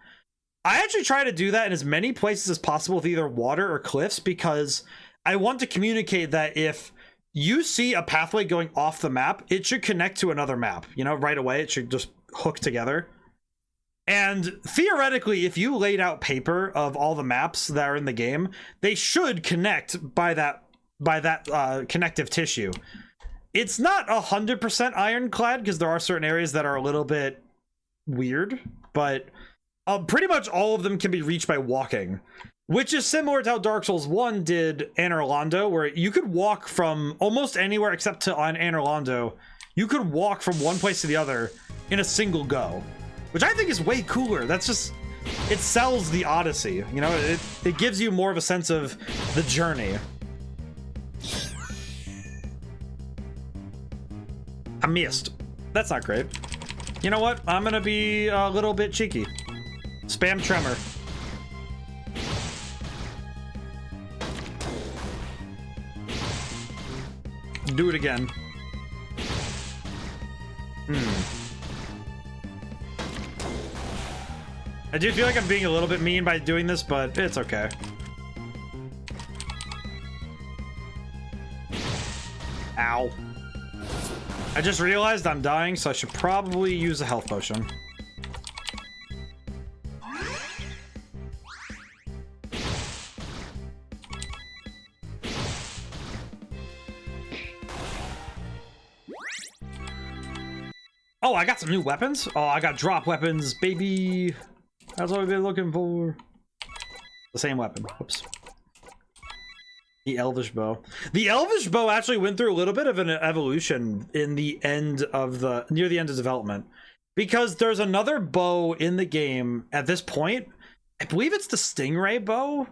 I actually try to do that in as many places as possible with either water or cliffs, because I want to communicate that if you see a pathway going off the map, it should connect to another map, you know, right away. It should just hook together. And theoretically, if you laid out paper of all the maps that are in the game, they should connect by that connective tissue. It's not 100% ironclad, because there are certain areas that are a little bit weird, but pretty much all of them can be reached by walking, which is similar to how Dark Souls 1 did Anor Londo, where you could walk from almost anywhere except to on Anor Londo. You could walk from one place to the other in a single go, which I think is way cooler. That's just, it sells the Odyssey, you know, it gives you more of a sense of the journey. I missed. That's not great. You know what? I'm gonna be a little bit cheeky. Spam Tremor. Do it again. I do feel like I'm being a little bit mean by doing this, but it's okay. Ow. I just realized I'm dying, so I should probably use a health potion. Oh, I got some new weapons. Oh, I got drop weapons, baby. That's what we've been looking for. The same weapon. Whoops. The Elvish Bow. The Elvish Bow actually went through a little bit of an evolution in the end of near the end of development, because there's another bow in the game at this point. I believe it's the Stingray Bow. I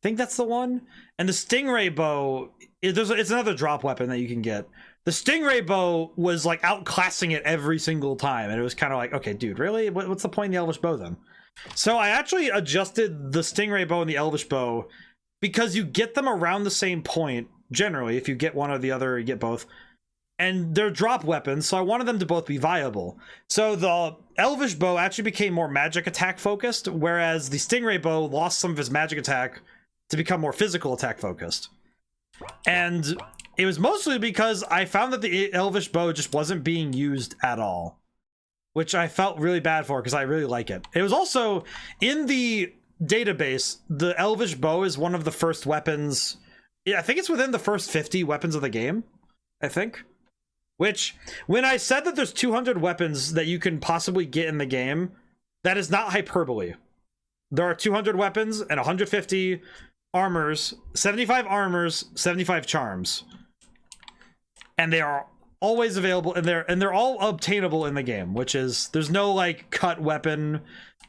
think that's the one. And the Stingray Bow, it's another drop weapon that you can get. The Stingray Bow was like outclassing it every single time, and it was kind of like, okay, dude, really? What's the point in the Elvish Bow then? So I actually adjusted the Stingray Bow and the Elvish Bow, because you get them around the same point, generally. If you get one or the other, you get both. and they're drop weapons, so I wanted them to both be viable. So the Elvish bow actually became more magic attack focused, whereas the Stingray bow lost some of his magic attack to become more physical attack focused. And it was mostly because I found that the Elvish bow just wasn't being used at all, which I felt really bad for because I really like it. It was also in the database, the Elvish bow is one of the first weapons. Yeah, I think it's within the first 50 weapons of the game, I think. Which, when I said that there's 200 weapons that you can possibly get in the game, that is not hyperbole. There are 200 weapons and 150 armors, 75 armors, 75 charms. And they are always available, and they're all obtainable in the game, which is, there's no like cut weapon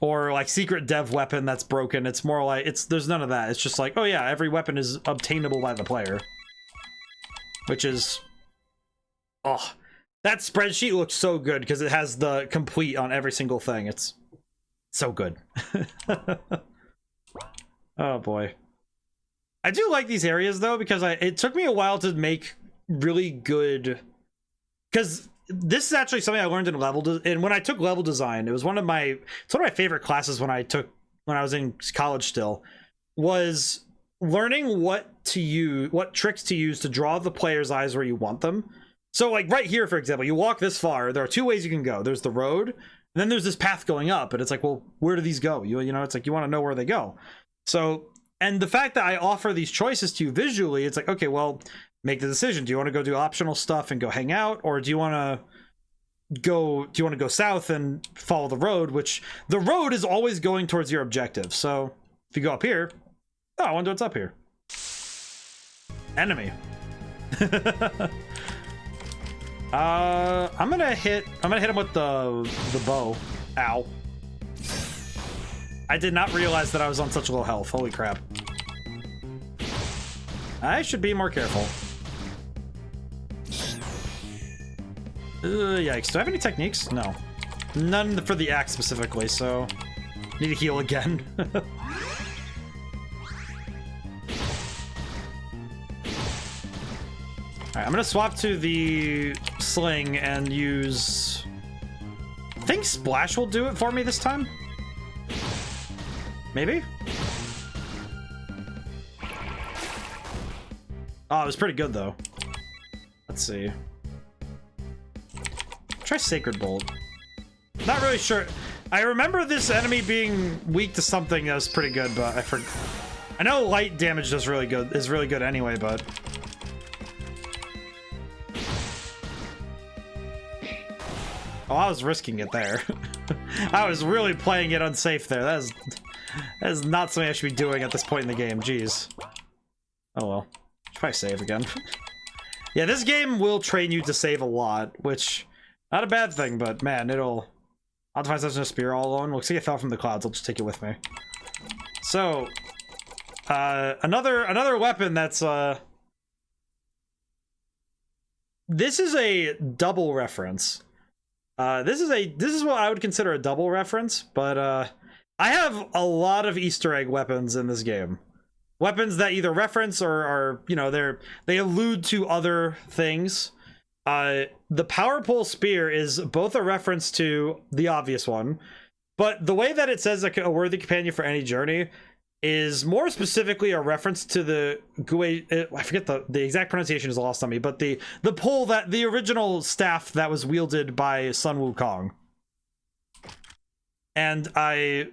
or like secret dev weapon that's broken. It's more like, there's none of that. It's just like, oh yeah, every weapon is obtainable by the player. Which is, oh, that spreadsheet looks so good because it has the complete on every single thing. It's so good. Oh boy. I do like these areas though, because it took me a while to make really good, because this is actually something I learned in and when I took level design, it's one of my favorite classes when I was in college still, was learning what tricks to use to draw the player's eyes where you want them. So like right here, for example, you walk this far, there are two ways you can go. There's the road, and then there's this path going up, and it's like, well, where do these go? You know, it's like you want to know where they go. So, and the fact that I offer these choices to you visually, it's like, okay, well, make the decision. Do you want to go do optional stuff and go hang out, or do you want to go south and follow the road, which the road is always going towards your objective. So if you go up here, oh, I wonder what's up here. Enemy. I'm gonna hit him with the bow. Ow. I did not realize that I was on such low health. Holy crap. I should be more careful. Yikes. Do I have any techniques? No. None for the axe specifically, so need to heal again. Alright, I'm gonna swap to the sling and use... I think Splash will do it for me this time? Maybe? Oh, it was pretty good though. Let's see. Try Sacred Bolt. Not really sure. I remember this enemy being weak to something that was pretty good, but I forgot. I know light damage is really good anyway, but... Oh, I was risking it there. I was really playing it unsafe there. That is not something I should be doing at this point in the game. Jeez. Oh well. Should probably save again. Yeah, this game will train you to save a lot, which... Not a bad thing, but man, I'll find such a spear all alone. Looks like it fell from the clouds. I'll just take it with me. So, another weapon that's this is a double reference. This is what I would consider a double reference, but I have a lot of Easter egg weapons in this game. Weapons that either reference or are, you know, they allude to other things. The Power Pole Spear is both a reference to the obvious one, but the way that it says a worthy companion for any journey is more specifically a reference to the I forget the exact pronunciation is lost on me, but the pole, that the original staff that was wielded by Sun Wukong. And I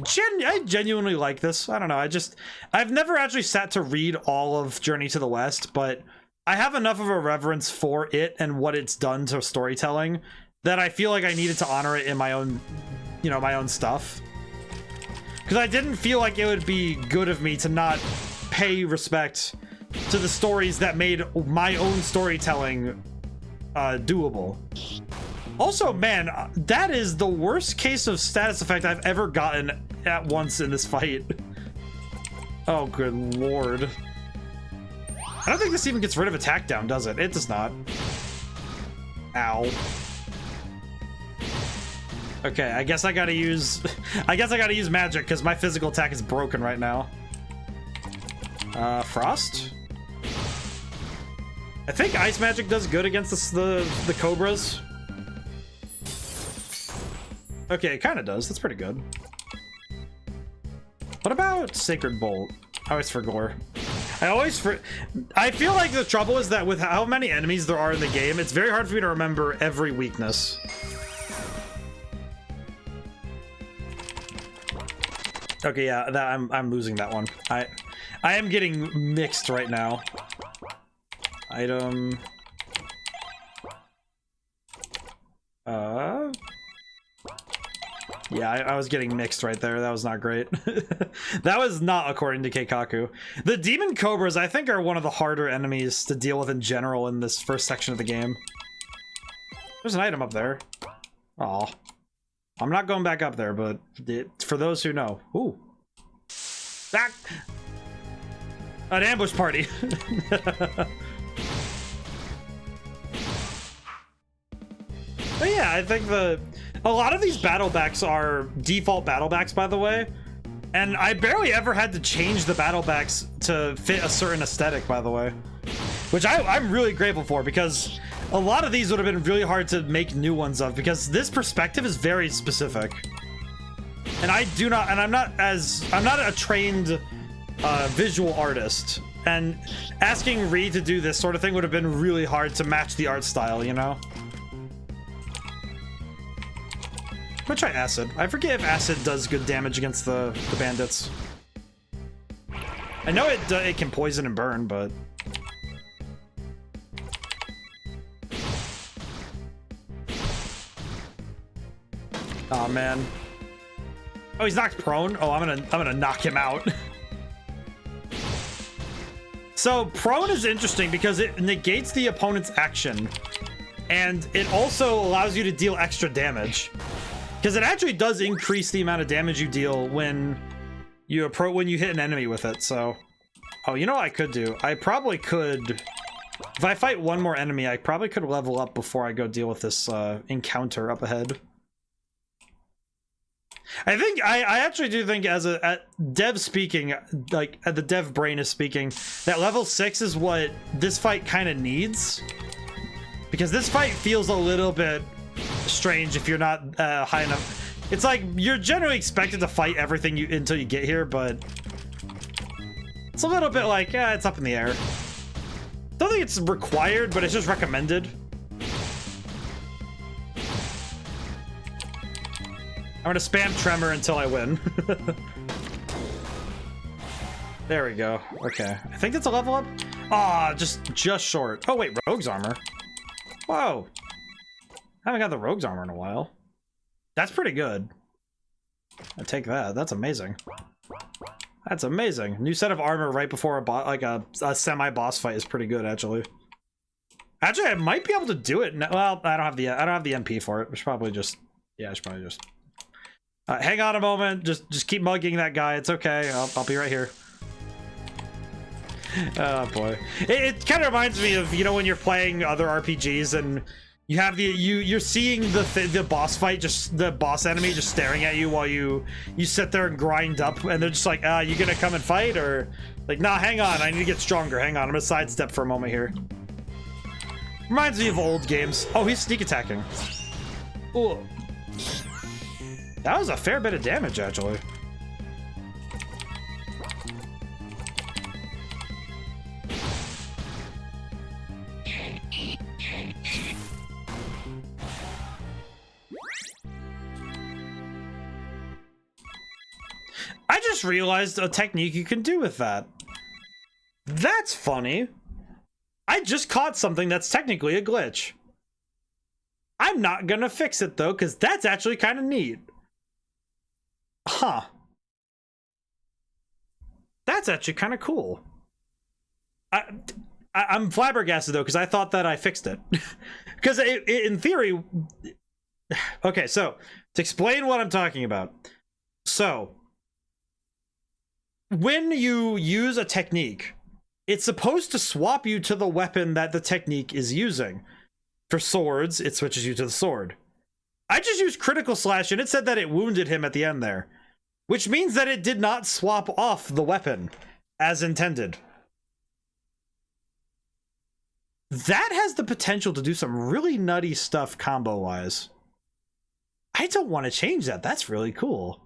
genuinely like this. I don't know. I've never actually sat to read all of Journey to the West, but I have enough of a reverence for it and what it's done to storytelling that I feel like I needed to honor it in my own, you know, my own stuff. Because I didn't feel like it would be good of me to not pay respect to the stories that made my own storytelling doable. Also, man, that is the worst case of status effect I've ever gotten at once in this fight. Oh, good lord. I don't think this even gets rid of attack down, does it? It does not. Ow. Okay, I guess I gotta use magic because my physical attack is broken right now. Frost? I think ice magic does good against the cobras. Okay, it kind of does. That's pretty good. What about Sacred Bolt? I always forget. I feel like the trouble is that with how many enemies there are in the game, it's very hard for me to remember every weakness. Okay, yeah, I'm losing that one. I am getting mixed right now. Item. Yeah, I was getting mixed right there. That was not great. That was not according to Keikaku. The Demon Cobras, I think, are one of the harder enemies to deal with in general in this first section of the game. There's an item up there. Aw. I'm not going back up there, but for those who know. Ooh. Back! An ambush party. But yeah, I think a lot of these battlebacks are default battlebacks, by the way. And I barely ever had to change the battlebacks to fit a certain aesthetic, by the way. Which I'm really grateful for, because a lot of these would have been really hard to make new ones of, because this perspective is very specific. And I'm not a trained visual artist. And asking Ree to do this sort of thing would have been really hard to match the art style, you know? I'm gonna try acid. I forget if acid does good damage against the bandits. I know it can poison and burn, but oh man. Oh, he's knocked prone. Oh, I'm gonna knock him out. So prone is interesting because it negates the opponent's action, and it also allows you to deal extra damage. Because it actually does increase the amount of damage you deal when you hit an enemy with it. So, oh, you know what I could do? I probably could, if I fight one more enemy, I probably could level up before I go deal with this encounter up ahead. I think I actually do think, as dev speaking, like the dev brain is speaking, that level 6 is what this fight kind of needs, because this fight feels a little bit strange if you're not high enough. It's like you're generally expected to fight everything until you get here, but it's a little bit like, yeah, it's up in the air. Don't think it's required, but it's just recommended. I'm gonna spam Tremor until I win. There we go. Okay, I think it's a level up. Ah, just short. Oh wait, Rogue's armor. Whoa. I haven't got the Rogue's armor in a while. That's pretty good. I take that. That's amazing. That's amazing. New set of armor right before a semi-boss fight is pretty good, actually. Actually, I might be able to do it. Well, I don't have the MP for it. I should probably just. Hang on a moment. Just keep mugging that guy. It's okay. I'll be right here. Oh boy, it kind of reminds me of, you know, when you're playing other RPGs and you have you're seeing the boss fight, just the boss enemy just staring at you while you sit there and grind up, and they're just like, you gonna come and fight? Or like, nah, hang on, I need to get stronger. Hang on, I'm gonna sidestep for a moment here. Reminds me of old games. Oh, he's sneak attacking. Ooh. That was a fair bit of damage, actually. I just realized a technique you can do with that. That's funny. I just caught something that's technically a glitch. I'm not gonna fix it though, because that's actually kind of neat. Huh. That's actually kind of cool. I'm flabbergasted though, because I thought that I fixed it. Because in theory... Okay, so to explain what I'm talking about. So, when you use a technique, it's supposed to swap you to the weapon that the technique is using. For swords, it switches you to the sword. I just used critical slash and it said that it wounded him at the end there, which means that it did not swap off the weapon as intended. that has the potential to do some really nutty stuff combo-wise. I don't want to change that. That's really cool.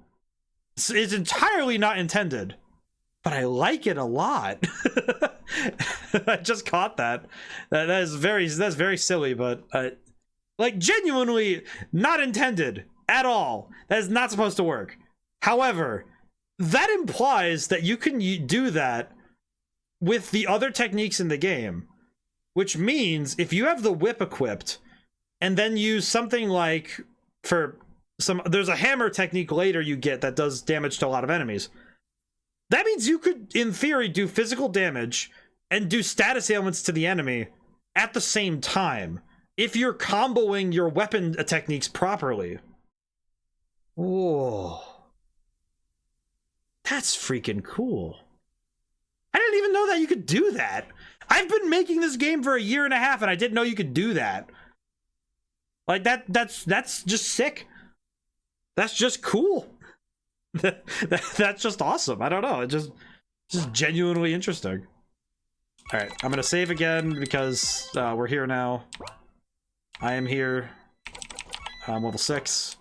It's entirely not intended, but I like it a lot. I just caught that. That's very silly, but like genuinely not intended at all. That is not supposed to work. However, that implies that you can do that with the other techniques in the game, which means if you have the whip equipped and then use something like there's a hammer technique later you get that does damage to a lot of enemies. That means you could, in theory, do physical damage and do status ailments to the enemy at the same time if you're comboing your weapon techniques properly. Whoa. That's freaking cool. I didn't even know that you could do that. I've been making this game for 1.5 years and I didn't know you could do that. Like that's just sick. That's just cool. That's just awesome. I don't know. It's just genuinely interesting. All right, I'm gonna save again because we're here now. I am here. I'm level 6.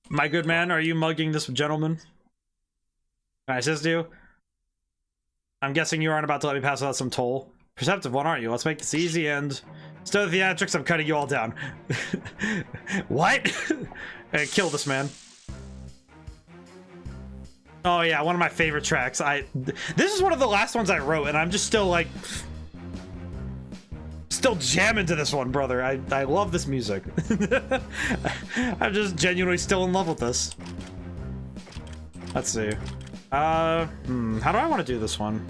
My good man, are you mugging this gentleman? Can I assist you? I'm guessing you aren't about to let me pass without some toll. Perceptive one, aren't you? Let's make this easy and... Instead of theatrics, I'm cutting you all down. What? Hey, kill this man. Oh yeah, one of my favorite tracks. This is one of the last ones I wrote, and I'm just still like... Still jamming to this one, brother. I love this music. I'm just genuinely still in love with this. Let's see. How do I want to do this one?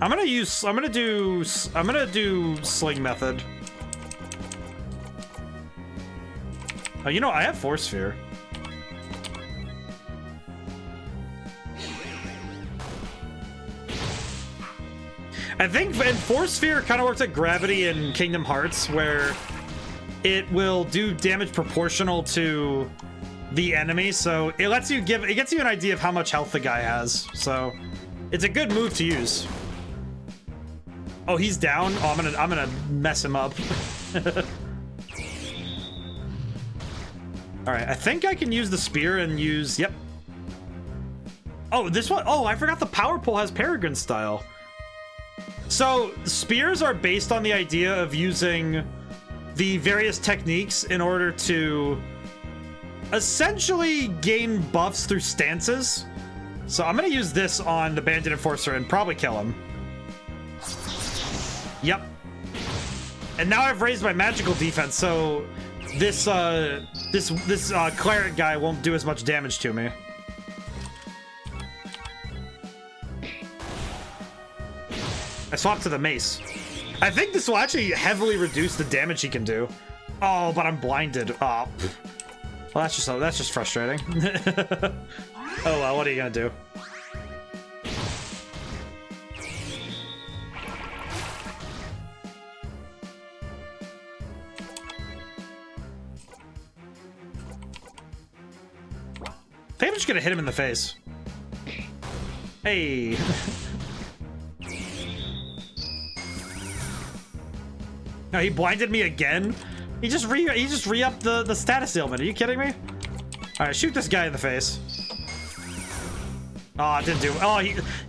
I'm gonna do sling method. Oh, you know, I have force sphere. I think force sphere kind of works like gravity in Kingdom Hearts, where it will do damage proportional to the enemy, so it gets you an idea of how much health the guy has. So it's a good move to use. Oh, he's down. Oh, I'm gonna mess him up. All right, I think I can use the spear and use. Yep. Oh, this one. Oh, I forgot the power pole has Peregrine style. So spears are based on the idea of using the various techniques in order to essentially gain buffs through stances. So I'm gonna use this on the Bandit Enforcer and probably kill him. Yep. And now I've raised my magical defense, so this cleric guy won't do as much damage to me. I swapped to the mace. I think this will actually heavily reduce the damage he can do. Oh, but I'm blinded. Oh. Well, that's just frustrating. Oh well, what are you gonna do? I think I'm just gonna hit him in the face. Hey. No, he blinded me again. He just re-upped the status ailment. Are you kidding me? All right, shoot this guy in the face. Oh, it didn't do. Oh,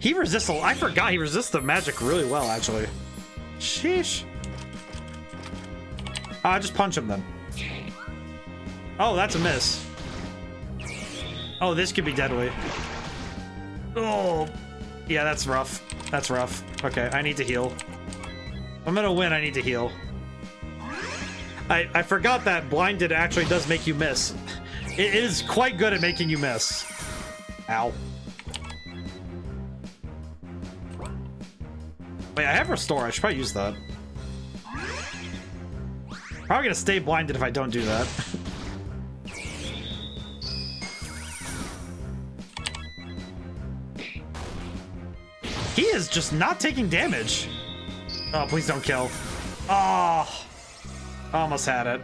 he resists. I forgot he resists the magic really well, actually. Sheesh. Just punch him then. Oh, that's a miss. Oh, this could be deadly. Oh, yeah, that's rough. That's rough. Okay, I need to heal. If I'm gonna win, I need to heal. I forgot that blinded actually does make you miss. It is quite good at making you miss. Ow. Wait, I have restore. I should probably use that. Probably gonna stay blinded if I don't do that. He is just not taking damage. Oh, please don't kill. Oh, almost had it.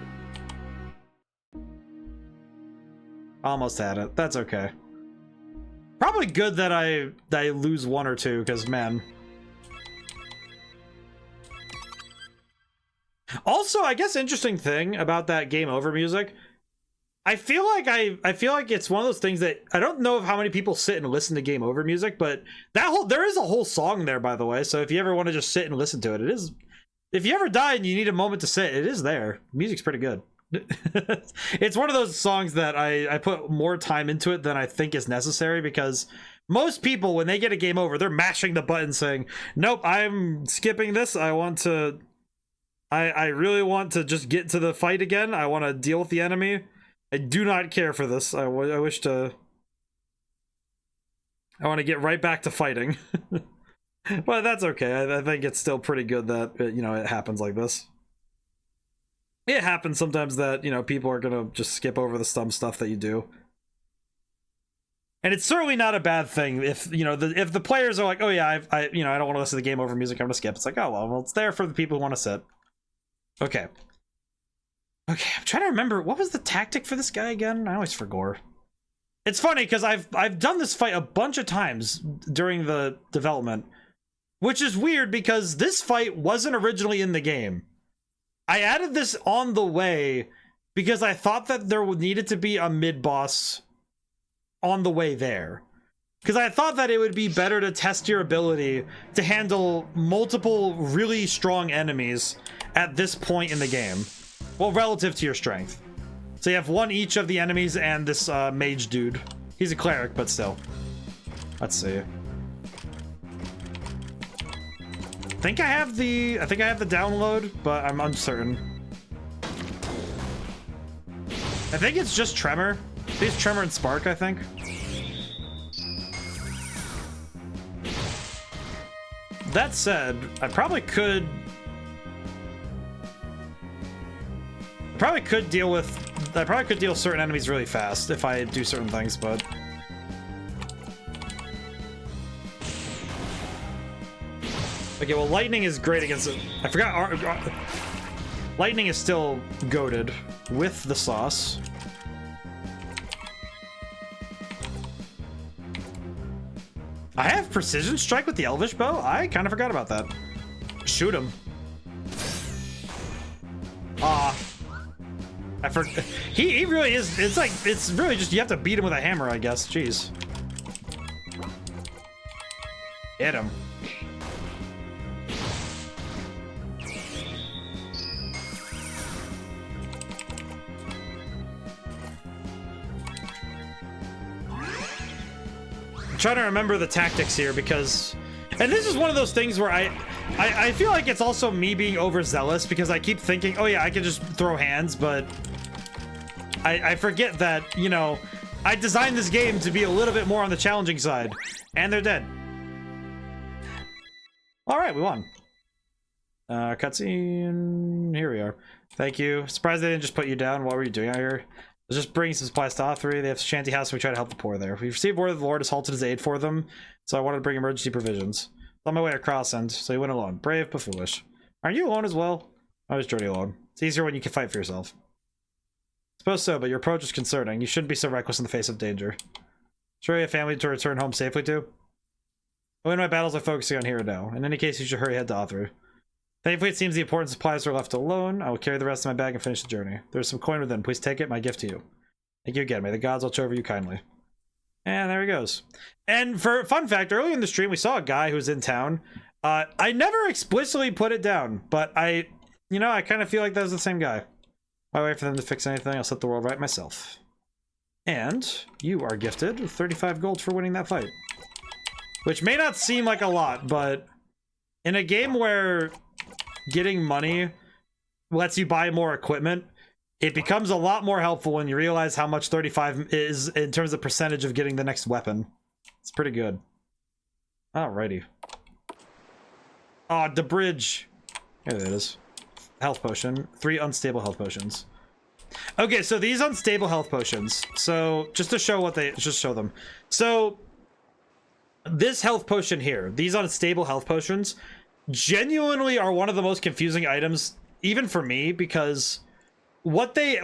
Almost had it. That's okay. probably good that I lose one or two, because man. Also, I guess interesting thing about that game over music, I feel like it's one of those things that I don't know of how many people sit and listen to game over music, but there is a whole song there, by the way. So if you ever want to just sit and listen to it, it is. If you ever die and you need a moment to sit, it is there. Music's pretty good. It's one of those songs that I put more time into it than I think is necessary, because most people, when they get a game over, they're mashing the button saying, nope, I'm skipping this. I really want to just get to the fight again. I want to deal with the enemy. I do not care for this. I want to get right back to fighting. But that's okay. I think it's still pretty good that it happens like this. It happens sometimes that people are gonna just skip over the dumb stuff that you do, and it's certainly not a bad thing if if the players are like, oh yeah, I don't want to listen to the game over music, I'm gonna skip. It's like, oh well, it's there for the people who want to sit. Okay, I'm trying to remember, what was the tactic for this guy again? I always forget. It's funny because I've done this fight a bunch of times during the development, which is weird because this fight wasn't originally in the game. I added this on the way because I thought that there needed to be a mid-boss on the way there. Because I thought that it would be better to test your ability to handle multiple really strong enemies at this point in the game. Well, relative to your strength. So you have one each of the enemies and this mage dude. He's a cleric, but still. Let's see. I think I have the download, but I'm uncertain. I think it's just Tremor. It's Tremor and Spark, I think. That said, I probably could deal with certain enemies really fast if I do certain things, but okay, well, lightning is great against it. I forgot. Lightning is still goated with the sauce. I have precision strike with the Elvish bow. I kind of forgot about that. Shoot him. I forgot. He really is. It's really just you have to beat him with a hammer, I guess. Jeez. Hit him. Trying to remember the tactics here because, and this is one of those things where I feel like it's also me being overzealous because I keep thinking, oh yeah, I can just throw hands, but I forget that, I designed this game to be a little bit more on the challenging side, and they're dead. All right, we won. Cutscene, here we are. Thank you. Surprised they didn't just put you down. What were you doing out here? I was just bringing some supplies to Authry. They have a shanty house, and we try to help the poor there. We received word that the Lord has halted his aid for them, so I wanted to bring emergency provisions. It's on my way across, and so he went alone. Brave, but foolish. Aren't you alone as well? I was journey alone. It's easier when you can fight for yourself. I suppose so, but your approach is concerning. You shouldn't be so reckless in the face of danger. Sure you have family to return home safely to? When my battles are focusing on here and now. In any case, you should hurry ahead to Authry. Thankfully, it seems the important supplies are left alone. I will carry the rest of my bag and finish the journey. There's some coin within. Please take it. My gift to you. Thank you again. May the gods watch over you kindly. And there he goes. And for fun fact, earlier in the stream, we saw a guy who was in town. I never explicitly put it down, but I kind of feel like that was the same guy. While I wait for them to fix anything, I'll set the world right myself. And you are gifted with 35 gold for winning that fight. Which may not seem like a lot, but in a game where getting money lets you buy more equipment, it becomes a lot more helpful when you realize how much 35 is in terms of percentage of getting the next weapon. It's pretty good. Alrighty. Oh, the bridge. Here it is. Health potion. 3 unstable health potions. Okay, so these unstable health potions. So just to show show them. So this health potion here, these unstable health potions, genuinely are one of the most confusing items, even for me, because they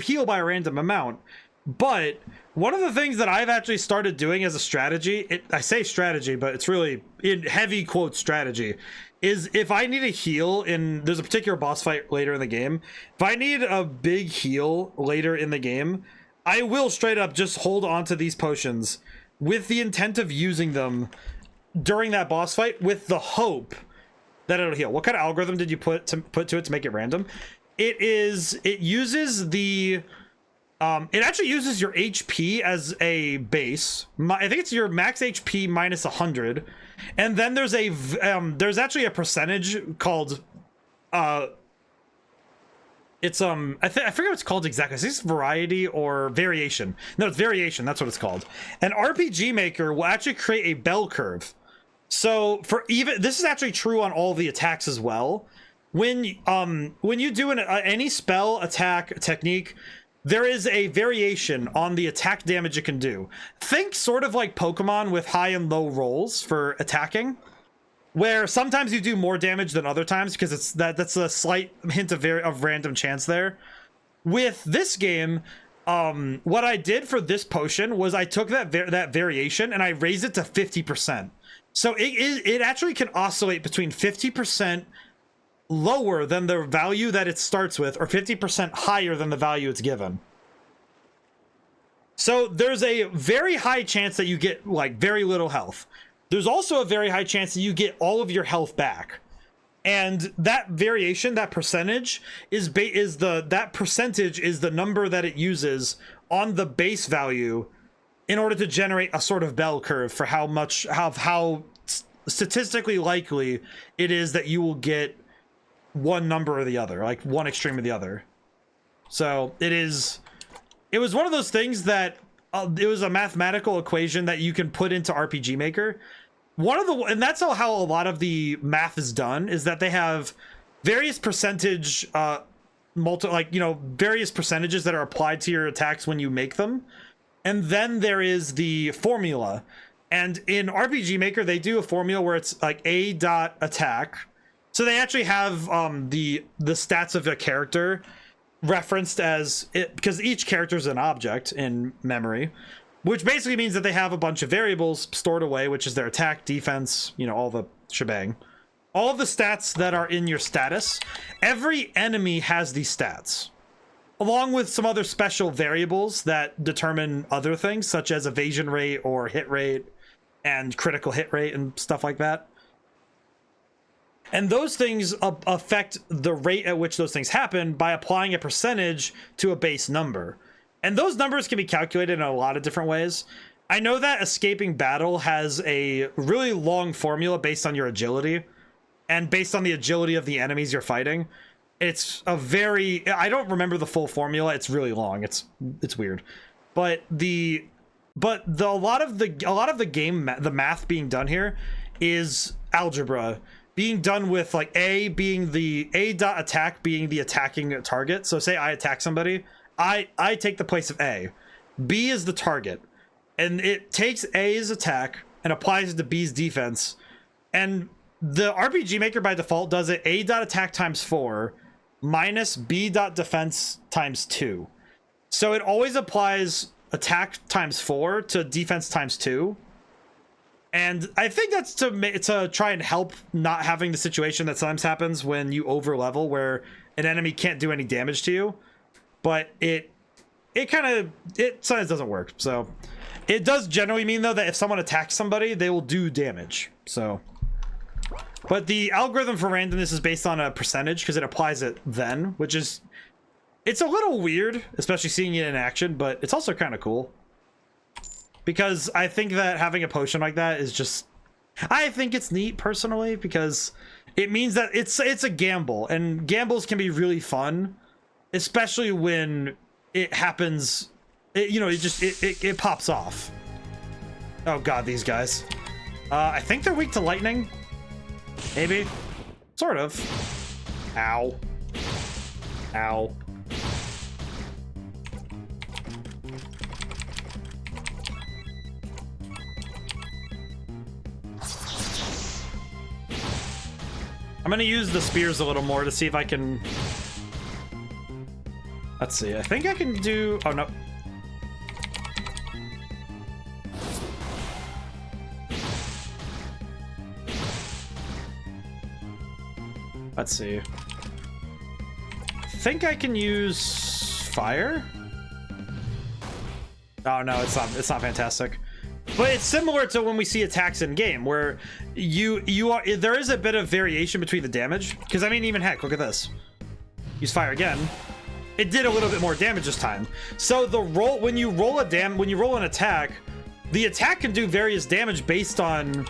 heal by a random amount, but One of the things that I've actually started doing as a strategy, I say strategy, but it's really in heavy quote strategy, is if I need a heal there's a particular boss fight later in the game, if I need a big heal later in the game, I will straight up just hold on to these potions with the intent of using them during that boss fight with the hope that it'll heal. What kind of algorithm did you put to it to make it random? It uses the it actually uses your HP as a base. I think it's your max HP minus 100, and then there's there's actually a percentage called it's I forget what it's called exactly. I think it's variety or variation. No, it's variation. That's what it's called. An RPG Maker will actually create a bell curve. So this is actually true on all the attacks as well. When you do any spell, attack, technique, there is a variation on the attack damage it can do. Think sort of like Pokemon with high and low rolls for attacking, where sometimes you do more damage than other times because that's a slight hint of random chance there. With this game, what I did for this potion was I took that variation and I raised it to 50%. So it actually can oscillate between 50% lower than the value that it starts with or 50% higher than the value it's given. So there's a very high chance that you get like very little health. There's also a very high chance that you get all of your health back. And that variation, that percentage is that percentage is the number that it uses on the base value in order to generate a sort of bell curve for how statistically likely it is that you will get one number or the other, like one extreme or the other. So it was one of those things that it was a mathematical equation that you can put into RPG Maker. And that's how a lot of the math is done, is that they have various percentage various percentages that are applied to your attacks when you make them. And then there is the formula. And in RPG Maker, they do a formula where it's like a.attack. So they actually have the stats of a character referenced as it, because each character is an object in memory, which basically means that they have a bunch of variables stored away, which is their attack, defense, all the shebang. All of the stats that are in your status, every enemy has these stats, along with some other special variables that determine other things, such as evasion rate or hit rate and critical hit rate and stuff like that. And those things affect the rate at which those things happen by applying a percentage to a base number. And those numbers can be calculated in a lot of different ways. I know that escaping battle has a really long formula based on your agility and based on the agility of the enemies you're fighting. It's I don't remember the full formula. It's really long. It's weird. But a lot of the game, the math being done here is algebra being done with like A being the A.attack being the attacking target. So say I attack somebody, I take the place of A. B is the target, and it takes A's attack and applies it to B's defense. And the RPG Maker by default does it A.attack times 4 minus B.defense times 2. So it always applies attack times 4 to defense times 2. And I think that's to try and help not having the situation that sometimes happens when you over level where an enemy can't do any damage to you. But it sometimes doesn't work. So it does generally mean though that if someone attacks somebody, they will do damage. So, but the algorithm for randomness is based on a percentage because it applies it then, which is, it's a little weird, especially seeing it in action, but it's also kind of cool. Because I think that having a potion like that is just, I think it's neat personally, because it means that it's a gamble, and gambles can be really fun, especially when it happens. It pops off. Oh god, these guys. I think they're weak to lightning. Maybe. Sort of. Ow. Ow. I'm gonna use the spears a little more to see if I can... Let's see, I think I can do... Oh, no. Let's see. I think I can use fire. Oh no, it's not fantastic. But it's similar to when we see attacks in game, where there is a bit of variation between the damage. Because I mean, even heck, look at this. Use fire again. It did a little bit more damage this time. So the when you roll an attack, the attack can do various damage based on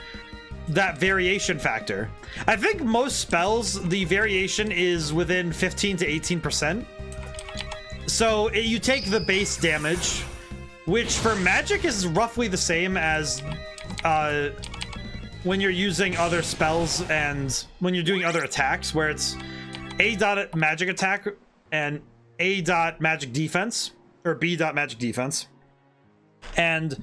that variation factor. I think most spells, the variation is within 15 to 18%. So you take the base damage, which for magic is roughly the same as when you're using other spells and when you're doing other attacks, where it's A dot magic attack and A dot magic defense, or B dot magic defense. And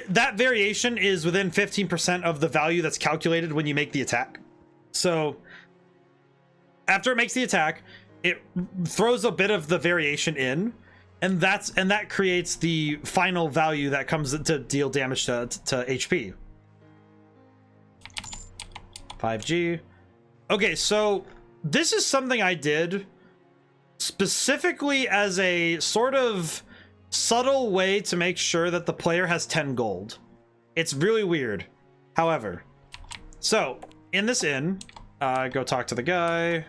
that variation is within 15% of the value that's calculated when you make the attack. So after it makes the attack, it throws a bit of the variation in, and that creates the final value that comes to deal damage to HP. 5G. Okay, so this is something I did specifically as a sort of subtle way to make sure that the player has 10 gold. It's really weird. However, so in this inn, go talk to the guy.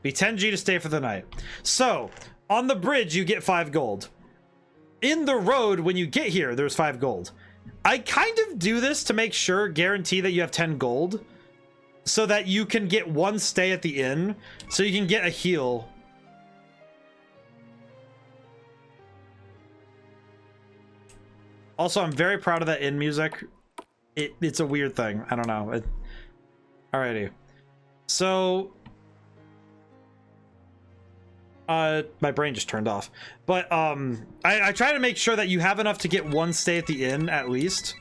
Be 10G to stay for the night. So on the bridge, you get 5 gold. In the road, when you get here, there's 5 gold. I kind of do this to make sure, guarantee that you have 10 gold, so that you can get 1 stay at the inn, so you can get a heal. Also, I'm very proud of that inn music. It's a weird thing. I don't know. Alrighty. So my brain just turned off. But I try to make sure that you have enough to get 1 stay at the inn at least,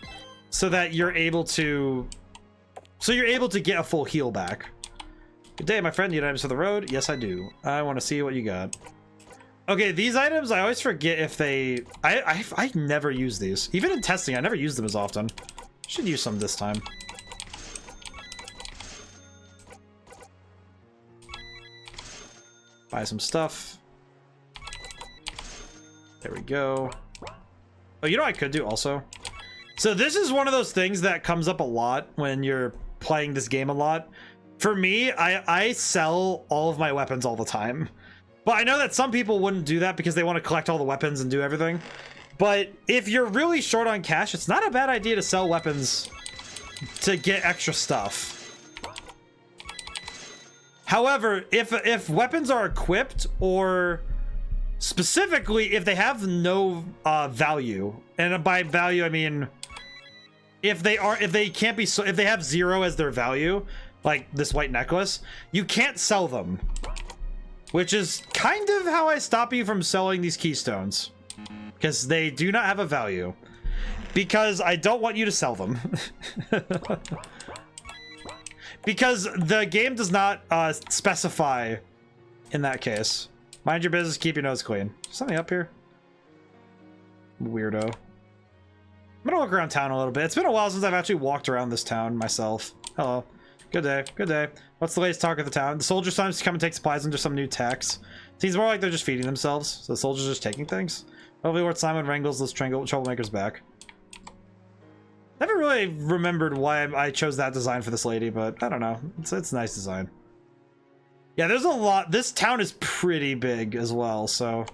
so that you're able to get a full heal back. Good day, my friend. You need items for the road? Yes, I do. I want to see what you got. Okay, these items, I always forget if they... I never use these. Even in testing, I never use them as often. Should use some this time. Buy some stuff. There we go. Oh, you know what I could do also? So this is one of those things that comes up a lot when you're playing this game a lot. For me, I sell all of my weapons all the time. But I know that some people wouldn't do that because they want to collect all the weapons and do everything. But if you're really short on cash, it's not a bad idea to sell weapons to get extra stuff. However, if weapons are equipped, or specifically if they have no value, and by value I mean if they have 0 as their value, like this white necklace, you can't sell them. Which is kind of how I stop you from selling these keystones, because they do not have a value, because I don't want you to sell them. Because the game does not specify in that case. Mind your business, keep your nose clean. Something up here? Weirdo. I'm gonna look around town a little bit. It's been a while since I've actually walked around this town myself. Hello. Good day. Good day. What's the latest talk of the town? The soldiers sometimes come and take supplies under some new tax. Seems more like they're just feeding themselves. So the soldiers are just taking things. Hopefully Lord Simon wrangles those troublemakers back. Never really remembered why I chose that design for this lady, but I don't know. It's a nice design. Yeah, there's a lot. This town is pretty big as well, so...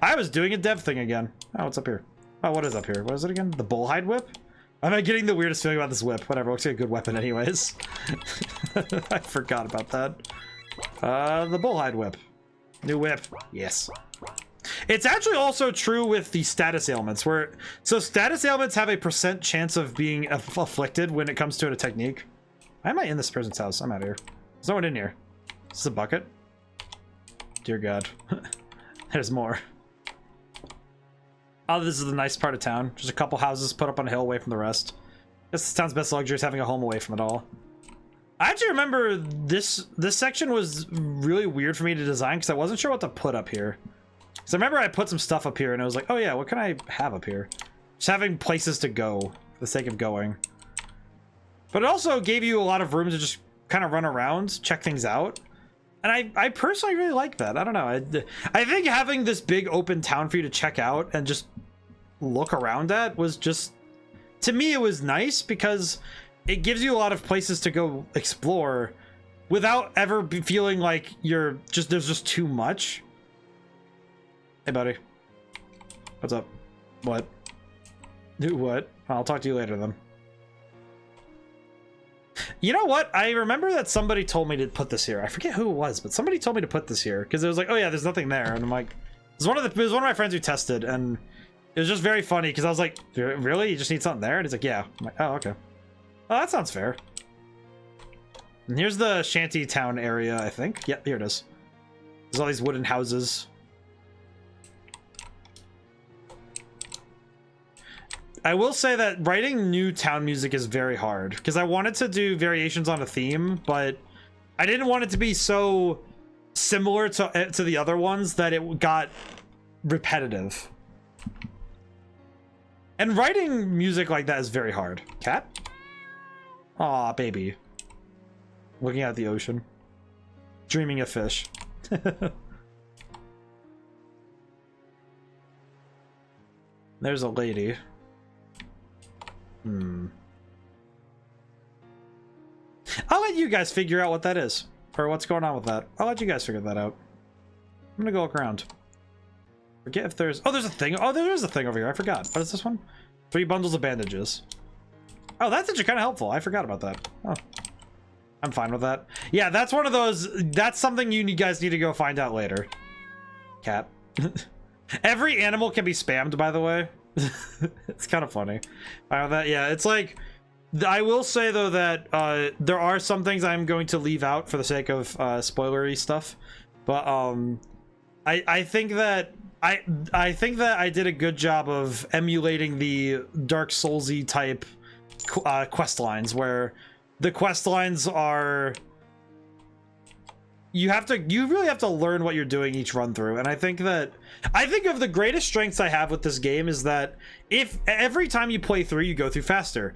I was doing a dev thing again. Oh, what's up here? Oh, what is up here? What is it again? The bullhide whip? I'm getting the weirdest feeling about this whip. Whatever, looks like a good weapon anyways. I forgot about that. The bullhide whip. New whip. Yes. It's actually also true with the status ailments, where... So status ailments have a % chance of being afflicted when it comes to a technique. Why am I in this person's house? I'm out of here. There's no one in here. Is this a bucket? Dear God. There's more. Oh, this is the nice part of town. Just a couple houses put up on a hill away from the rest. This town's best luxury is having a home away from it all. I actually remember this section was really weird for me to design because I wasn't sure what to put up here. So I remember I put some stuff up here and I was like, oh yeah, what can I have up here? Just having places to go for the sake of going. But it also gave you a lot of room to just kind of run around, check things out. And I personally really like that. I don't know. I think having this big open town for you to check out and just look around at was just, to me, it was nice because it gives you a lot of places to go explore without ever feeling like there's just too much. Hey, buddy. What's up? What? Do what? I'll talk to you later then. You know what? I remember that somebody told me to put this here. I forget who it was, but somebody told me to put this here because it was like, oh yeah, there's nothing there, and I'm like, it was one of my friends who tested, and it was just very funny because I was like, really? You just need something there? And he's like, yeah. I'm like, oh, okay. Oh, that sounds fair. And here's the shanty town area, I think. Yep, here it is. There's all these wooden houses. I will say that writing new town music is very hard because I wanted to do variations on a theme, but I didn't want it to be so similar to the other ones that it got repetitive. And writing music like that is very hard. Cat? Aw, baby. Looking at the ocean. Dreaming of fish. There's a lady. I'll let you guys figure out what that is. Or what's going on with that. I'll let you guys figure that out. I'm gonna go look around. Forget if there's... Oh, there's a thing. Oh, there is a thing over here. I forgot. What is this one? 3 bundles of bandages. Oh, that's actually kind of helpful. I forgot about that. Oh. I'm fine with that. Yeah, that's one of those... That's something you guys need to go find out later. Cat. Every animal can be spammed, by the way. It's kind of funny. Yeah, it's like... I will say, though, that there are some things I'm going to leave out for the sake of spoilery stuff. But I think that... I think that I did a good job of emulating the Dark Souls-y type quest lines, where the quest lines are... You really have to learn what you're doing each run through, and I think of the greatest strengths I have with this game is that if every time you play through, you go through faster,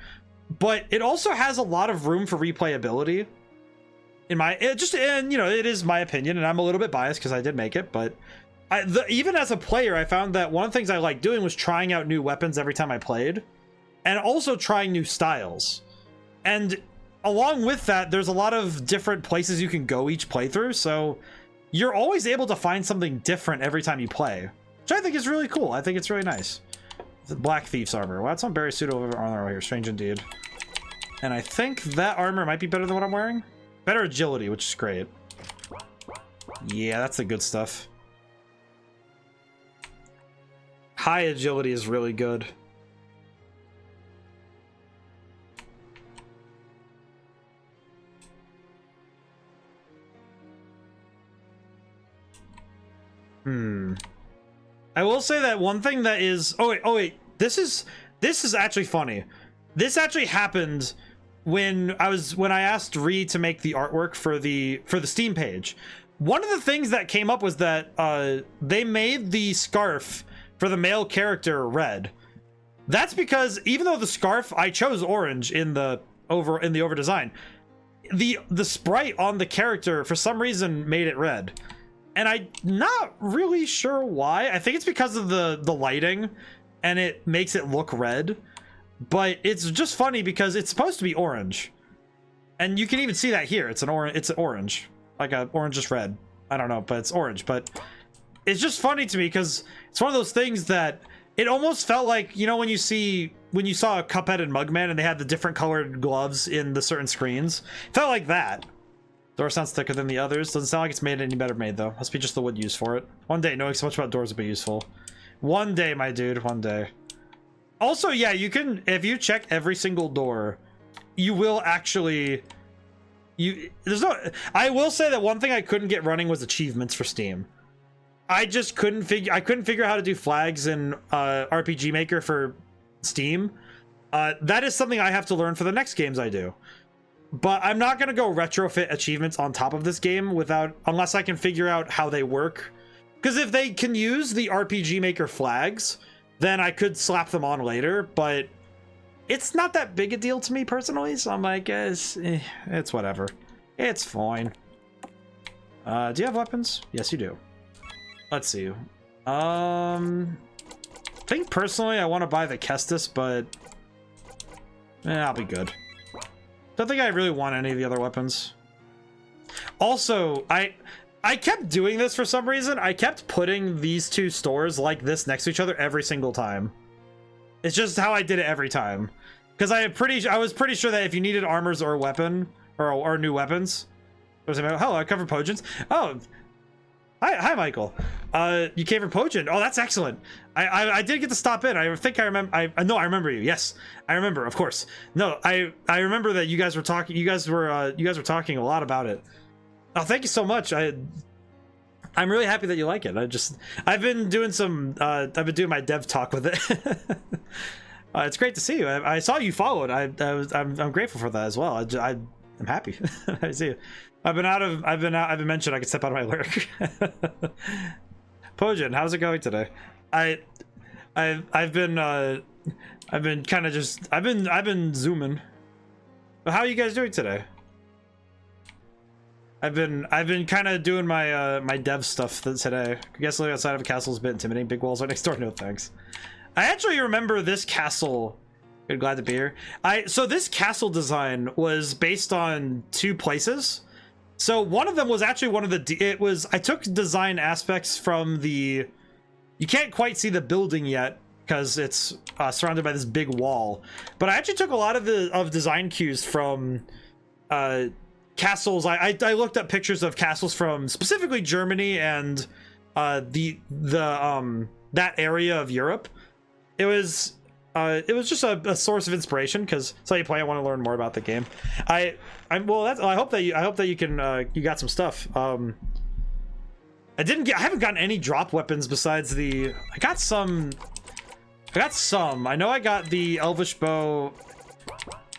but it also has a lot of room for replayability. And you know, it is my opinion, and I'm a little bit biased because I did make it, but even as a player, I found that one of the things I liked doing was trying out new weapons every time I played, and also trying new styles. And along with that, there's a lot of different places you can go each playthrough, so you're always able to find something different every time you play, which I think is really cool. I think it's really nice. The Black Thief's armor. Well, that's some very pseudo armor right here. Strange indeed. And I think that armor might be better than what I'm wearing. Better agility, which is great. Yeah, that's the good stuff. High agility is really good. I will say that one thing that is... Oh wait. This is actually funny. This actually happened when I asked Ree to make the artwork for the Steam page. One of the things that came up was that they made the scarf for the male character red. That's because even though the scarf I chose orange in the over design, the sprite on the character for some reason made it red. And I'm not really sure why. I think it's because of the lighting, and it makes it look red. But it's just funny because it's supposed to be orange, and you can even see that here. It's orange, like a orange red. I don't know, but it's orange. But it's just funny to me because it's one of those things that it almost felt like, you know, when you saw Cuphead and Mugman and they had the different colored gloves in the certain screens. It felt like that. Door sounds thicker than the others. Doesn't sound like it's made any better made, though. Must be just the wood used for it. One day, knowing so much about doors will be useful. One day, my dude. One day. Also, yeah, you can... If you check every single door, you will actually... There's no... I will say that one thing I couldn't get running was achievements for Steam. I just couldn't figure... I couldn't figure out how to do flags in RPG Maker for Steam. That is something I have to learn for the next games I do. But I'm not going to go retrofit achievements on top of this game unless I can figure out how they work. Because if they can use the RPG Maker flags, then I could slap them on later. But it's not that big a deal to me personally, so I'm like, it's whatever. It's fine. Do you have weapons? Yes, you do. Let's see. I think personally I want to buy the Kestis, but I'll be good. Don't think I really want any of the other weapons. Also, I kept doing this for some reason. I kept putting these two stores like this next to each other every single time. It's just how I did it every time. Because I was pretty sure that if you needed armors or a weapon or new weapons, hello, I cover potions. Oh, hi, Michael. You came from Potion. Oh, that's excellent. I did get to stop in. I think I remember. I remember you. Yes, I remember. Of course. No, I remember that you guys were talking. You guys were talking a lot about it. Oh, thank you so much. I'm really happy that you like it. I've been doing I've been doing my dev talk with it. It's great to see you. I saw you followed. I'm grateful for that as well. I'm happy. I see you. I've been mentioned I could step out of my lurk. Pojin, how's it going today? I've been kind of just I've been zooming. But how are you guys doing today? I've been kind of doing my my dev stuff today. I guess living outside of a castle is a bit intimidating. Big walls right next door. No thanks. I actually remember this castle. Good, glad to be here. So this castle design was based on two places. So one of them was actually I took design aspects from you can't quite see the building yet because it's surrounded by this big wall, but I actually took a lot of design cues from castles. I looked up pictures of castles from specifically Germany and that area of Europe. It was just a source of inspiration because so you play. I want to learn more about the game. I hope that you can you got some stuff. I haven't gotten any drop weapons besides I got some. I know I got the Elvish bow.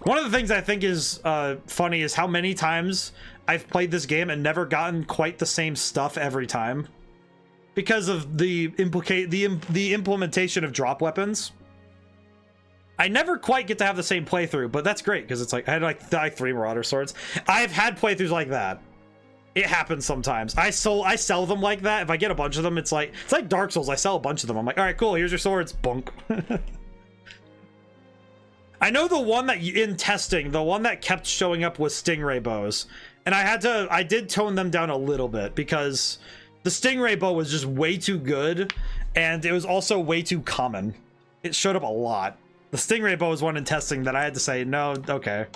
One of the things I think is funny is how many times I've played this game and never gotten quite the same stuff every time because of the implementation of drop weapons. I never quite get to have the same playthrough, but that's great because it's like I had like 3 Marauder swords. I've had playthroughs like that. It happens sometimes. I sell them like that. If I get a bunch of them, it's like Dark Souls. I sell a bunch of them. I'm like, all right, cool. Here's your swords. Bunk. I know the one that in testing, the one that kept showing up was Stingray bows, and I did tone them down a little bit because the Stingray bow was just way too good, and it was also way too common. It showed up a lot. The Stingray bow was one in testing that I had to say, no, okay.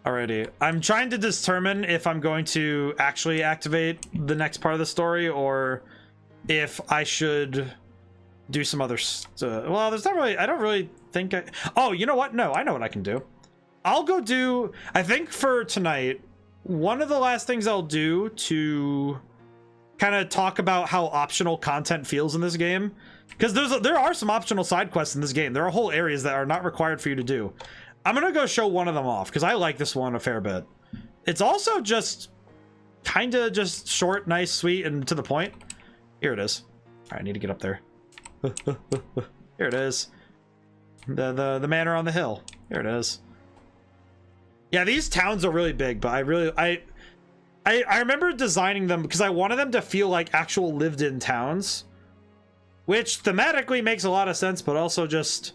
Alrighty. I'm trying to determine if I'm going to actually activate the next part of the story or if I should do some other stuff. Well, there's not really, I don't really think oh, you know what? No, I know what I can do. I'll go do, I think for tonight, one of the last things I'll do to kind of talk about how optional content feels in this game. Because there are some optional side quests in this game. There are whole areas that are not required for you to do. I'm going to go show one of them off because I like this one a fair bit. It's also just kind of just short, nice, sweet, and to the point. Here it is. All right, I need to get up there. Here it is. The manor on the hill. Here it is. Yeah, these towns are really big, but I remember designing them because I wanted them to feel like actual lived-in towns. Which thematically makes a lot of sense, but also just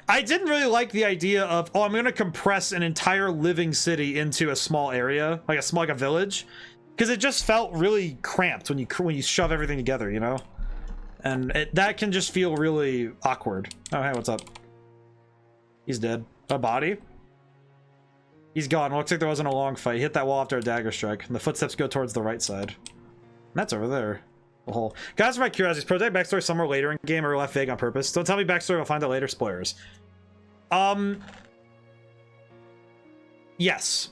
I didn't really like the idea of, oh, I'm going to compress an entire living city into a small area, like a village, because it just felt really cramped when you shove everything together, you know? And that can just feel really awkward. Oh, hey, what's up? He's dead. A body? He's gone. Looks like there wasn't a long fight. He hit that wall after a dagger strike, and the footsteps go towards the right side. And that's over there. Hole. Guys, for my curiosity, is Protect backstory somewhere later in game or left vague on purpose? Don't tell me backstory, I'll find out later. Spoilers. Yes.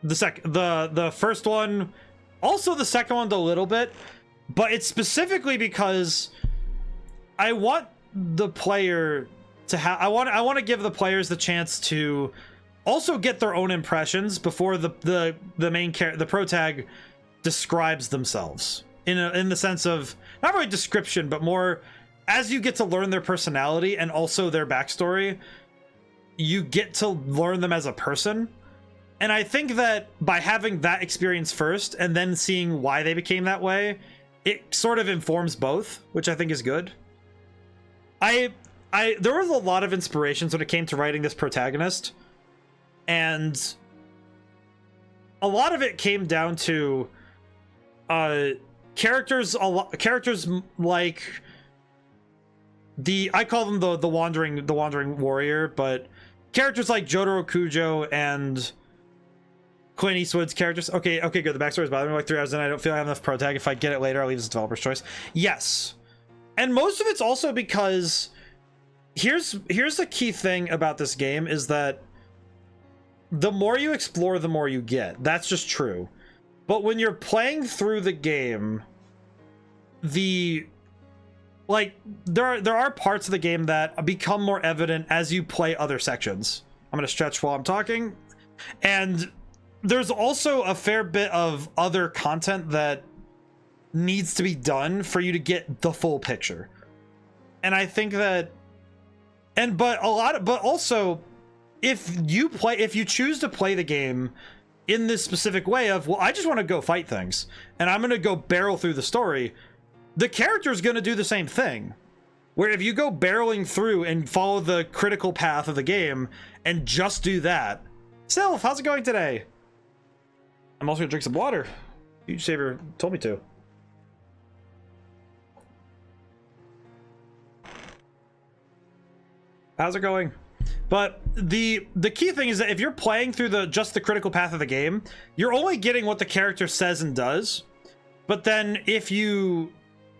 The first one, also the second one a little bit, but it's specifically because I want the player to have I want to give the players the chance to also get their own impressions before the main character, the protag, describes themselves in the sense of not really description, but more as you get to learn their personality and also their backstory. you get to learn them as a person. And I think that by having that experience first and then seeing why they became that way, it sort of informs both, which I think is good. There was a lot of inspirations when it came to writing this protagonist, and a lot of it came down to characters like I call them the wandering warrior, but characters like Jotaro Kujo and Clint Eastwood's characters. Okay, good. The backstory is bothering me like 3 hours in. I don't feel I have enough pro tag. If I get it later, I'll leave this developer's choice. Yes. And most of it's also because here's the key thing about this game is that the more you explore, the more you get. That's just true. But when you're playing through the game, there are parts of the game that become more evident as you play other sections. I'm gonna stretch while I'm talking. And there's also a fair bit of other content that needs to be done for you to get the full picture. And I think that, but also if you choose to play the game in this specific way of, well, I just want to go fight things and I'm going to go barrel through the story, the character is going to do the same thing. Where if you go barreling through and follow the critical path of the game and just do that. Sylph, how's it going today? I'm also gonna drink some water. Huge Saver told me to. How's it going? But the key thing is that if you're playing through just the critical path of the game, you're only getting what the character says and does. But then if you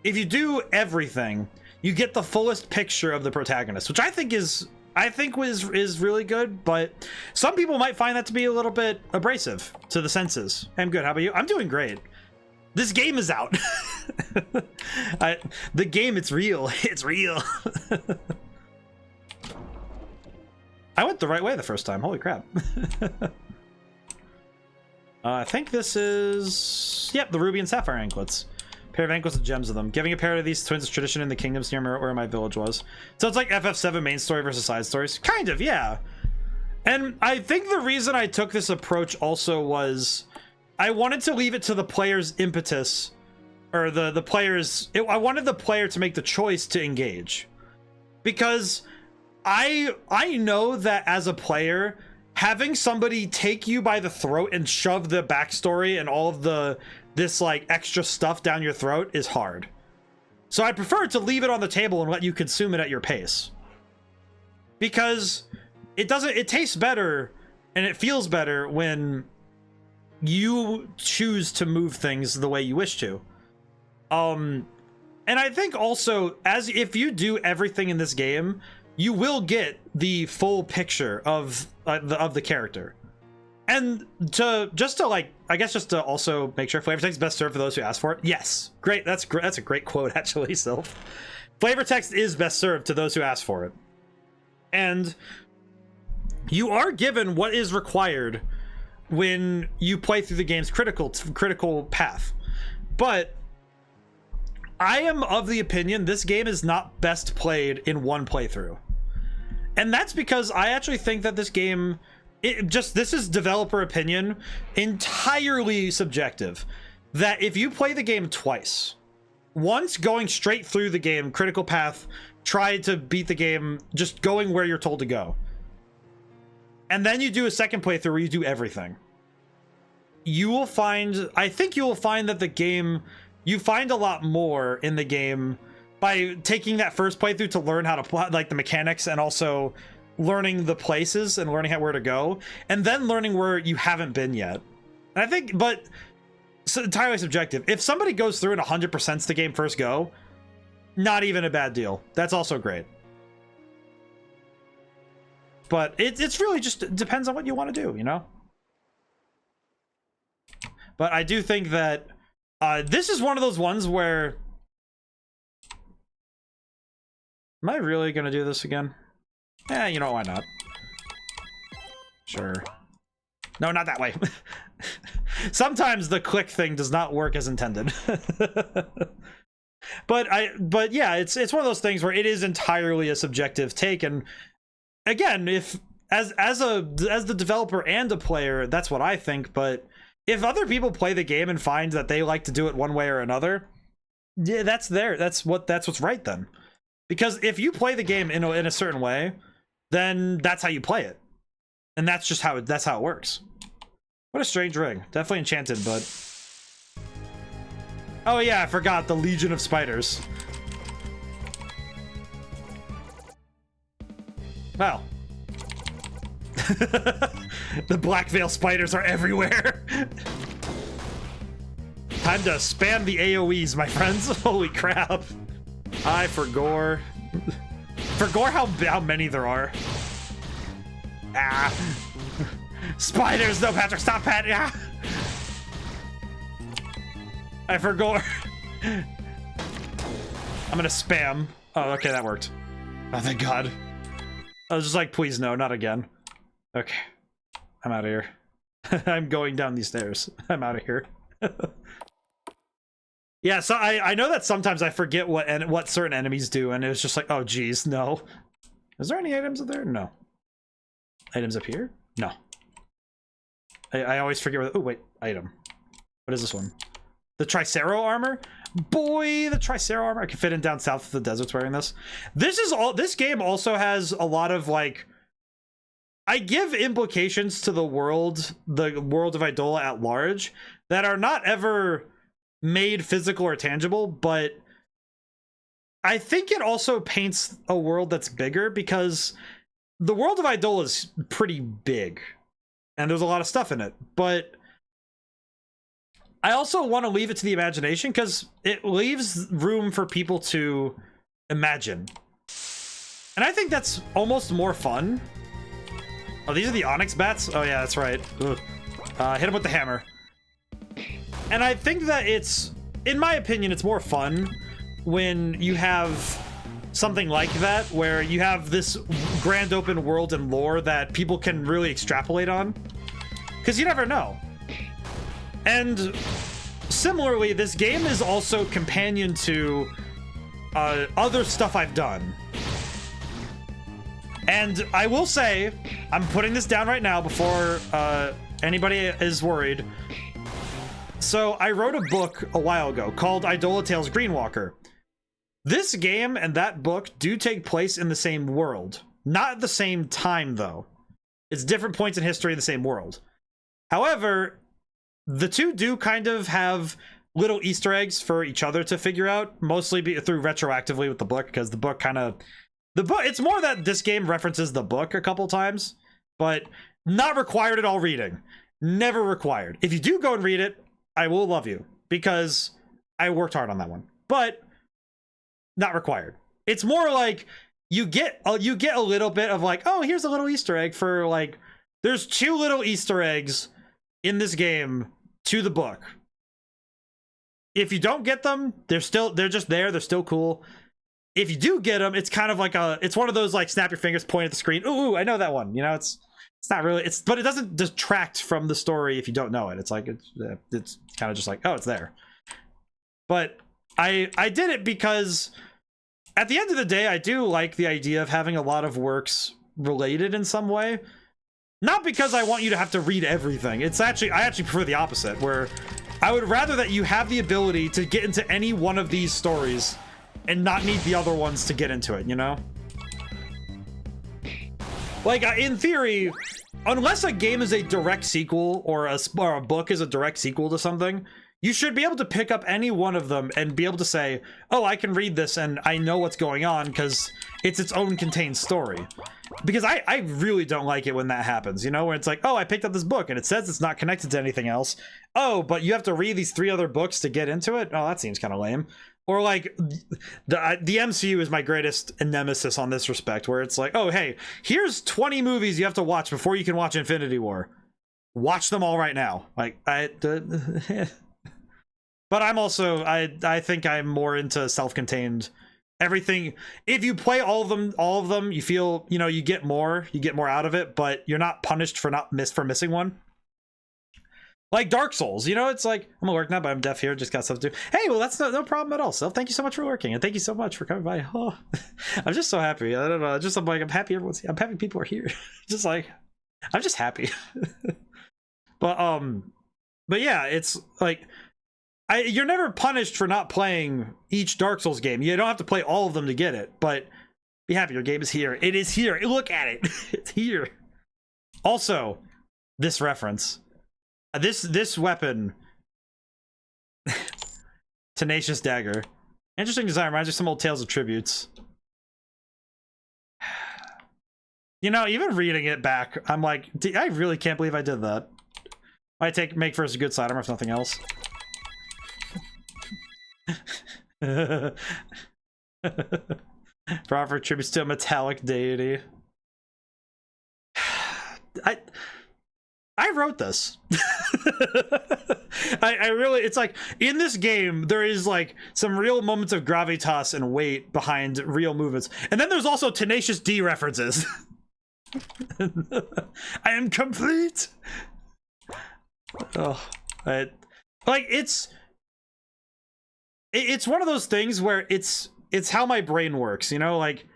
do everything, you get the fullest picture of the protagonist, which I think is really good, but some people might find that to be a little bit abrasive to the senses. I'm good. How about you? I'm doing great. This game is out. The game, it's real. It's real. I went the right way the first time. Holy crap. I think this is... Yep, the ruby and sapphire anklets. Pair of anklets with gems of them. Giving a pair of these twins is tradition in the kingdoms near where my village was. So it's like FF7 main story versus side stories. Kind of, yeah. And I think the reason I took this approach also was I wanted to leave it to the player's impetus, or the player's... I wanted the player to make the choice to engage. Because I know that as a player, having somebody take you by the throat and shove the backstory and all of this like extra stuff down your throat is hard. So I prefer to leave it on the table and let you consume it at your pace. Because it tastes better and it feels better when you choose to move things the way you wish to. And I think also, as if you do everything in this game, you will get the full picture of the character. And to also make sure flavor text is best served for those who ask for it. Yes, great. That's a great quote, actually. Sylph. Flavor text is best served to those who ask for it, and you are given what is required when you play through the game's critical path. But I am of the opinion this game is not best played in one playthrough, and that's because I actually think that this game. This is developer opinion, entirely subjective, that if you play the game twice, once going straight through the game, critical path, try to beat the game, just going where you're told to go, and then you do a second playthrough where you do everything, I think you will find that the game, you find a lot more in the game by taking that first playthrough to learn how to play, like the mechanics, and also learning the places and learning where to go, and then learning where you haven't been yet. And I think, but it's entirely subjective. If somebody goes through and 100% the game first go, not even a bad deal. That's also great. But it's really just depends on what you want to do, you know? But I do think that this is one of those ones where... Am I really going to do this again? You know, why not? Sure. No, not that way. Sometimes the click thing does not work as intended. But yeah, it's one of those things where it is entirely a subjective take. And again, if as the developer and a player, that's what I think. But if other people play the game and find that they like to do it one way or another, yeah, that's what's right then. Because if you play the game in a certain way, then that's how you play it, and that's just how it works. What a strange ring. Definitely enchanted, but oh yeah, I forgot the Legion of Spiders. Wow. The Black Veil spiders are everywhere. Time to spam the AoEs, my friends. Holy crap. I forgot. Forgot how many there are. Ah. Spiders, no, Patrick, stop, Pat. Ah. I forgot. I'm gonna spam. Oh, okay, that worked. Oh, thank God. I was just like, please no, not again. Okay, I'm out of here. I'm going down these stairs. I'm out of here. Yeah, so I know that sometimes I forget what certain enemies do, and it was just like, oh geez, no. Is there any items up there? No. Items up here? No. I always forget where. Oh wait, item. What is this one? The Tricero armor? Boy, the Tricero armor. I can fit in down south of the deserts wearing this. This game also has a lot of like, I give implications to the world of Eidola at large that are not ever made physical or tangible, but I think it also paints a world that's bigger, because the world of Eidola is pretty big and there's a lot of stuff in it, but I also want to leave it to the imagination, because it leaves room for people to imagine. And I think that's almost more fun. Oh, these are the Onyx bats? Oh yeah, that's right. Hit him with the hammer. And I think that it's, in my opinion, it's more fun when you have something like that, where you have this grand open world and lore that people can really extrapolate on. Because you never know. And similarly, this game is also companion to other stuff I've done. And I will say, I'm putting this down right now before anybody is worried. So I wrote a book a while ago called Eidola Tales Greenwalker. This game and that book do take place in the same world. Not at the same time, though. It's different points in history in the same world. However, the two do kind of have little Easter eggs for each other to figure out, mostly through retroactively with the book, because the book kind of... it's more that this game references the book a couple times, but not required at all reading. Never required. If you do go and read it, I will love you, because I worked hard on that one, but not required. It's more like you get a little bit of like, oh, here's a little Easter egg for like, there's 2 little Easter eggs in this game to the book. If you don't get them, they're just there. They're still cool. If you do get them, it's kind of like it's one of those like snap your fingers, point at the screen. Ooh, I know that one. You know, it's not really, but it doesn't detract from the story if you don't know it. It's like, it's kind of just like, oh, it's there. But I did it because at the end of the day, I do like the idea of having a lot of works related in some way. Not because I want you to have to read everything. I actually prefer the opposite, where I would rather that you have the ability to get into any one of these stories and not need the other ones to get into it, you know? Like, in theory, unless a game is a direct sequel or a book is a direct sequel to something, you should be able to pick up any one of them and be able to say, oh, I can read this and I know what's going on because it's its own contained story. Because I really don't like it when that happens, you know, where it's like, oh, I picked up this book and it says it's not connected to anything else. Oh, but you have to read these 3 other books to get into it? Oh, that seems kind of lame. Or like, the MCU is my greatest nemesis on this respect, where it's like, oh, hey, here's 20 movies you have to watch before you can watch Infinity War. Watch them all right now. Like, but I'm also, I think I'm more into self-contained everything. If you play all of them, you feel, you know, you get more out of it, but you're not punished for missing one. Like Dark Souls, you know, it's like, I'm at work now, but I'm deaf here, just got stuff to do. Hey, well, that's no problem at all. So thank you so much for working, and thank you so much for coming by. Oh, I'm just so happy. I don't know, I'm like, I'm happy everyone's here. I'm happy people are here. Just like, I'm just happy. But yeah, it's like, you're never punished for not playing each Dark Souls game. You don't have to play all of them to get it, but be happy, your game is here. It is here. Look at it. It's here. Also, this reference. This weapon, Tenacious Dagger. Interesting design, reminds me of some old Tales of Tributes. You know, even reading it back, I'm like, I really can't believe I did that. Might make for a good sidearm if nothing else. Proper tributes to a metallic deity. I wrote this. I really, it's like, in this game, there is like some real moments of gravitas and weight behind real movements. And then there's also Tenacious D references. I am complete. Oh, like it's one of those things where it's how my brain works, you know, like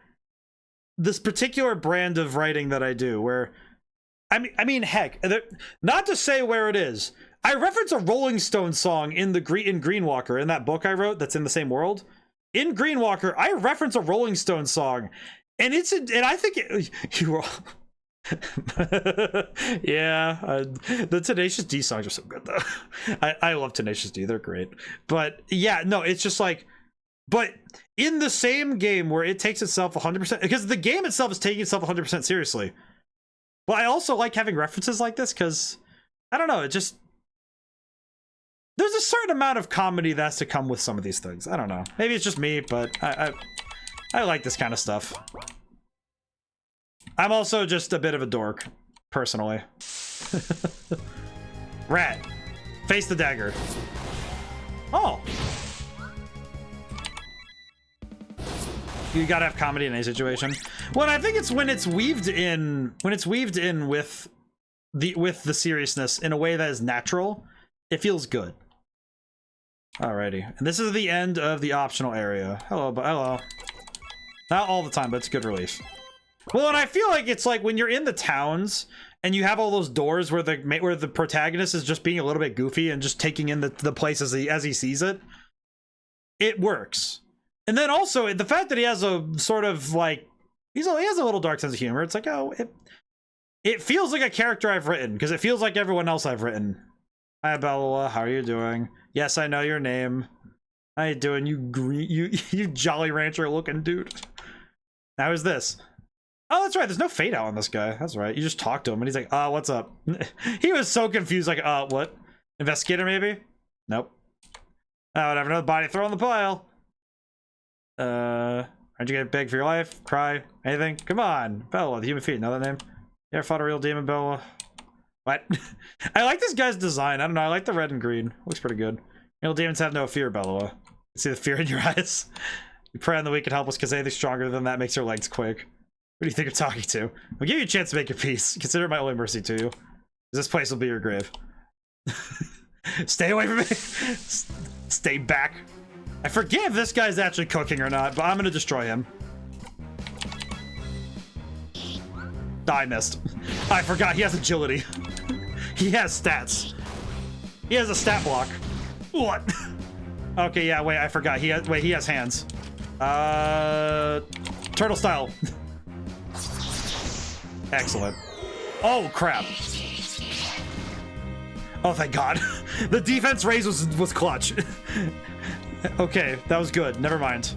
this particular brand of writing that I do where I mean, heck, not to say where it is. I reference a Rolling Stones song in Greenwalker, in that book I wrote that's in the same world. In Greenwalker, I reference a Rolling Stones song, and I think you all. Yeah, the Tenacious D songs are so good though. I love Tenacious D; they're great. But yeah, no, it's just like, but in the same game where it takes itself 100%, because the game itself is taking itself 100% seriously. Well, I also like having references like this because, I don't know, it just... There's a certain amount of comedy that has to come with some of these things. I don't know. Maybe it's just me, but I like this kind of stuff. I'm also just a bit of a dork, personally. Rat. Face the dagger. Oh. You gotta have comedy in any situation. Well, I think it's when it's weaved in with the seriousness in a way that is natural, it feels good. Alrighty, and this is the end of the optional area. Hello. Not all the time, but it's good relief. Well, and I feel like it's like when you're in the towns and you have all those doors where the protagonist is just being a little bit goofy and just taking in the place as he sees it. It works. And then also the fact that he has a sort of like he has a little dark sense of humor. It's like, oh, it feels like a character I've written because it feels like everyone else I've written. Hi, Eidola, how are you doing? Yes, I know your name. How you doing, you Jolly Rancher looking dude? Now who's this? Oh, that's right. There's no fade out on this guy. That's right. You just talk to him and he's like, what's up? He was so confused, like, what? Investigator, maybe? Nope. Oh, whatever. Another body throw in the pile. Aren't you gonna beg for your life? Cry? Anything? Come on. Bella, the human feet. Know that name? You ever fought a real demon, Bella? What? I like this guy's design. I don't know. I like the red and green. Looks pretty good. Real demons have no fear, Bella. See the fear in your eyes? You pray on the weak and helpless because anything stronger than that makes your legs quake. Who do you think you're talking to? I'll give you a chance to make your peace. Consider it my only mercy to you. This place will be your grave. Stay away from me. Stay back. I forget if this guy's actually cooking or not, but I'm gonna destroy him. I missed. I forgot he has agility. He has stats. He has a stat block. What? Okay, yeah, wait, I forgot. He has hands. Turtle style. Excellent. Oh, crap. Oh, thank God. The defense raise was clutch. Okay, that was good. Never mind.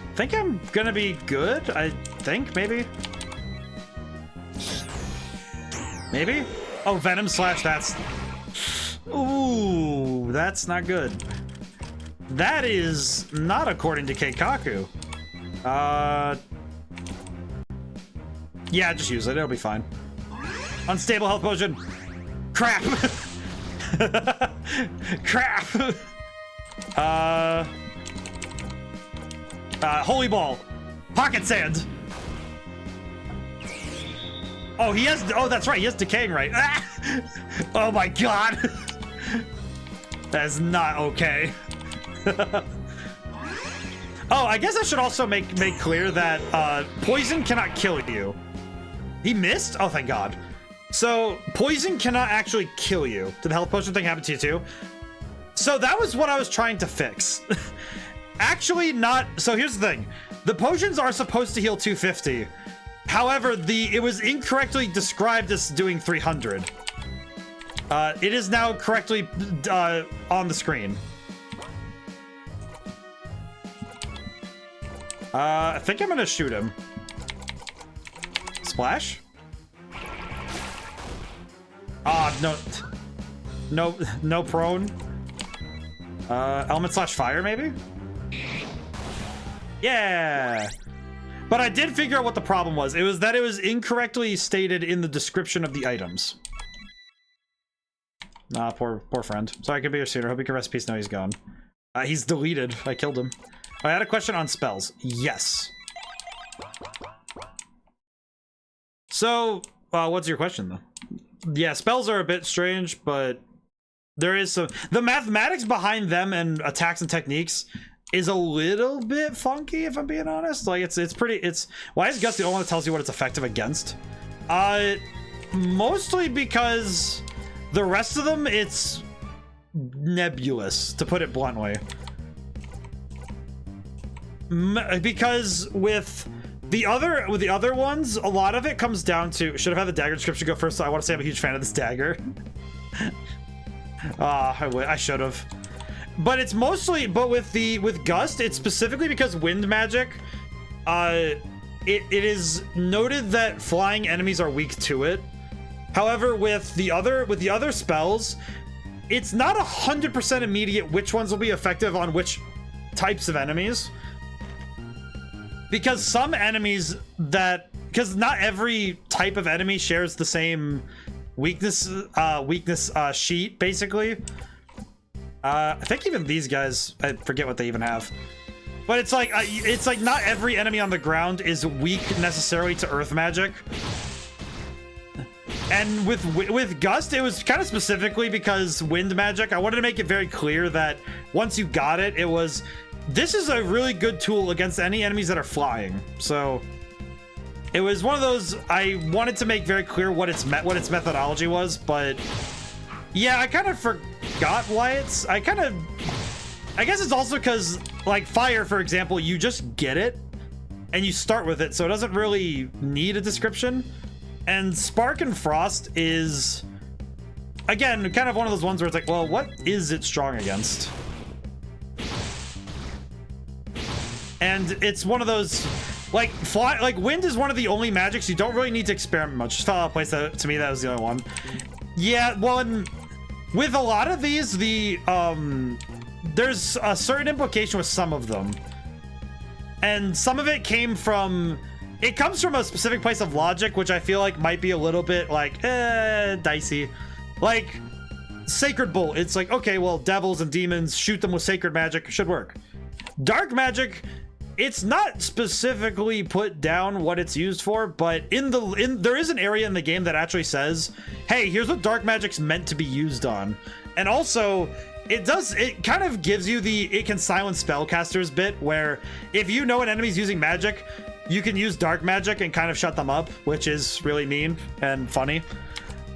I think I'm gonna be good. I think, maybe. Maybe? Oh, Venom slash, that's... Ooh, that's not good. That is not according to Keikaku. Yeah, just use it. It'll be fine. Unstable health potion. Crap. Crap. Holy ball. Pocket sand. Oh, he has, oh, that's right. He has decaying right. Oh my God. That is not okay. Oh, I guess I should also make clear that poison cannot kill you. He missed? Oh, thank God. So poison cannot actually kill you. Did the health potion thing happen to you too? So that was what I was trying to fix. Actually not. So here's the thing. The potions are supposed to heal 250. However, it was incorrectly described as doing 300. It is now correctly on the screen. I think I'm gonna shoot him. Splash? Ah, no prone. Element slash fire, maybe? Yeah. But I did figure out what the problem was. It was that it was incorrectly stated in the description of the items. Nah, poor friend. Sorry I could be here sooner. Hope you can rest in peace. No, he's gone. He's deleted. I killed him. I had a question on spells. Yes. So, what's your question though? Yeah, spells are a bit strange, but there is some... The mathematics behind them and attacks and techniques is a little bit funky, if I'm being honest. Like, it's pretty... Why is Gus the only one that tells you what it's effective against? Mostly because the rest of them, it's nebulous, to put it bluntly. Because with the other ones, a lot of it comes down to... Should have had the dagger description go first, so I want to say I'm a huge fan of this dagger. I should have. But it's mostly, but with Gust, it's specifically because wind magic, it is noted that flying enemies are weak to it. However, with the other spells, it's not 100% immediate which ones will be effective on which types of enemies. Because some enemies because not every type of enemy shares the same weakness sheet, basically. I think even these guys, I forget what they even have, but it's like not every enemy on the ground is weak necessarily to earth magic. And with Gust, it was kind of specifically because wind magic. I wanted to make it very clear that once you got it, this is a really good tool against any enemies that are flying. So it was one of those, I wanted to make very clear what its methodology was, but yeah, I kind of forgot why I guess it's also because, like, fire, for example, you just get it and you start with it, so it doesn't really need a description. And spark and frost is, again, kind of one of those ones where it's like, well, what is it strong against? And it's one of those, like, wind is one of the only magics you don't really need to experiment much. Just fell out of place. To me, that was the only one. Yeah, well, with a lot of these, there's a certain implication with some of them. And some of it comes from a specific place of logic, which I feel like might be a little bit like, dicey. Like, Sacred Bolt, it's like, okay, well, devils and demons, shoot them with sacred magic, should work. Dark magic, it's not specifically put down what it's used for, but there is an area in the game that actually says, hey, here's what dark magic's meant to be used on. And also, it kind of gives you it can silence spellcasters bit, where if you know an enemy's using magic, you can use dark magic and kind of shut them up, which is really mean and funny.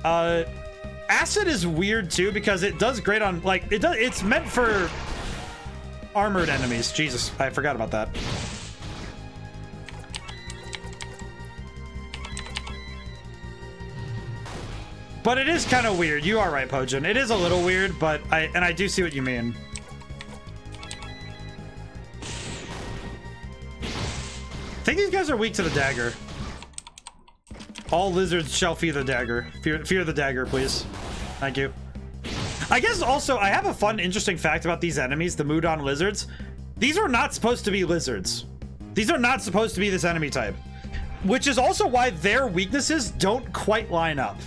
Acid is weird too, because it does great on, like, it's meant for armored enemies. Jesus, I forgot about that. But it is kind of weird. You are right, Pojin. It is a little weird, but I do see what you mean. I think these guys are weak to the dagger. All lizards shall fear the dagger. Fear the dagger, please. Thank you. I guess also, I have a fun, interesting fact about these enemies, the Mudon lizards. These are not supposed to be lizards. These are not supposed to be this enemy type. Which is also why their weaknesses don't quite line up.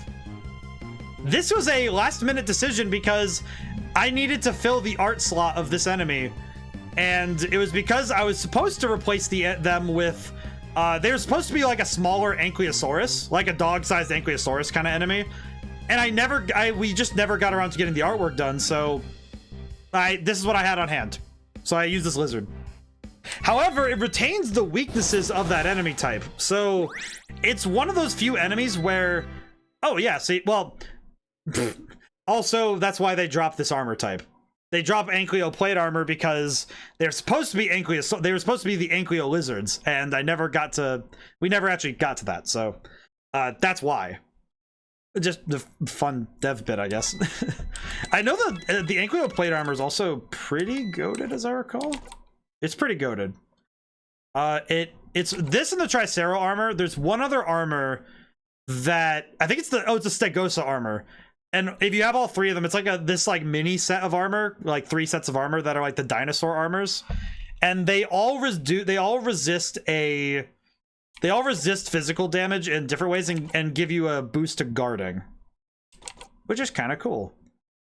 This was a last-minute decision because I needed to fill the art slot of this enemy. And it was because I was supposed to replace them with they were supposed to be like a smaller Ankylosaurus, like a dog-sized Ankylosaurus kind of enemy. And we just never got around to getting the artwork done, so this is what I had on hand. So I used this lizard. However, it retains the weaknesses of that enemy type. So it's one of those few enemies where, oh yeah, see, well, also that's why they dropped this armor type. They drop Ankylo plate armor because they're supposed to be they were supposed to be the Ankylo lizards, and we never actually got to that. So that's why. Just the fun dev bit, I guess. I know that the Ankylo plate armor is also pretty goated, as I recall. It's pretty goated. It's this and the Tricero armor. There's one other armor that I think it's a Stegosa armor. And if you have all three of them, it's like this mini set of armor, like 3 sets of armor that are like the dinosaur armors, and they all resist physical damage in different ways and give you a boost to guarding, which is kind of cool.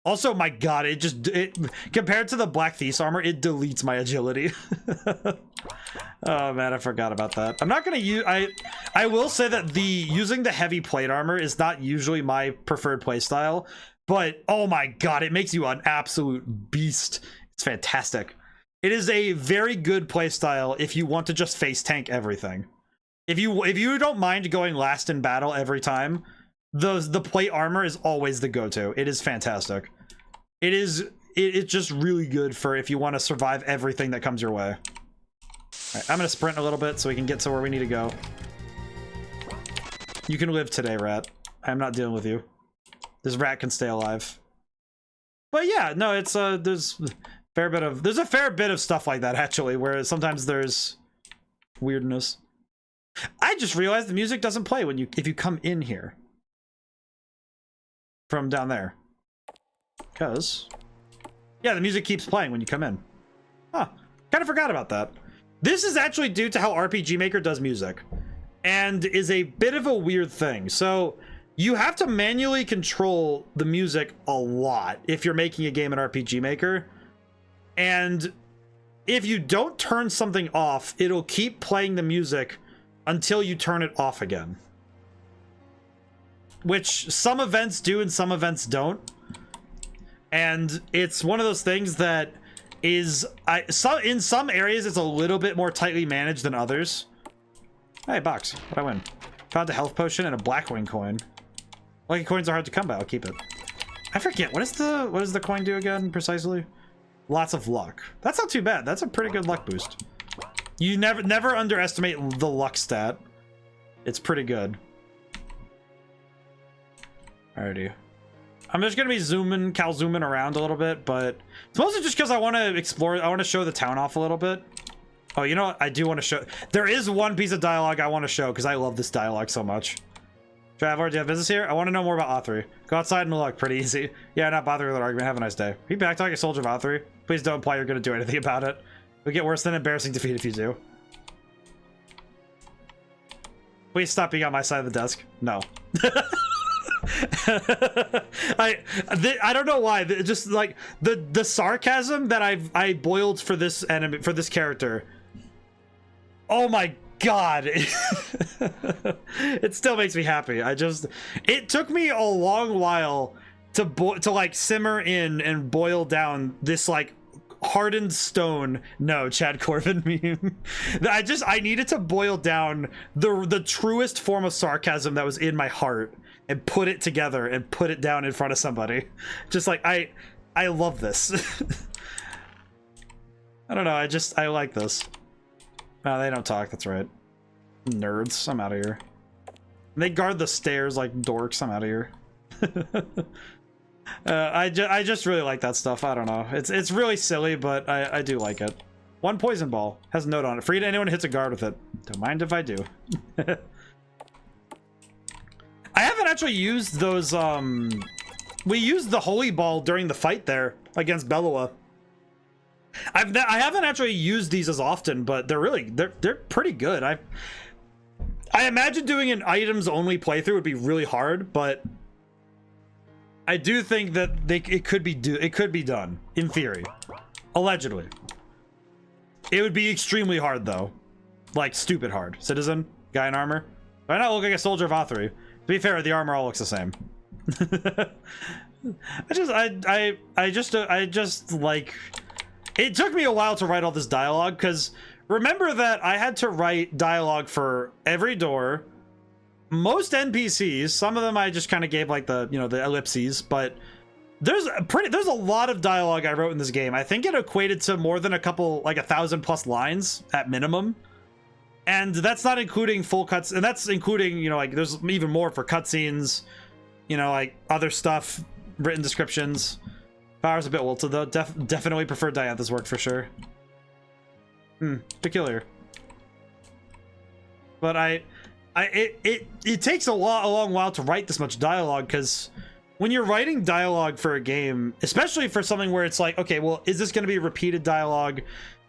Also, my god, it compared to the Black Thief's armor, it deletes my agility. Oh man, I forgot about that. I'm not gonna use. I will say that using the heavy plate armor is not usually my preferred playstyle, but oh my god, it makes you an absolute beast. It's fantastic. It is a very good playstyle if you want to just face tank everything. If you don't mind going last in battle every time, the plate armor is always the go-to. It is fantastic. It's just really good for if you want to survive everything that comes your way. All right, I'm gonna sprint a little bit so we can get to where we need to go. You can live today, rat. I'm not dealing with you. This rat can stay alive. But yeah, no, it's there's a fair bit of stuff like that actually, where sometimes there's weirdness. I just realized the music doesn't play if you come in here from down there. Because yeah, the music keeps playing when you come in. Huh. Kind of forgot about that. This is actually due to how RPG Maker does music, and is a bit of a weird thing. So you have to manually control the music a lot if you're making a game in RPG Maker. And if you don't turn something off, it'll keep playing the music until you turn it off again. Which some events do and some events don't. And it's one of those things that is in some areas it's a little bit more tightly managed than others. Hey, box. What'd I win? Found a health potion and a Blackwing coin. Lucky coins are hard to come by. I'll keep it. I forget. What does the coin do again precisely? Lots of luck. That's not too bad. That's a pretty good luck boost. You never underestimate the luck stat. It's pretty good. Alrighty. I'm just gonna be zooming around a little bit, but it's mostly just because I want to explore. I want to show the town off a little bit. Oh, you know what? I do want to show. There is one piece of dialogue I want to show because I love this dialogue so much. Traveler, do you have business here? I want to know more about Othri. Go outside and look. Pretty easy. Yeah, not bothering with an argument. Have a nice day. Be back to like a soldier of Othri. Please don't imply you're gonna do anything about it. It'll get worse than embarrassing defeat if you do. Please stop being on my side of the desk. No. I don't know why. Just like the sarcasm that I boiled for this enemy, for this character. Oh my god. It still makes me happy. It took me a long while to like simmer in and boil down this like hardened stone. No, Chad Corbin meme. I needed to boil down the truest form of sarcasm that was in my heart and put it together and put it down in front of somebody. Just like I love this. I don't know, I like this. Oh, they don't talk, that's right. Nerds, I'm out of here. They guard the stairs like dorks, I'm out of here. I just really like that stuff. I don't know. It's really silly, but I do like it. One poison ball. Has a note on it. Free to anyone who hits a guard with it. Don't mind if I do. I haven't actually used those, we used the holy ball during the fight there against Bellowa. I haven't actually used these as often, but they're pretty good. I imagine doing an items only playthrough would be really hard, but I do think that it could be done in theory, allegedly. It would be extremely hard though, like stupid hard. Citizen, guy in armor. Do I not look like a soldier of Authry? To be fair, the armor all looks the same. I just like, it took me a while to write all this dialogue, because remember that I had to write dialogue for every door, most NPCs. Some of them I just kind of gave like the, you know, the ellipses, but there's a lot of dialogue I wrote in this game. I think it equated to more than a couple, like 1,000+ lines at minimum. And that's not including full cuts, and that's including, you know, like there's even more for cutscenes, you know, like other stuff, written descriptions. Power's a bit wilted though. Definitely prefer Diantha's work for sure. Peculiar. But it takes a long while to write this much dialogue, because when you're writing dialogue for a game, especially for something where it's like, okay, well, is this going to be repeated dialogue?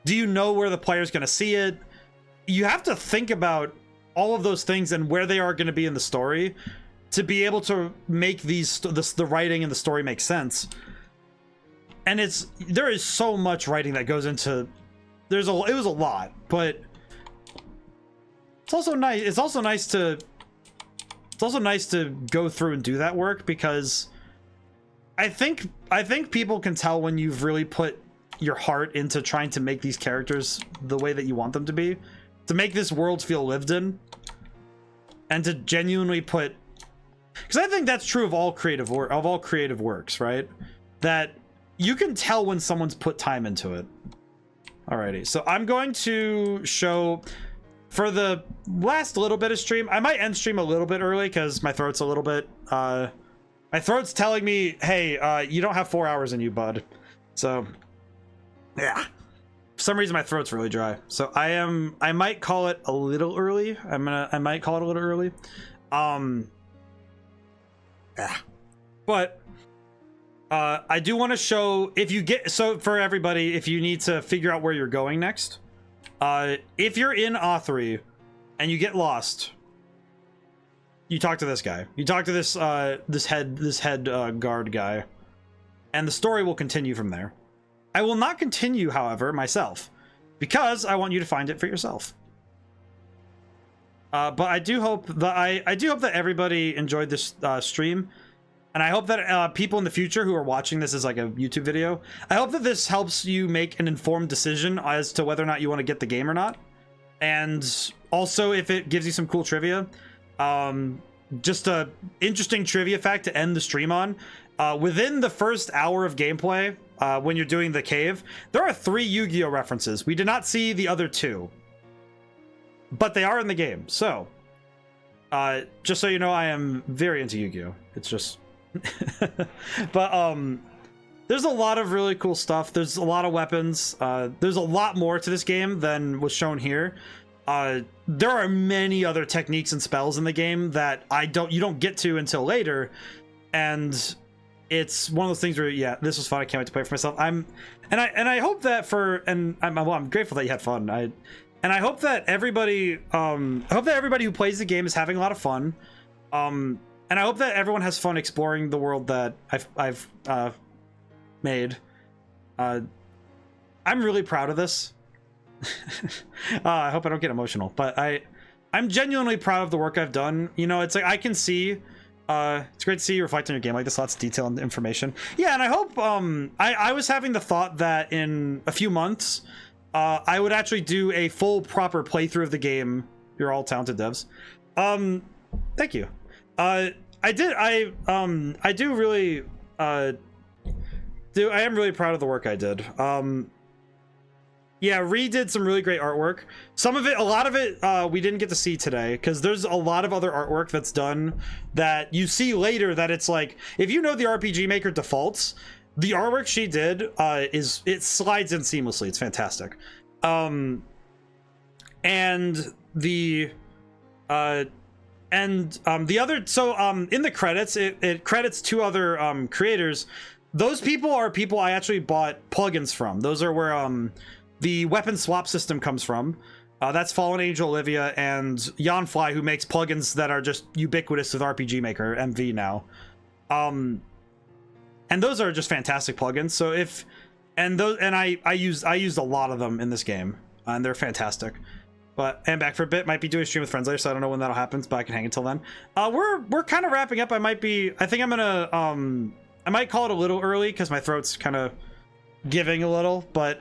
Do you know where the player's going to see it? You have to think about all of those things and where they are going to be in the story to be able to make the writing and the story make sense. And there is so much writing that goes into, it was a lot, but it's also nice. It's also nice to go through and do that work, because I think people can tell when you've really put your heart into trying to make these characters the way that you want them to be, to make this world feel lived in, and to genuinely put, because I think that's true of all creative works, right? That you can tell when someone's put time into it. Alrighty, so I'm going to show, for the last little bit of stream, I might end stream a little bit early because my throat's a little bit, my throat's telling me, hey, you don't have 4 hours in you, bud. So, yeah. For some reason, my throat's really dry. So I might call it a little early. I might call it a little early. Yeah. But, I do want to show, so for everybody, if you need to figure out where you're going next, if you're in Authry and you get lost, you talk to this guy. You talk to this head guard guy, and the story will continue from there. I will not continue, however, myself, because I want you to find it for yourself. But I do hope that everybody enjoyed this stream. And I hope that people in the future who are watching this as like a YouTube video, I hope that this helps you make an informed decision as to whether or not you want to get the game or not. And also, if it gives you some cool trivia, just a interesting trivia fact to end the stream on. Within the first hour of gameplay, when you're doing the cave, there are 3 Yu-Gi-Oh references. We did not see the other 2, but they are in the game. So, just so you know, I am very into Yu-Gi-Oh. It's just... But there's a lot of really cool stuff. There's a lot of weapons. There's a lot more to this game than was shown here. There are many other techniques and spells in the game that you don't get to until later, and it's one of those things where, yeah, this was fun. I can't wait to play it for myself. And I hope that I'm grateful that you had fun. I hope that everybody who plays the game is having a lot of fun. And I hope that everyone has fun exploring the world that I've made. I'm really proud of this. I hope I don't get emotional, but I'm genuinely proud of the work I've done. You know, it's like I can see. It's great to see you reflect on your game like this. Lots of detail and information. Yeah, and I hope. I was having the thought that in a few months, I would actually do a full proper playthrough of the game. You're all talented devs. Thank you. I am really proud of the work I did. Yeah, Ree did some really great artwork. A lot of it, we didn't get to see today, because there's a lot of other artwork that's done that you see later that it's like, if you know the RPG Maker defaults, the artwork she did, it slides in seamlessly. It's fantastic. And the other, so in the credits, it credits 2 other creators. Those people are people I actually bought plugins from. Those are where the weapon swap system comes from. That's Fallen Angel Olivia and Yanfly, who makes plugins that are just ubiquitous with RPG Maker MV now. And those are just fantastic plugins. So if And those, and I used a lot of them in this game, and they're fantastic. But I'm back for a bit. Might be doing a stream with friends later, so I don't know when that'll happen, but I can hang until then. We're kind of wrapping up. I think I'm gonna I might call it a little early because my throat's kind of giving a little, but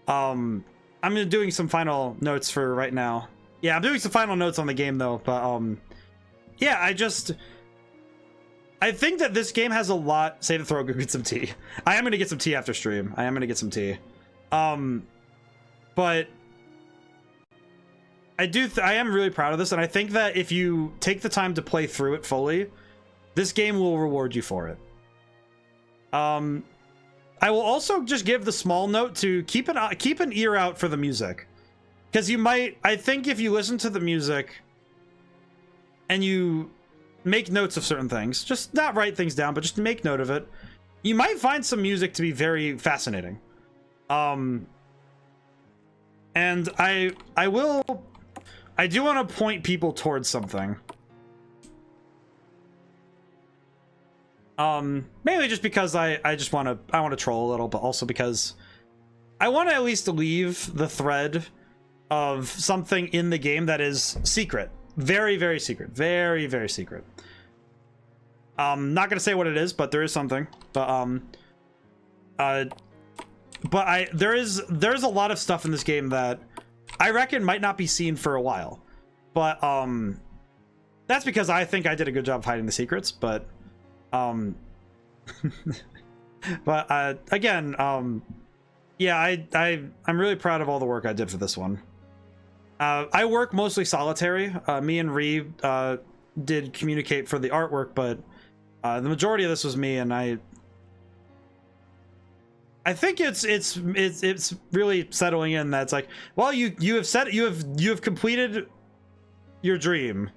I'm doing some final notes for right now. Yeah, I'm doing some final notes on the game though, but yeah, I think that this game has a lot. Save the throat, go get some tea. I am gonna get some tea after stream. I am gonna get some tea. But I am really proud of this, and I think that if you take the time to play through it fully, this game will reward you for it. I will also just give the small note to keep an ear out for the music, because I think if you listen to the music and you make notes of certain things, just not write things down, but just make note of it, you might find some music to be very fascinating. And I do want to point people towards something. Mainly just because I want to troll a little, but also because I want to at least leave the thread of something in the game that is secret. Very, very secret. Very, very secret. Not gonna say what it is, but there is something. But there's a lot of stuff in this game that I reckon might not be seen for a while. But that's because I think I did a good job of hiding the secrets, but but again, yeah, I'm really proud of all the work I did for this one. I work mostly solitary. Me and Ree did communicate for the artwork, but the majority of this was me, and I think it's really settling in that it's like, well, you have completed your dream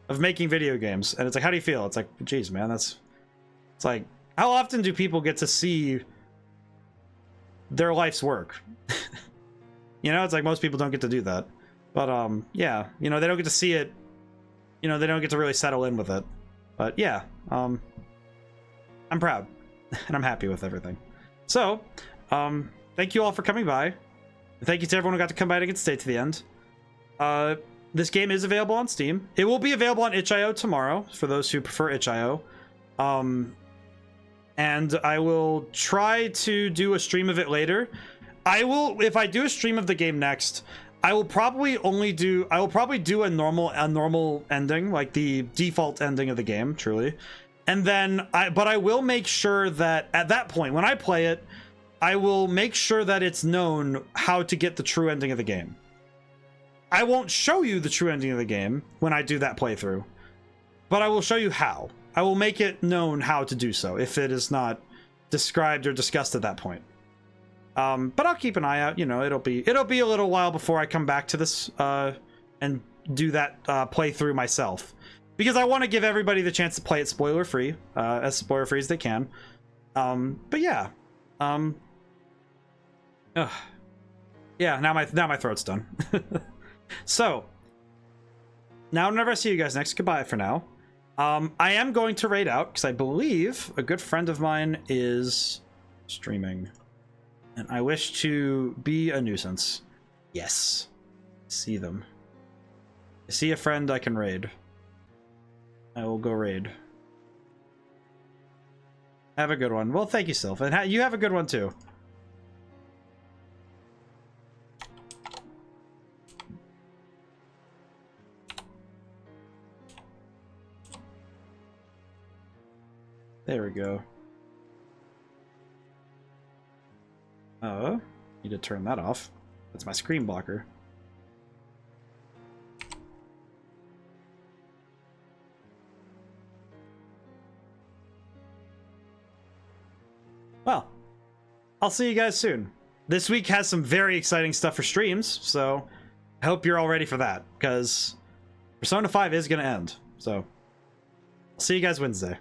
of making video games, and it's like, how do you feel? It's like, geez, man, it's like, how often do people get to see their life's work? You know, it's like most people don't get to do that. But yeah, you know, they don't get to see it. You know, they don't get to really settle in with it. But yeah, I'm proud and I'm happy with everything. So, thank you all for coming by. Thank you to everyone who got to come by to get to stay to the end. This game is available on Steam. It will be available on itch.io tomorrow for those who prefer itch.io. And I will try to do a stream of it later. If I do a stream of the game next, I will probably do a normal ending, like the default ending of the game, truly. And then but I will make sure that at that point, when I play it, I will make sure that it's known how to get the true ending of the game. I won't show you the true ending of the game when I do that playthrough, but I will show you how. I will make it known how to do so if it is not described or discussed at that point. But I'll keep an eye out. You know, it'll be a little while before I come back to this and do that playthrough myself, because I want to give everybody the chance to play it spoiler free, as spoiler free as they can. But yeah, yeah. Now my throat's done. So now, whenever I see you guys next, goodbye for now. I am going to raid out because I believe a good friend of mine is streaming. And I wish to be a nuisance. Yes. See them. I see a friend I can raid. I will go raid. Have a good one. Well, thank you, Sylph. And you have a good one, too. There we go. Need to turn that off. That's my screen blocker. Well, I'll see you guys soon. This week has some very exciting stuff for streams, so I hope you're all ready for that, because Persona 5 is going to end. So, I'll see you guys Wednesday.